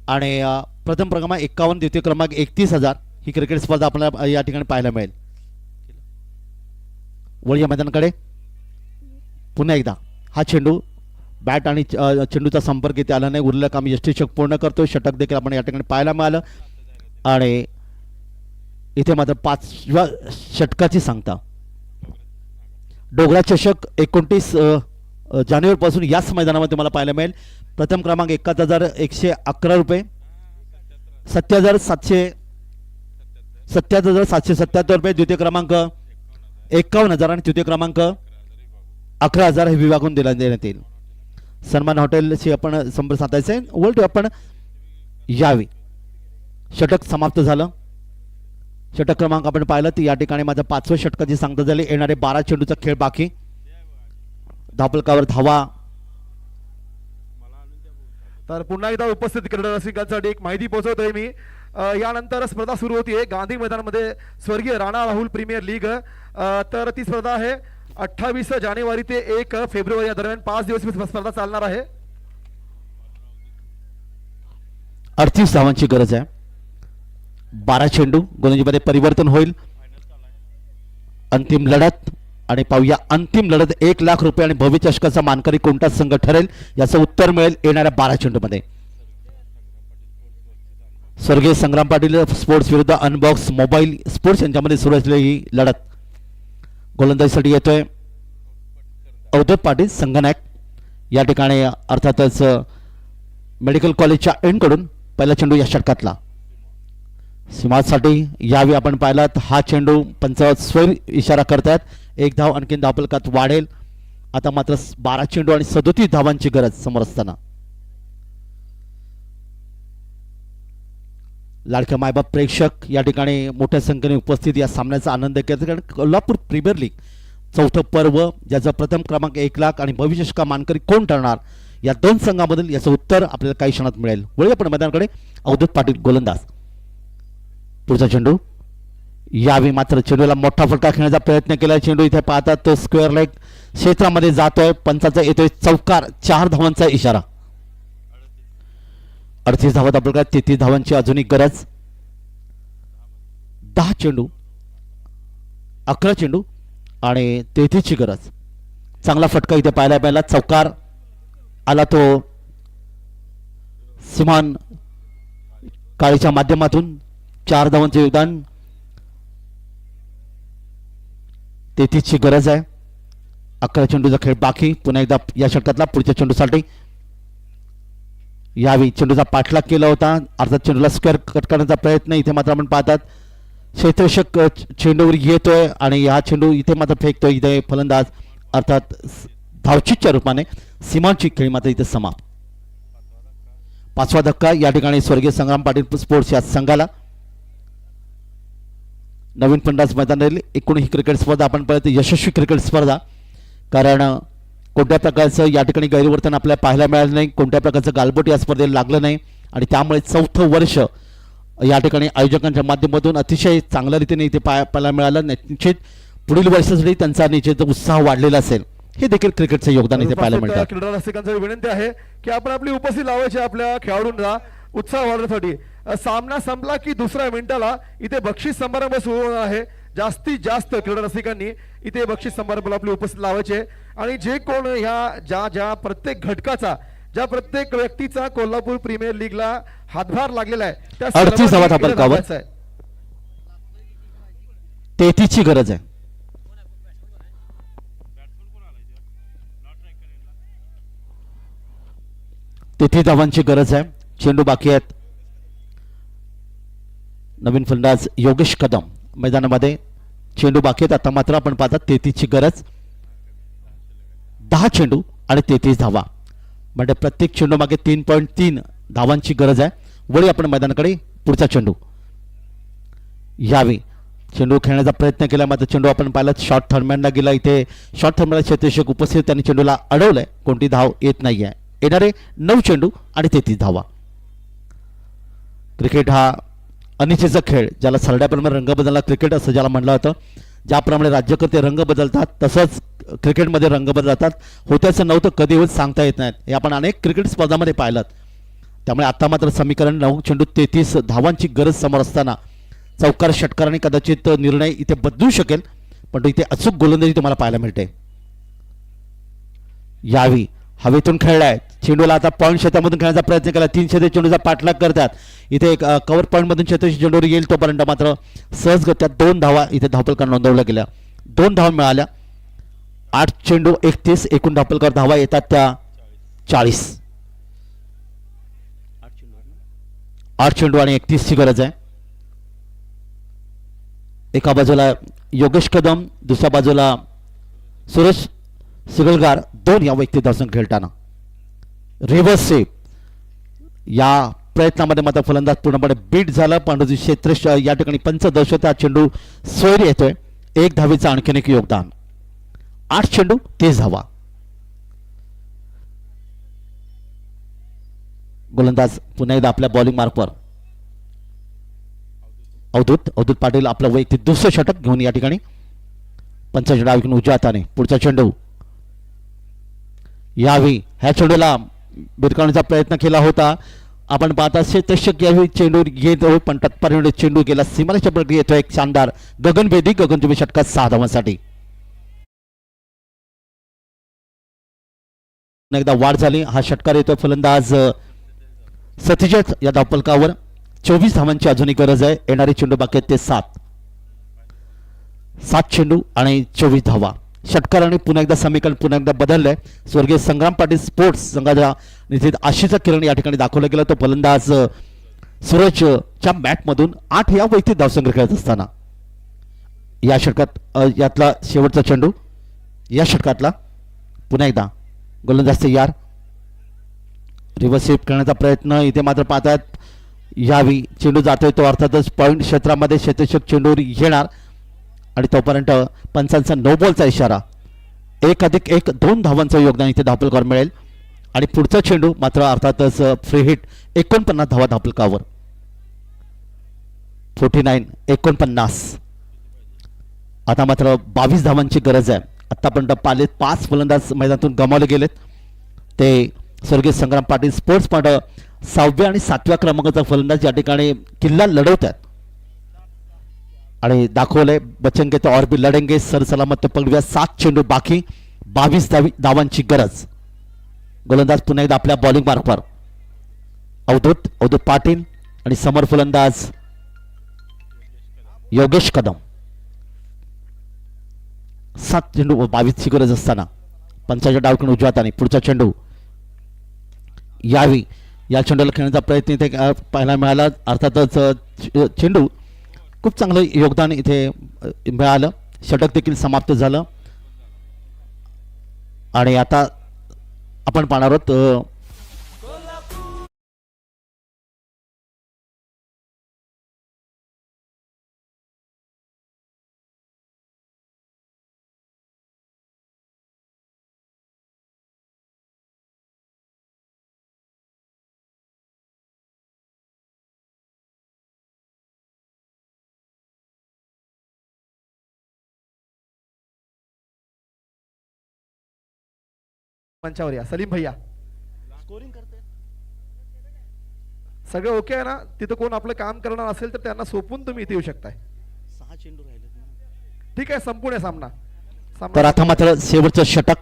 आणि प्रथम क्रमांक 51, द्वितीय क्रमांक 31,000 ही क्रिकेट स्पर्धा आपल्याला या ठिकाणी पाहायला मिळेल. वळी या मैदानाकडे पुन्हा एकदा हा चेंडू बॅट आणि चेंडूचा संपर्क इथे आला नाही. उरलेलं काम यष्टीक्षक पूर्ण करतो. षटक देखील आपण या ठिकाणी पाहायला मिळालं आणि इथे मात्र 5व्या षटकाची सांगता. डोगरा चषक 29 जानेवारीपासून याच मैदानामध्ये तुम्हाला पाहायला मिळेल. प्रथम क्रमांक 71,111 रुपये, 77,777 रुपये, द्वितीय क्रमांक 51,000 आणि तृतीय क्रमांक 11,000 हे विभागून देण्यात येईल. सन्मान हॉटेलशी आपण संपर्क साधायचा आहे. उलट आपण यावे. षटक समाप्त झालं. षटक क्रमांक आपण पाहिलं तर या ठिकाणी माझा 5व्या षटकाची सांगता झाली. येणारे 12 चेंडूचा खेळ बाकी. धावफलकावर धावा तर पुन्हा एकदा उपस्थित क्रीडा रसिकांसाठी एक माहिती पोहोचवतोय मी. यानंतर स्पर्धा सुरू होतीये गांधी मैदानामध्ये स्वर्गीय राणा राहुल प्रीमियर लीग. तर ती स्पर्धा आहे 28 जानेवारी ते 1 फेब्रुवारी या दरम्यान 5 दिवस ही स्पर्धा चालणार आहे. 38 धावांची गरज आहे. 12 चेंडू, गोलंदाजीमध्ये परिवर्तन होईल. अंतिम लढत आणि पाहूया अंतिम लढत 1 लाख रुपये आणि भव्य चषकाचा मानकरी कोणता संघ ठरेल याचं उत्तर मिळेल येणाऱ्या 12 चेंडूमध्ये. स्वर्गीय संग्राम पाटील स्पोर्ट्स विरुद्ध अनबॉक्स मोबाईल स्पोर्ट्स यांच्यामध्ये सुरू असलेली ही लढत. गोलंदाजीसाठी येतोय अवधूत पाटील संघनायक. या ठिकाणी अर्थातच मेडिकल कॉलेजच्या एंडकडून पहिला चेंडू या षटकातला. सीमासाठी यावेळी आपण पाहिलात हा चेंडू पंच स्वैर इशारा करतात. 1 धाव आणखीन धावफलकात वाढेल. आता मात्र 12 चेंडू आणि 37 धावांची गरज समोर असताना लाडक्या मायबाप प्रेक्षक या ठिकाणी मोठ्या संख्येने उपस्थित या सामन्याचा आनंद घेतात. कारण कोल्हापूर प्रीमियर लीग चौथं पर्व ज्याचा प्रथम क्रमांक 1 लाख आणि भविष्य का मानकरी कोण ठरणार या दोन संघामधील याचं उत्तर आपल्याला काही क्षणात मिळेल. वळूया पण मैदानाकडे. अवधूत पाटील गोलंदाज. पुढचा चेंडू यावेळी मात्र चेंडूला मोठा फटका खेळण्याचा प्रयत्न केला. चेंडू इथे पाहतात तो स्क्वेअर लेग क्षेत्रामध्ये जातोय. पंचाचा येतोय चौकार. 4 धावांचा इशारा. 38 धावा आपल्याला 33 धावांची अजूनही गरज. 10 चेंडू 11 चेंडू आणि 33 ची गरज. चांगला फटका इथे पाहायला चौकार आला तो सिमान काळीच्या माध्यमातून. 4 धावांचे योगदान. 33 ची गरज आहे. 11 चेंडूचा खेळ बाकी. पुन्हा एकदा या षटकातला पुढच्या चेंडूसाठी यावेळी चेंडूचा पाठलाग केला होता. अर्थात चेंडूला स्क्वेअर कट करण्याचा प्रयत्न. इथे मात्र आपण पाहतात क्षेत्ररक्षक चेंडूवर येतोय आणि हा चेंडू इथे मात्र फेकतोय. इथे फलंदाज अर्थात धावचीच्या रूपाने सीमांची खेळी मात्र इथे समाप्त. 5वा धक्का या ठिकाणी स्वर्गीय संग्राम पाटील स्पोर्ट्स या संघाला. नवीन फलंदाज मैदानातील एकूण ही क्रिकेट स्पर्धा आपण पाहिलं यशस्वी क्रिकेट स्पर्धा. कारण कोणत्या प्रकारचं या ठिकाणी गैरवर्तन आपल्याला पाहायला मिळालं नाही. कोणत्या प्रकारचं गालबोट या स्पर्धेला लागलं नाही आणि त्यामुळे 4थं वर्ष या ठिकाणी आयोजकांच्या माध्यमातून अतिशय चांगल्या रीतीने इथे पाहायला मिळालं. निश्चित पुढील वर्षासाठी त्यांचा निश्चित उत्साह वाढलेला असेल. हे देखील क्रिकेटचं योगदान इथे पाहायला मिळतं. क्रीडा रसिकांसाठी विनंती आहे की आपण आपली उपस्थिती लावायची आपल्या खेळाडूंना उत्साह वाढवण्यासाठी. सामना संपला की दुसऱ्या मिनिटाला इथे बक्षीस समारंभ सुरू होणार आहे. जास्तीत जास्त क्रीडा रसिकांनी इथे बक्षीस समारंभाला आपली उपस्थिती लावायची आणि जे कोण ह्या ज्या प्रत्येक घटकाचा ज्या प्रत्येक व्यक्तीचा कोल्हापूर प्रीमियर लीगला हातभार लागलेला आहे त्या 38 धावा धावफलकावर 33 ची गरज आहे. 33 धावांची गरज आहे. चेंडू बाकी आहेत. नवीन फलंदाज योगेश कदम मैदानामध्ये. चेंडू बाकी आहेत. आता मात्र आपण पाहतात 33 ची गरज. 10 चेंडू आणि 33 धावा म्हणजे प्रत्येक चेंडू मागे 3.3 धावांची गरज आहे. वळी आपण मैदानाकडे. पुढचा चेंडू यावेळी चेंडू खेळण्याचा प्रयत्न केला मात्र चेंडू आपण पाहिला शॉर्ट थर्मॅनला गेला. इथे शॉर्ट थर्मॅनला क्षेत्ररक्षक उपस्थित त्यांनी चेंडूला अडवलंय. कोणती धाव येत नाहीये. येणारे 9 चेंडू आणि 33 धावा. क्रिकेट हा अनिच्छेचा खेळ ज्याला सरड्याप्रमाणे रंग बदलला क्रिकेट असं ज्याला म्हणलं होतं. ज्याप्रमाणे राज्यकर्ते रंग बदलतात तसंच क्रिकेटमध्ये रंग बदलतात. होत्याचं नव्हतं कधी होत सांगता येत नाहीत. हे आपण अनेक क्रिकेट स्पर्धामध्ये पाहिलं. त्यामुळे आता मात्र समीकरण 9 चेंडू 33 धावांची गरज समोर असताना चौकार षटकाराने कदाचित निर्णय इथे बदलू शकेल. पण इथे अचूक गोलंदाजी तुम्हाला पाहायला मिळते. यावेळी हवेतून खेळलाय. चेंडूला आता पॉईंट क्षेत्रामधून खेळण्याचा प्रयत्न केला. 3 क्षेत्र चेंडूचा पाठलाग करतात. इथे एक कव्हर पॉईंटमधून क्षेत्रशी चेंडूवर येईल तोपर्यंत मात्र सहजगत्या 2 धावा इथे धावफलकावर नोंदवल्या गेल्या. 2 धावा मिळाल्या. 8 चेंडू 31 एकूण धावफलकावर धावा येतात त्या 40. 8 चेंडू आणि 31 ची गरज आहे. एका बाजूला योगेश कदम दुसऱ्या बाजूला सुरेश सिगलगार 2 या व्यक्ती धावसंख्या खेळताना. रिव्हर्स सेप या प्रयत्नामध्ये मात्र फलंदाज पूर्णपणे बीट झाला. पण क्षेत्र या ठिकाणी पंच दर्शवता चेंडू सोयरी येतोय. 1 धावेचा आणखीन एक योगदान. 8 चेंडू 30 धावा. गोलंदाज पुन्हा एकदा आपल्या बॉलिंग मार्कवर अवधूत पाटील आपलं वैयक्तिक दुसरं षटक घेऊन या ठिकाणी पंचांच्या डावीकडून उजव्या हाताने पुढचा चेंडू यावी ह्या चेंडूला भिरकावण्याचा प्रयत्न केला होता. आपण पाहता क्षेत्ररक्षक यावेळी चेंडू घेत पण तत्पर्यंत चेंडू गेला सीमारेषेच्या पलीकडे येतो. एक शानदार गगनभेदी गगनचुंबी षटकात 6 धावांसाठी एकदा वाढ झाली. हा षटकार येतोय फलंदाज सतीजत या धावफलकावर. 24 धावांची अजूनही गरज आहे. येणारे चेंडू बाकी आहेत ते 7 चेंडू आणि 24 धावा. षटकाराने पुन्हा एकदा समीकरण पुन्हा एकदा बदललंय. स्वर्गीय संग्राम पाटील स्पोर्ट्स संघाच्या निधीत आशीचा किरण या ठिकाणी दाखवला गेला. तो फलंदाज सूरजच्या बॅटमधून 8 या वैयक्तिक धावसंग्रह खेळत असताना या षटकात यातला शेवटचा चेंडू या षटकातला पुन्हा एकदा गोलंदाज तयार. रिव्हर्स स्वीप करण्याचा प्रयत्न इथे मात्र पाहतात यावी चेंडू जातोय तो अर्थातच पॉईंट क्षेत्रामध्ये क्षेत्ररक्षक चेंडूवर येणार आणि तोपर्यंत पंचांचा नो बॉलचा इशारा. 1+1 2 धावांचं योगदान इथे धावफलकावर मिळेल आणि पुढचा चेंडू मात्र अर्थातच फ्री हिट 49 धावा धावफलकावर. 49 आता मात्र 22 धावांची गरज आहे. आतापर्यंत 5 फलंदाज मैदानातून गमावले गेलेत. ते स्वर्गीय संग्राम पाटील स्पोर्ट्स पण 6व्या आणि 7व्या क्रमांकाचा फलंदाज या ठिकाणी किल्ला लढवतात आणि दाखवलंय बच्चन के तो और भी लढेंगे सरसलामत तो पकडूया. 7 चेंडू बाकी 22 धावांची गरज. गोलंदाज पुन्हा एकदा आपल्या बॉलिंग मार्कवर अवधूत पाटील आणि समोर फलंदाज योगेश कदम. 7 चेंडू व 22ची गरज असताना पंचाच्या डावकडून उजव्या हाताने पुढचा चेंडू यावी. या चेंडूला खेळण्याचा प्रयत्न इथे पाहायला मिळाला. अर्थातच चेंडू खूप चांगलं योगदान इथे मिळालं. षटक देखील समाप्त झालं आणि आता आपण पाहणार आहोत मंचावर या. सलीम भैया सगळं ओके आहे ना? तिथं कोण आपलं काम करणार असेल तर त्यांना सोपून तुम्ही इथे येऊ शकताय. 6 चेंडू राहिले. ठीक आहे, संपूर्ण सामना. तर आता मात्र शेवटचं षटक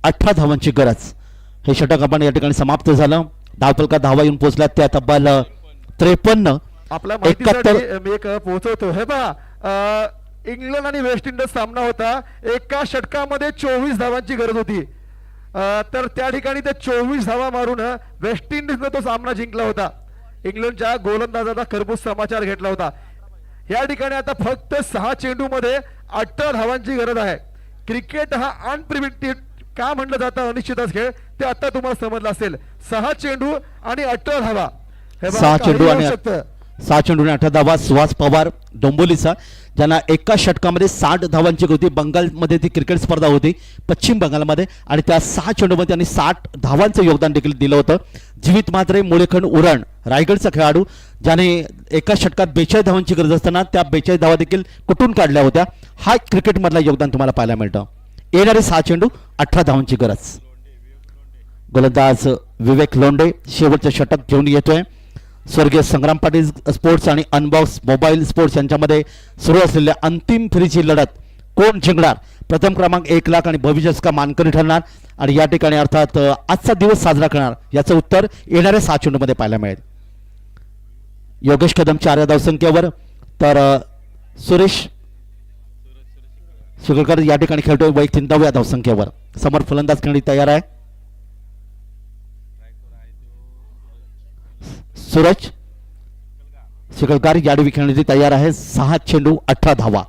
18 धावांची गरज. हे षटक आपण या ठिकाणी समाप्त झालं. धावफलकात धावा येऊन पोहोचल्या त्या तब्बल 53. आपल्या माहितीसाठी मी एक पोहोचवतो. हे पहा, इंग्लंड आणि वेस्ट इंडिज सामना होता. एका षटकामध्ये 24 धावांची गरज होती. तर त्या ठिकाणी ते 24 धावा मारून वेस्ट इंडिजने तो सामना जिंकला होता. इंग्लंडच्या गोलंदाजाचा खरबूज समाचार घेतला होता. या ठिकाणी आता फक्त 6 चेंडूमध्ये 18 धावांची गरज आहे. क्रिकेट हा अनप्रिडिक्टेड का म्हणलं जातं, अनिश्चितच खेळ, ते आता तुम्हाला समजलं असेल. 6 चेंडू आणि 18 धावा. 6 चेंडू आणि 18 धावा. सुहास पवार डोंबोलीचा, ज्यांना एका षटकामध्ये 60 धावांची होती. बंगालमध्ये ती क्रिकेट स्पर्धा होती, पश्चिम बंगालमध्ये, आणि त्या 6 चेंडूमध्ये त्यांनी 60 धावांचं योगदान देखील दिलं होतं. जीवित म्हात्रे मुळेखंड उरण रायगडचा खेळाडू, ज्याने एका षटकात 42 धावांची गरज असताना त्या 42 धावा देखील कुठून काढल्या होत्या. हा क्रिकेटमधला योगदान तुम्हाला पाहायला मिळतं. येणारे 6 चेंडू 18 धावांची गरज. गोलंदाज विवेक लोंढे शेवटचं षटक घेऊन येतोय. स्वर्गीय संग्राम पाटील स्पोर्ट्स आणि अनबॉक्स मोबाईल स्पोर्ट्स यांच्यामध्ये सुरू असलेल्या अंतिम फेरीची लढत कोण जिंकणार, प्रथम क्रमांक 1 लाख आणि भविष्याचा मानकरी ठरणार आणि या ठिकाणी अर्थात आजचा दिवस साजरा करणार, याचं उत्तर येणाऱ्या 6 चेंडूमध्ये पाहायला मिळेल. योगेश कदम 4 धावसंख्येवर, तर सुरेश सुगळकर या ठिकाणी खेळतोय वैयक्तिक 9 धावसंख्येवर. समोर फलंदाज खेळणी तयार आहे. सूरज शिकलकार याडवी खेळण्याची तयार आहे. 6 चेंडू 18 धावा.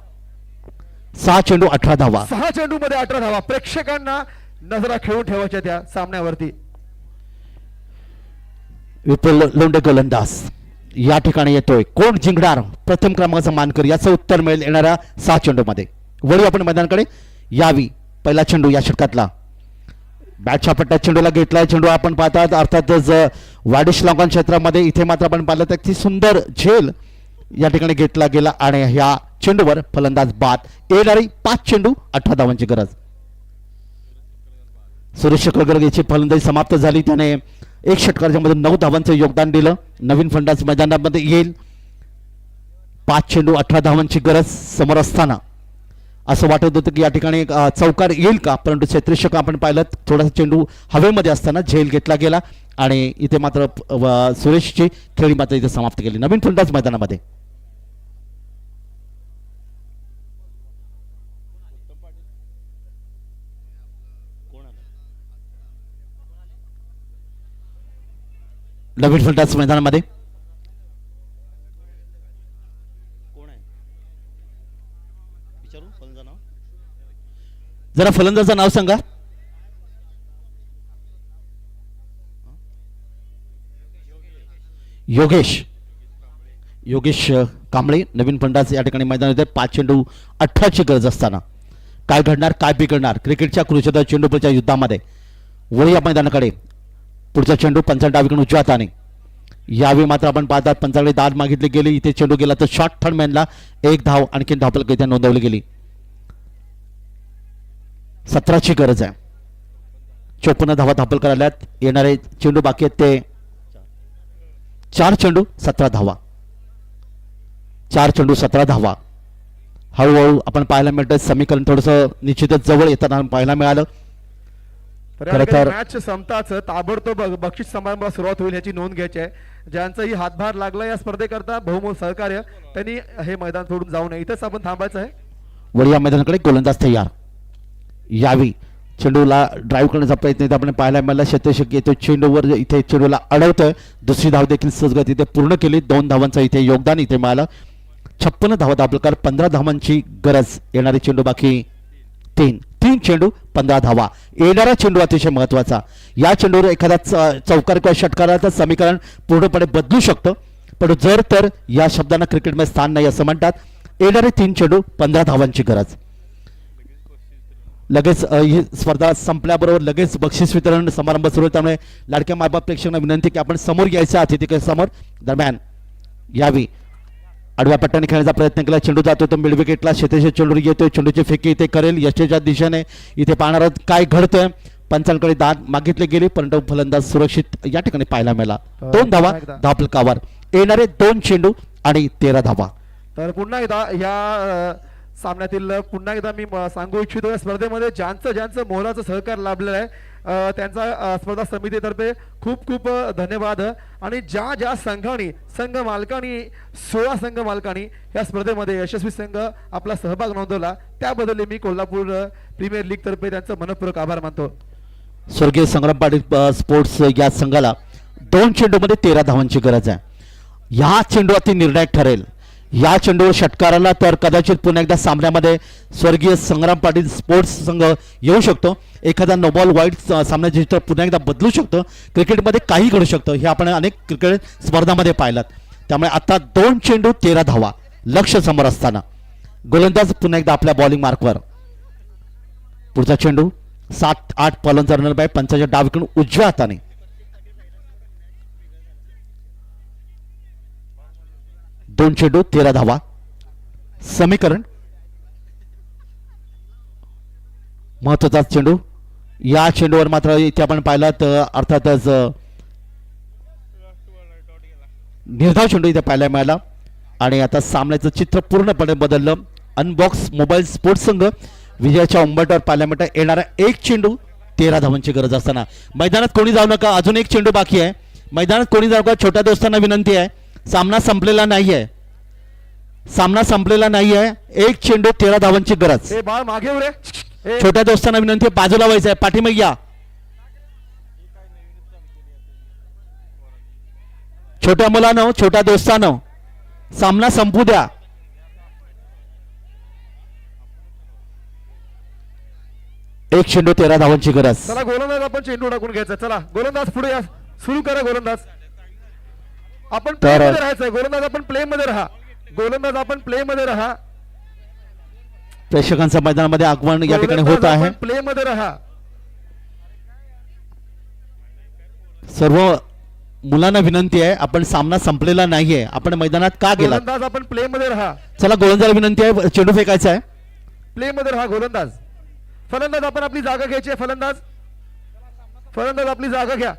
6 चेंडू 18 धावा. 6 चेंडूमध्ये 18 धावा. प्रेक्षकांना नजरा खेळून ठेवायच्या त्या सामन्यावरती. विपुल लोंढे गोलंदाज या ठिकाणी येतोय. कोण जिंकणार, प्रथम क्रमांकाचा मानकरी, याचं उत्तर मिळेल येणाऱ्या 6 चेंडूमध्ये. वळू आपण मैदानाकडे. यावी पहिला चेंडू या षटकातला बॅटच्या पट्ट्यात चेंडूला घेतलाय. चेंडू आपण पाहतात अर्थातच वाडिश लॉंगॉन क्षेत्रामध्ये. इथे मात्र आपण पाहिलं तर ती सुंदर झेल या ठिकाणी घेतला गेला आणि ह्या चेंडूवर फलंदाज बाद. येणारी 5 चेंडू 18 धावांची गरज. सुरेश कळगर याची फलंदाजी समाप्त झाली. त्याने 1 षटकाराच्या मध्ये 9 धावांचं योगदान दिलं. नवीन फलंदाज मैदानामध्ये येईल. 5 चेंडू 18 धावांची गरज समोर असताना असं वाटत होतं की या ठिकाणी चौकार येईल का, परंतु क्षेत्ररक्षक आपण पाहिलं थोडासा चेंडू हवेमध्ये असताना झेल घेतला गेला आणि इथे मात्र सुरेशची खेळी मात्र इथे समाप्त केली. नवीन फलंदाज मैदानामध्ये. नवीन फलंदाज मैदानामध्ये जरा फलंदाजाचं नाव सांगा. योगेश कांबळे नवीन फलंदाज या ठिकाणी मैदानात. 5 चेंडू 18 ची गरज असताना काय घडणार, काय बिघडणार क्रिकेटच्या क्रुशेदर चेंडूच्या युद्धामध्ये. वळूया मैदानाकडे. पुढचा चेंडू पंचांच्या डावीकडून उजव्या हाताने. यावेळी मात्र आपण पाहतात पंचांकडे दाद मागितली गेली. इथे चेंडू गेला तर शॉर्ट थर्ड मॅनला 1 धाव आणखी धावफलक इथे नोंदवली गेली. 17 ची गरज आहे. 54 धावा धावफलक आल्यात. येणारे चेंडू बाकी आहेत ते 4 चेंडू 17 धावा. 4 चेंडू 17 धावा. हळूहळू आपण पाहायला मिळतं समीकरण थोडंसं निश्चितच जवळ येताना पाहायला मिळालं. खरं तर मॅच संपताच ताबडतोब बक्षीस समारंभाला सुरुवात होईल याची नोंद घ्यायची आहे. ज्यांचाही हातभार लागला या स्पर्धेकरता बहुमोल सहकार्य त्यांनी हे मैदान सोडून जाऊ नये. इथंच आपण थांबायचं आहे. वळूया मैदानाकडे. गोलंदाज तयार. यावी चेंडूला ड्राईव्ह करण्याचा प्रयत्न इथे आपण पाहायला मिळाला. क्षेत्ररक्षक येतो चेंडूवर इथे चेंडूला अडवतोय. दुसरी धाव देखील सहजगत इथे पूर्ण केली. 2 धावांचं इथे योगदान इथे मिळालं. 56 धावा दाबलकर 15 धावांची गरज. येणारे चेंडू बाकी 3 चेंडू 15 धावा. येणारा चेंडू अतिशय महत्वाचा. या चेंडूवर एखादा चौकार किंवा षटकाराचं समीकरण पूर्णपणे बदलू शकतं, पण जर तर या शब्दांना क्रिकेटमध्ये स्थान नाही असं म्हणतात. येणारे 3 चेंडू 15 धावांची गरज. लगेच ही स्पर्धा संपल्याबरोबर लगेच बक्षीस वितरण समारंभ सुरू आहे. त्यामुळे लाडक्या मायबाप प्रेक्षकांना विनंती की आपण समोर यायचं अतिथी समोर. दरम्यान यावी आडव्या पट्ट्याने खेळण्याचा प्रयत्न केला. चेंडू जातो तो मिड विकेटला. शेतेचे चेंडू येतोय. चेंडूची फेकी इथे करेल यष्टीच्या दिशेने. इथे पाहणार काय घडतंय. पंचांकडे दाद मागितली गेली परंतु फलंदाज सुरक्षित या ठिकाणी पाहायला मिळाला. 2 धावा धावफलकावर. येणारे 2 चेंडू आणि 13 धावा. तर पुन्हा एकदा या सामन्यातील पुन्हा एकदा मी सांगू इच्छितो या स्पर्धेमध्ये ज्यांचं मोलाचं सहकार लाभलेलं आहे त्यांचा स्पर्धा समितीतर्फे खूप खूप धन्यवाद. आणि ज्या संघांनी संघ मालकांनी 16 संघ मालकांनी या स्पर्धेमध्ये यशस्वी संघ आपला सहभाग नोंदवला त्याबद्दल मी कोल्हापूर प्रीमियर लीग तर्फे त्यांचा मनपूर्वक आभार मानतो. स्वर्गीय संग्राम पाटील स्पोर्ट्स या संघाला 2 चेंडूमध्ये 13 धावांची गरज आहे. या चेंडू अति निर्णायक ठरेल. या चेंडूवर षटकाराला तर कदाचित पुन्हा एकदा सामन्यामध्ये स्वर्गीय संग्राम पाटील स्पोर्ट्स संघ येऊ शकतो. एखादा नो बॉल वाईट सामन्याचे चित्र पुन्हा एकदा बदलू शकतं. क्रिकेटमध्ये काही घडू शकतं हे आपण अनेक क्रिकेट स्पर्धामध्ये पाहिलं. त्यामुळे आता 2 चेंडू 13 धावा लक्ष समोर असताना गोलंदाज पुन्हा एकदा आपल्या बॉलिंग मार्कवर. पुढचा चेंडू 7-8 फलंदाज रनर बाय पंचाच्या डावीकडून उजव्या हाताने. दोन चेंडू 13 धावा. समीकरण महत्वाचा चेंडू. या चेंडूवर मात्र इथे आपण पाहिलं तर अर्थातच निर्धाव चेंडू इथे पाहायला मिळाला आणि आता सामन्याचं चित्र पूर्णपणे बदललं. अनबॉक्स मोबाईल स्पोर्ट्स संघ विजयाच्या उंबरठ्यावर पाहायला मिळतं. येणारा 1 चेंडू 13 धावांची गरज असताना मैदानात कोणी जाऊ नका. अजून 1 चेंडू बाकी आहे. मैदानात कोणी जाऊ नका. छोट्या दोस्तांना विनंती आहे. सामना संपलेला नाहीये. सामना संपलेला नाहीये. 1 चेंडू 13 धावांची गरज. बाळ मागे रे. छोट्या दोस्तांना विनंती आहे बाजूला व्हायचं आहे. पाठीमागे या. छोट्या मुलांनो छोट्या दोस्तांनो सामना संपू द्या. एक चेंडू 13 धावांची गरज. चला गोलंदाज आपण चेंडू टाकून घ्यायचा. चला गोलंदाज पुढे या. सुरू करा गोलंदाज. आपण प्ले मध्ये राहायचं. गोलंदाज आपण प्ले मध्ये राहा. गोलंदाज आपण प्ले मध्ये राहा. प्रेक्षकांच्या मैदानामध्ये आगमन या ठिकाणी होत आहे. प्ले मध्ये राहा. सर्व मुलांना विनंती आहे, आपण सामना संपलेला नाहीये, आपण मैदानात का गेला? गोलंदाज आपण प्ले मध्ये राहा, चला गोलंदाजाला विनंती आहे, चेंडू फेकायचा आहे. प्ले मध्ये राहा गोलंदाज. फलंदाज आपण आपली जागा घ्यायची आहे. फलंदाज आपली जागा घ्या.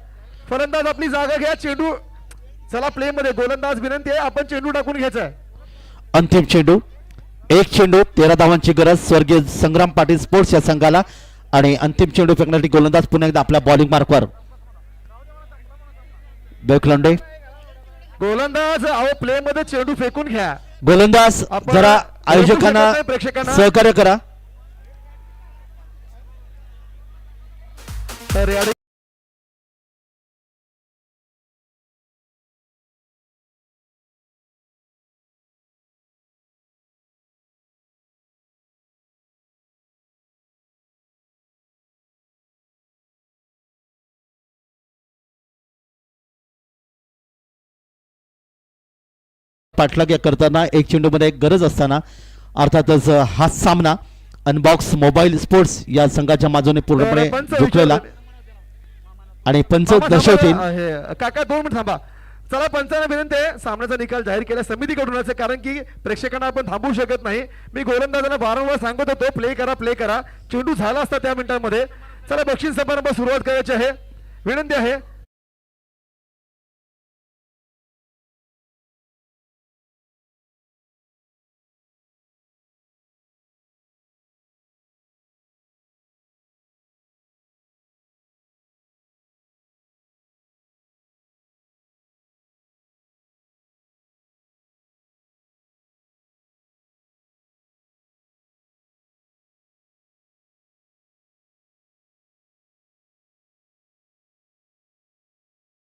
फलंदाज आपली जागा घ्या. चेंडू चला प्ले मध्ये. गोलंदाज विनंती आहे, आपण चेंडू टाकून घ्यायचा आहे. अंतिम चेंडू, एक चेंडू 13 धावांची गरज स्वर्गीय संग्राम पाटील स्पोर्ट्स या संघाला. आणि अंतिम चेंडू फेकण्यासाठी गोलंदाज पुन्हा एकदा आपल्या बॉलिंग मार्कवर. बेकलंडे गोलंदाज अहो प्ले मध्ये चेंडू फेकून घ्या. गोलंदाज आपण जरा रोखू आयोजकांना शकत नाही प्रेक्षकांना. सहकार्य करा. तर या पाठलाग करताना एक चेंडूमध्ये एक गरज असताना अर्थातच हा सामना अनबॉक्स मोबाईल स्पोर्ट्स या संघाच्या माजूने पूर्णपणे पंच झुकलेला आणि पंच थांबा, दर्शवतील. थांबा, हे, काका 2 मिनिट थांबा. चला पंचांना विनंती आहे, सामन्याचा निकाल जाहीर केला समितीकडूनच आहे, कारण की प्रेक्षकांना आपण थांबवू शकत नाही. मी गोलंदाजांना वारंवार सांगत होतो प्ले करा. चेंडू झाला असता त्या मिनिटांमध्ये. चला बक्षीस समारंभ सुरुवात करायची आहे. विनंती आहे